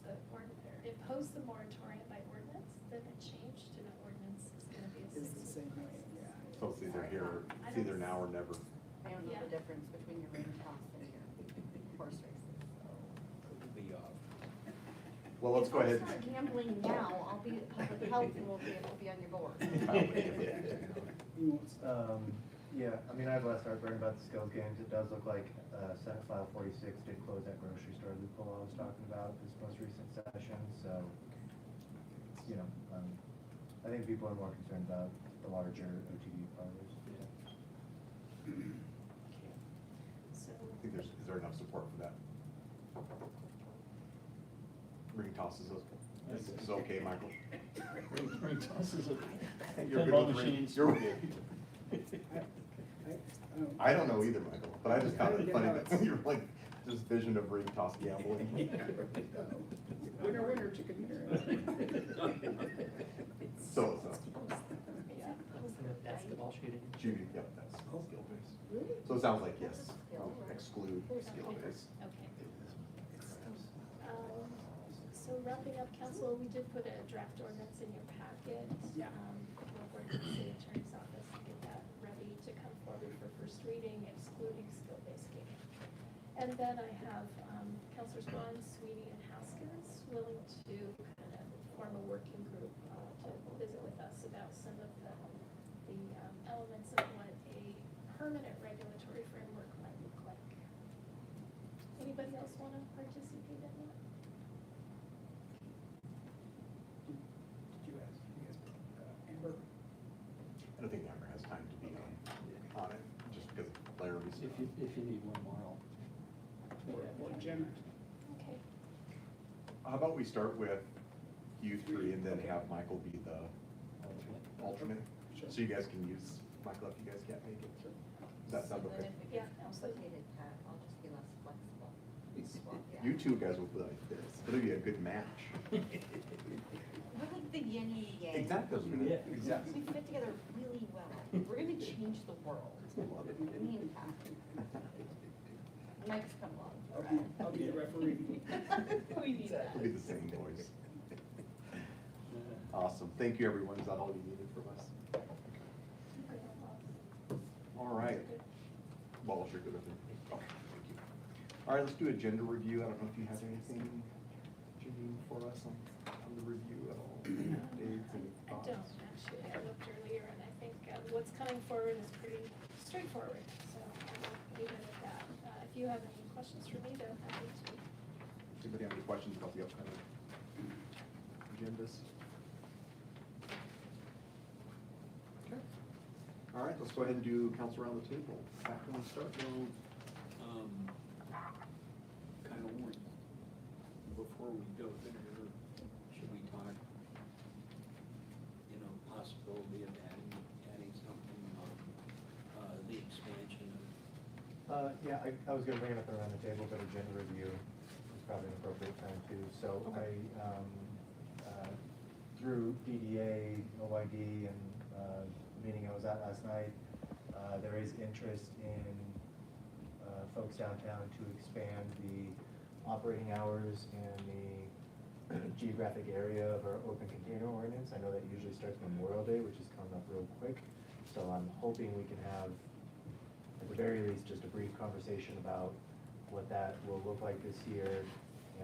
the moratorium by ordinance, then a change to the ordinance is gonna be a It's the 60. same way, yeah. So it's either here, it's either now or never. I don't know Yeah. the difference between your ring toss and your horse races, so. Couldn't be off. Well, let's go ahead. If I start gambling now, I'll be at public health and we'll be able to be on your board. You won't stop. Yeah, I mean, I have less heartburn about the skills games. It does look like, Senate File 46 did close that grocery store loophole I was talking about this most recent session, so, you know, I think people are more concerned about the larger OTV parlors. So, I think is there enough support for that? Ring tosses is okay, Michael? Ring tosses it. You're good with ring- you're- I don't know either, Michael, but I just found it funny that you're like, this vision of ring toss gambling. Winner, winner, chicken dinner. So, Yeah, basketball shooting. Judy, yep, that's skill based. So it sounds like yes, exclude skill based. okay. So wrapping up, council, we did put a draft ordinance in your packet. Yeah. We're working with the city attorney's office to get that ready to come forward for first reading, excluding skill-based gaming. And then I have, Councilors Ron, Sweeney, and Haskins willing to kind of form a working group, to visit with us about some of the elements of what a permanent regulatory framework might look like. Anybody else want to participate in that? Did you ask, Amber? I don't think Amber has time to be on it, just because of clarity. If you need one more, Or Jen? Okay. How about we start with you three and then have Michael be the alternate? Sure. So you guys can use Michael if you guys can't make it. Does that sound And okay? then if it Yeah, gets complicated, Pat, I'll just be less flexible. Swap you out. You two guys will be like this. It'll be a good match. We're like the yin and the yang. Exactly. Yeah, exactly. We fit together really well. We're gonna change the world. Me and Pat. Mike's come along. I'll be the referee. We need that. It'll be the same voice. Awesome. Thank you, everyone. Is that all you needed from us? All right. Well, you're good with it. Okay, thank you. All right, let's do agenda review. I don't know if you have anything, Janine, for us on the review at all? Dates and I thoughts? don't, actually. I looked earlier and I think what's coming forward is pretty straightforward, so I'll leave it at that. If you have any questions for me, though, happy to. Does anybody have any questions about the upcoming agendas? Okay. All right, let's go ahead and do council around the table. Back when we start, Kyle, before we go there, should we talk, possibility of adding something on, the expansion of? Yeah, I was gonna bring it up around the table, but agenda review is probably an appropriate time too. So through DDA, OYD, and meeting I was at last night, there is interest in folks downtown to expand the operating hours and the geographic area of our open container ordinance. I know that usually starts Memorial Day, which is coming up real quick. So I'm hoping we can have, at the very least, just a brief conversation about what that will look like this year.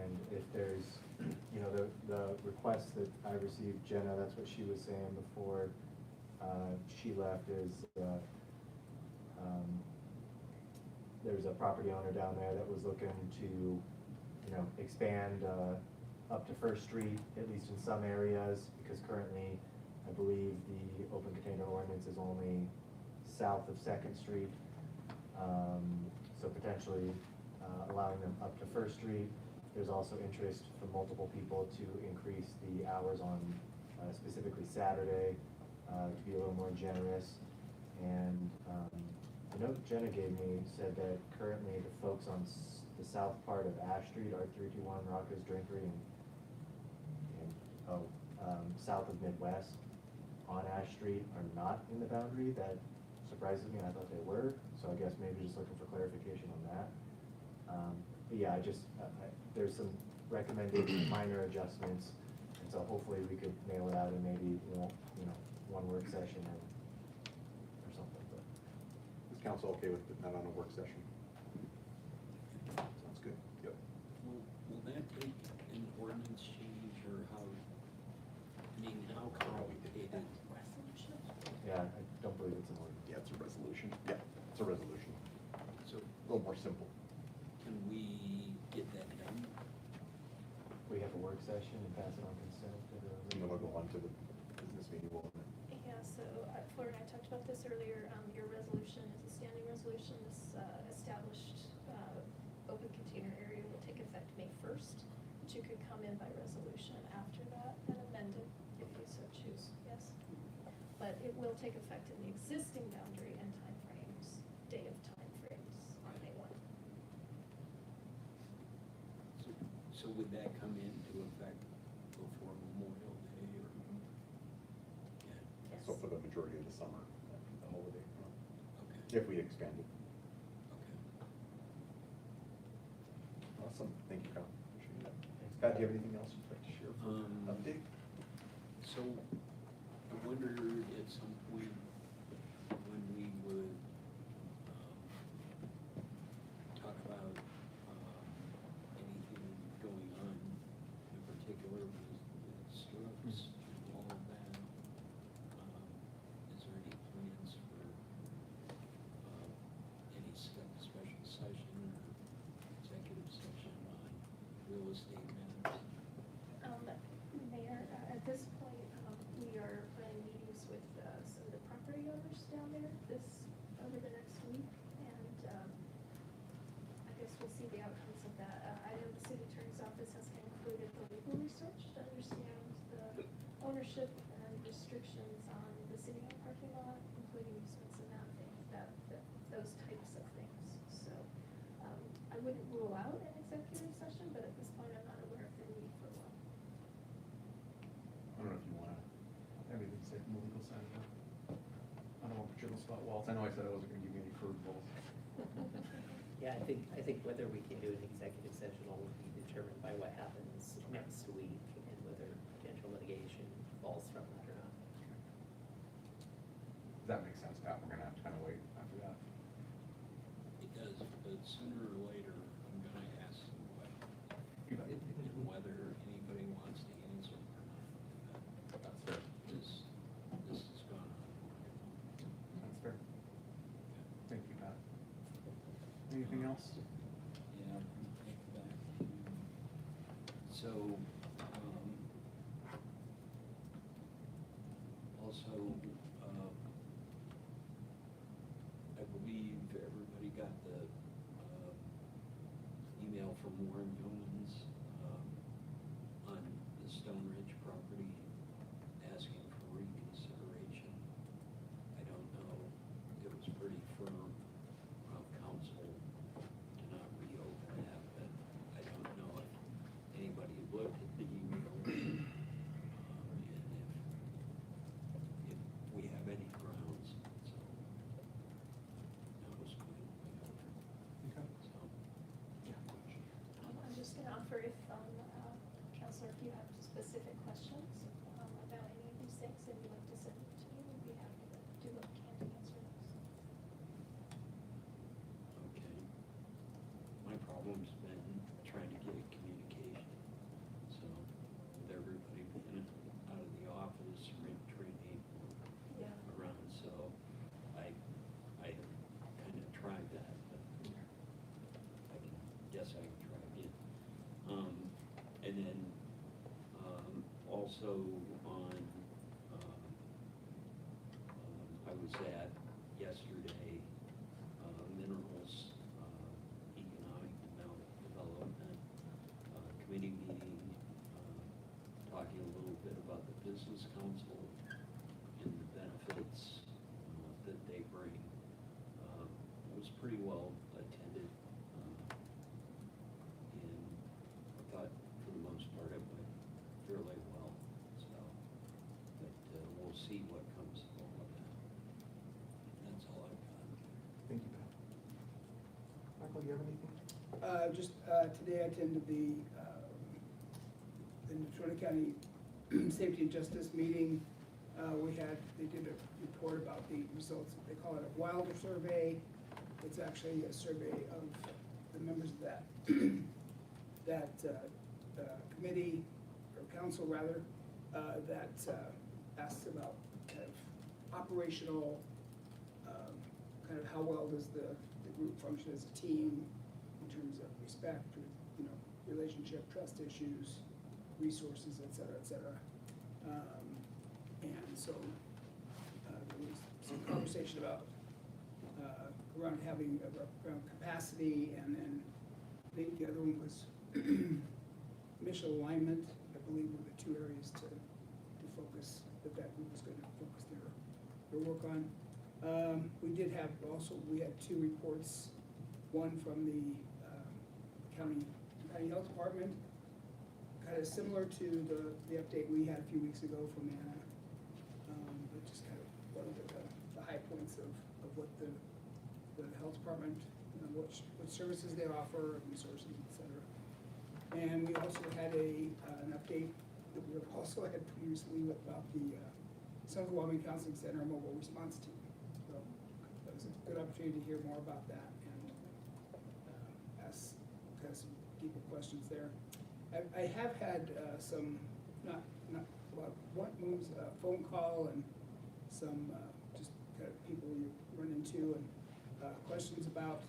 And if there's, the request that I received, Jenna, that's what she was saying before she left, is there's a property owner down there that was looking to, expand up to First Street, at least in some areas, because currently, I believe the open container ordinance is only south of Second Street. So potentially allowing them up to First Street. There's also interest from multiple people to increase the hours on specifically Saturday, to be a little more generous. And note Jenna gave me said that currently the folks on the south part of Ash Street, R321, Rocco's Drinkery, and south of Midwest on Ash Street are not in the boundary. That surprises me. I thought they were, so I guess maybe just looking for clarification on that. But yeah, there's some recommended minor adjustments, and so hopefully we could nail it out in maybe, one work session or something, but. Is council okay with putting that on a work session? Sounds good, yep. Will that take an ordinance change, or how, how complicated? Yeah, I don't believe it's an ordinance. Yeah, it's a resolution. Yeah, it's a resolution. So A little more simple. can we get that done? We have a work session and pass it on consent to the. And then we'll go on to the business meeting. Yeah, so Fleur and I talked about this earlier. Your resolution is a standing resolution. This established open container area will take effect May 1st, but you could come in by resolution after that and amend it if you so choose, yes. But it will take effect in the existing boundary and timeframes, day of timeframes on May 1. So would that come into effect before Memorial Day, or? Yeah. Yes. So for the majority of the summer, the holiday, Okay. if we expand it. Okay. Awesome, thank you, Kyle. Appreciate that. Pat, do you have anything else you'd like to share for update? So I wondered at some point when we would talk about anything going on in particular with stirrups and all of that. Is there any plans for any special session or executive session on real estate matters? Mayor, at this point, we are planning meetings with some of the property owners down there over the next week, and I guess we'll see the outcomes of that. I know the city attorney's office has concluded the legal research to understand the ownership and restrictions on the city-owned parking lot, including easements and those types of things. So I wouldn't rule out an executive session, but at this point, I'm not aware of the need for one. I don't know if you wanna have anything to say from the legal side of that. I don't want to put you on the spot, Walt. I know I said I wasn't gonna give you any curveballs. Yeah, I think whether we can do an executive session will be determined by what happens next week and whether potential litigation falls from that or not. That makes sense, Pat. We're gonna have to kind of wait after that. It does, but sooner or later, I'm gonna ask some questions, You bet. and whether anybody wants to answer or not. That's fair. This has gone on for a while. That's fair. Thank you, Pat. Anything else? Yeah, I can take back to, so, also, I believe everybody got the, email from Warren Yeomans, on the Stone Ridge property, asking for reconsideration. I don't know, it was pretty firm from council to not reopen that, but I don't know if anybody looked at the email, and if we have any grounds, so that was my Okay. so. I'm just gonna offer if, Counselor, if you have specific questions, about any of these things and you'd like to send them to me, we'd be happy to do what we can to answer those. Okay. My problem's been trying to get communication, so with everybody being out of the office, training Yeah. around, so I kind of tried that, but guess I can try again. And then, also on, I was at yesterday, Minerals, Economic Development, Committee meeting, talking a little bit about the Business Council and the benefits, that they bring. was pretty well attended. And I thought for the most part it went fairly well, so, but we'll see what comes of all of that. That's all I've got. Thank you, Pat. Michael, do you have anything? Today I attended the Natrona County Safety and Justice meeting. They did a report about the results, they call it a Wilder survey. It's actually a survey of the members of that committee, or council rather, that asks about kind of operational, kind of how well does the group function as a team in terms of respect, relationship, trust issues, resources, et cetera, et cetera. And so there was some conversation about around having around capacity, and then I think the other one was mission alignment. I believe were the two areas to focus that group was going to focus their work on. We had two reports, one from the county health department, kind of similar to the update we had a few weeks ago from Anna, but just kind of one of the high points of what the health department, what services they offer, resources, et cetera. And we also had an update that we also had previously about the Central Wyoming Counseling Center mobile response team. So that was a good opportunity to hear more about that and ask some deeper questions there. I have had some, not a lot, one was a phone call and some just kind of people you run into and questions about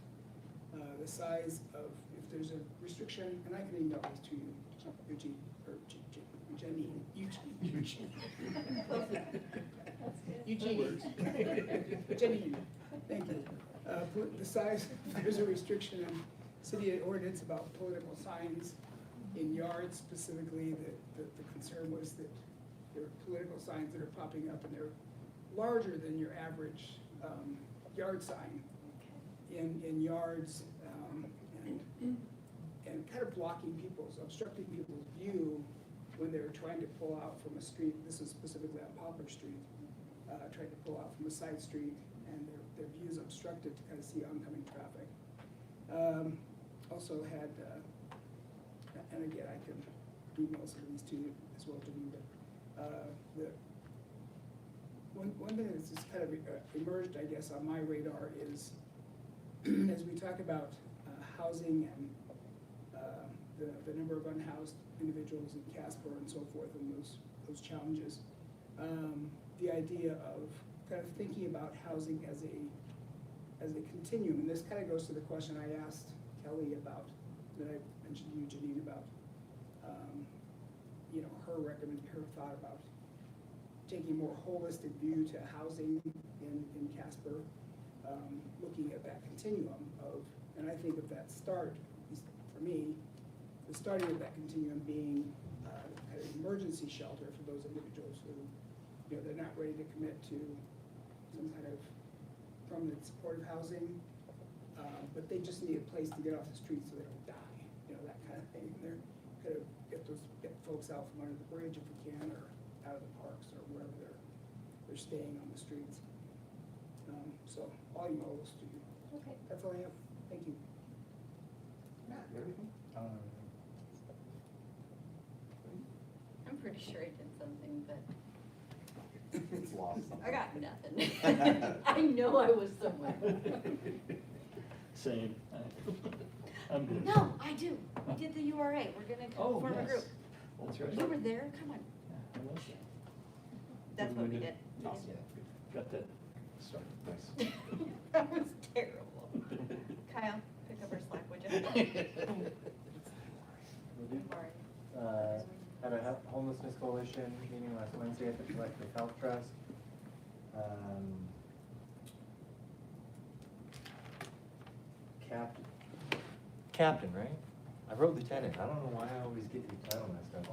the size of, if there's a restriction, and I can email this to you, Eugene, or Jenny, Eugene. Jenny, thank you. The size, if there's a restriction in city ordinance about political signs in yards specifically, the concern was that there are political signs that are popping up and they're larger than your average yard sign in yards, and kind of obstructing people's view when they're trying to pull out from a street. This is specifically on Poplar Street, trying to pull out from a side street, and their view is obstructed to kind of see oncoming traffic. Also had, and again, I can email some of these to you as well, to you, but one thing that's just kind of emerged, I guess, on my radar is as we talk about housing and the number of unhoused individuals in Casper and so forth, and those challenges, the idea of kind of thinking about housing as a continuum, and this kind of goes to the question I asked Kelly about, that I mentioned to you, Janine, about her thought about taking a more holistic view to housing in Casper, looking at that continuum of, and I think of that start, at least for me, the starting of that continuum being an emergency shelter for those individuals who, they're not ready to commit to some kind of permanent supportive housing, but they just need a place to get off the street so they don't die, that kind of thing. And they're kind of get folks out from under the bridge if we can, or out of the parks, or wherever they're staying on the streets. So I'll email those to you. Okay. That's all I have. Thank you. Matt, you have anything? I'm pretty sure I did something, but It's lost. I got nothing. I know I was somewhere. Same. I'm good. No, I do. We did the URA. We're gonna Oh, form a yes. group. That's right. You were there? Come on. I was there. That's what we did. Awesome. Got that. Sorry, nice. That was terrible. Kyle, pick up our slack, would you? Had a homelessness coalition meeting last Wednesday at the Collective Health Trust. Captain, right? I wrote lieutenant. I don't know why I always get the title messed up.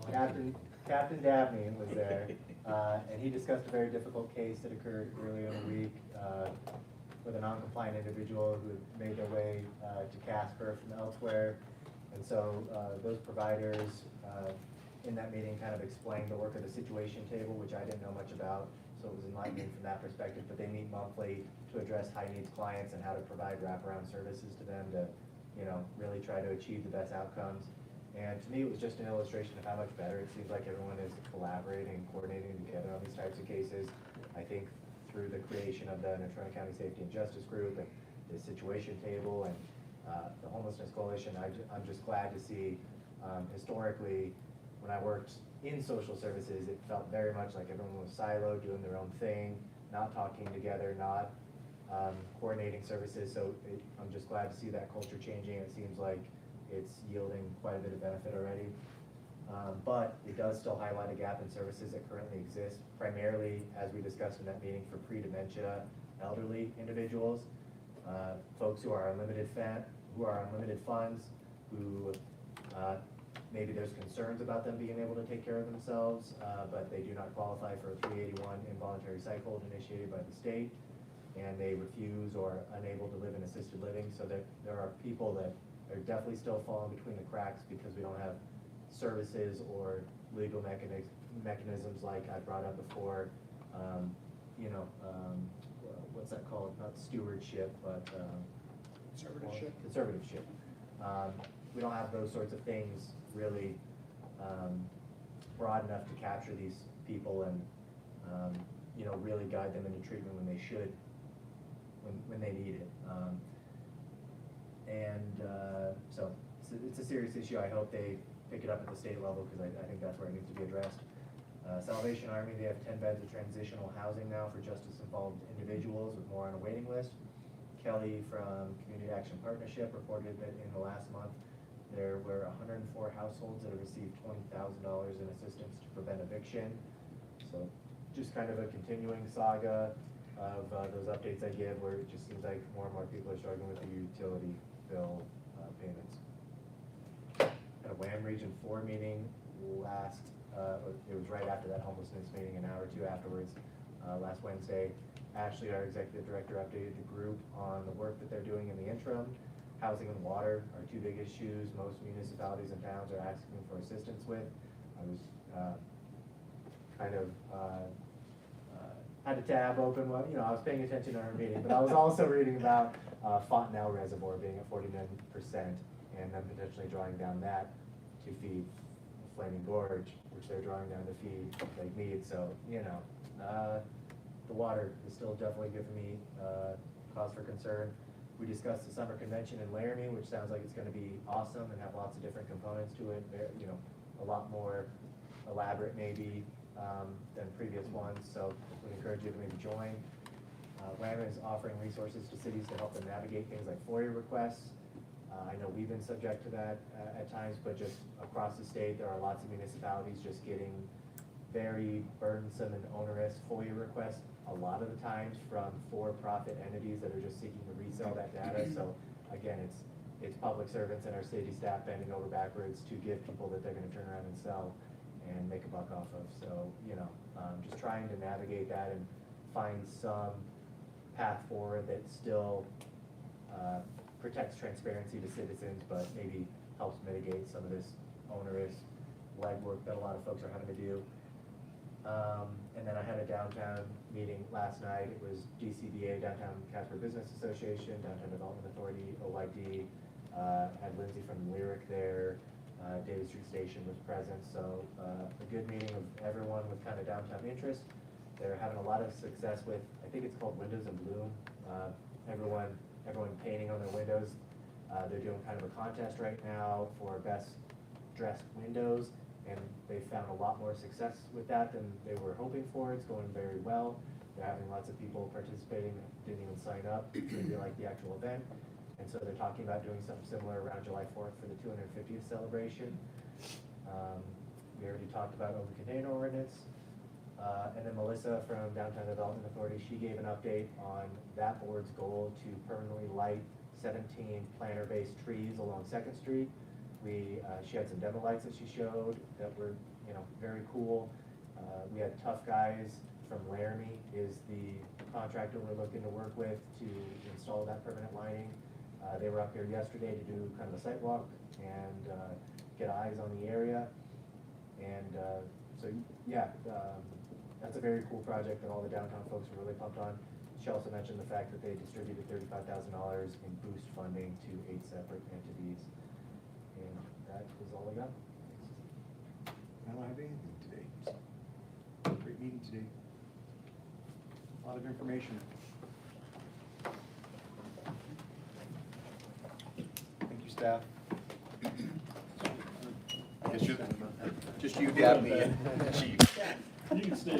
Captain Dabney was there, and he discussed a very difficult case that occurred earlier in the week with a non-compliant individual who had made their way to Casper from elsewhere. And so those providers in that meeting kind of explained the work of the situation table, which I didn't know much about, so it was enlightening from that perspective. But they meet monthly to address high needs clients and how to provide wraparound services to them to, really try to achieve the best outcomes. And to me, it was just an illustration of how much better it seems like everyone is collaborating and coordinating together on these types of cases. I think through the creation of the Natrona County Safety and Justice Group and the situation table and the Homelessness Coalition, I'm just glad to see, historically, when I worked in social services, it felt very much like everyone was siloed, doing their own thing, not talking together, not coordinating services. So I'm just glad to see that culture changing. It seems like it's yielding quite a bit of benefit already. But it does still highlight a gap in services that currently exist, primarily, as we discussed in that meeting, for pre-dementia elderly individuals, folks who are on limited funds, who maybe there's concerns about them being able to take care of themselves, but they do not qualify for a 381 involuntary cycle initiated by the state, and they refuse or unable to live in assisted living. So there are people that are definitely still falling between the cracks because we don't have services or legal mechanisms like I brought up before. What's that called? Not stewardship, but Conservatorship. Conservatorship. We don't have those sorts of things really broad enough to capture these people and really guide them into treatment when they should, when they need it. So it's a serious issue. I hope they pick it up at the state level because I think that's where it needs to be addressed. Salvation Army, they have 10 beds of transitional housing now for justice-involved individuals with more on a waiting list. Kelly from Community Action Partnership reported that in the last month, there were 104 households that have received $20,000 in assistance to prevent eviction. So just kind of a continuing saga of those updates I give, where it just seems like more and more people are struggling with the utility bill payments. At a WHAM Region 4 meeting it was right after that homelessness meeting, an hour or two afterwards, last Wednesday. Ashley, our executive director, updated the group on the work that they're doing in the interim. Housing and water are two big issues most municipalities and towns are asking for assistance with. I was had a tab open, I was paying attention to our meeting, but I was also reading about Fontenelle Reservoir being at 49% and them potentially drawing down that to feed Flaming Gorge, which they're drawing down to feed Lake Mead. So, the water is still definitely giving me cause for concern. We discussed the summer convention in Laramie, which sounds like it's going to be awesome and have lots of different components to it. A lot more elaborate maybe than previous ones. So we encourage you to maybe join. WHAM is offering resources to cities to help them navigate things like FOIA requests. I know we've been subject to that at times, but just across the state, there are lots of municipalities just getting very burdensome and onerous FOIA requests, a lot of the times from for-profit entities that are just seeking to resell that data. So again, it's public servants and our city staff bending over backwards to give people that they're going to turn around and sell and make a buck off of. So, just trying to navigate that and find some path forward that still protects transparency to citizens, but maybe helps mitigate some of this onerous legwork that a lot of folks are having to do. And then I had a downtown meeting last night. It was DCBA, Downtown Casper Business Association, Downtown Development Authority, OYD, had Lindsay from Lyric there, David Street Station was present, so a good meeting of everyone with kind of downtown interest. They're having a lot of success with, I think it's called Windows in Bloom. Everyone painting on their windows. They're doing kind of a contest right now for best dressed windows, and they found a lot more success with that than they were hoping for. It's going very well. They're having lots of people participating that didn't even sign up to be like the actual event. And so they're talking about doing something similar around July 4th for the 250th celebration. We already talked about open container ordinance. And then Melissa from Downtown Development Authority, she gave an update on that board's goal to permanently light 17 planter-based trees along 2nd Street. She had some demo lights that she showed that were, very cool. We had Tough Guys from Laramie is the contractor we're looking to work with to install that permanent lighting. They were up here yesterday to do kind of a site walk and get eyes on the area. And so, yeah, that's a very cool project that all the downtown folks are really pumped on. She also mentioned the fact that they distributed $35,000 in boost funding to 8 separate entities. And that is all I got. I don't have anything today. Great meeting today. A lot of information. Thank you, staff. I guess just you, Dabney, and Chief. You can stay.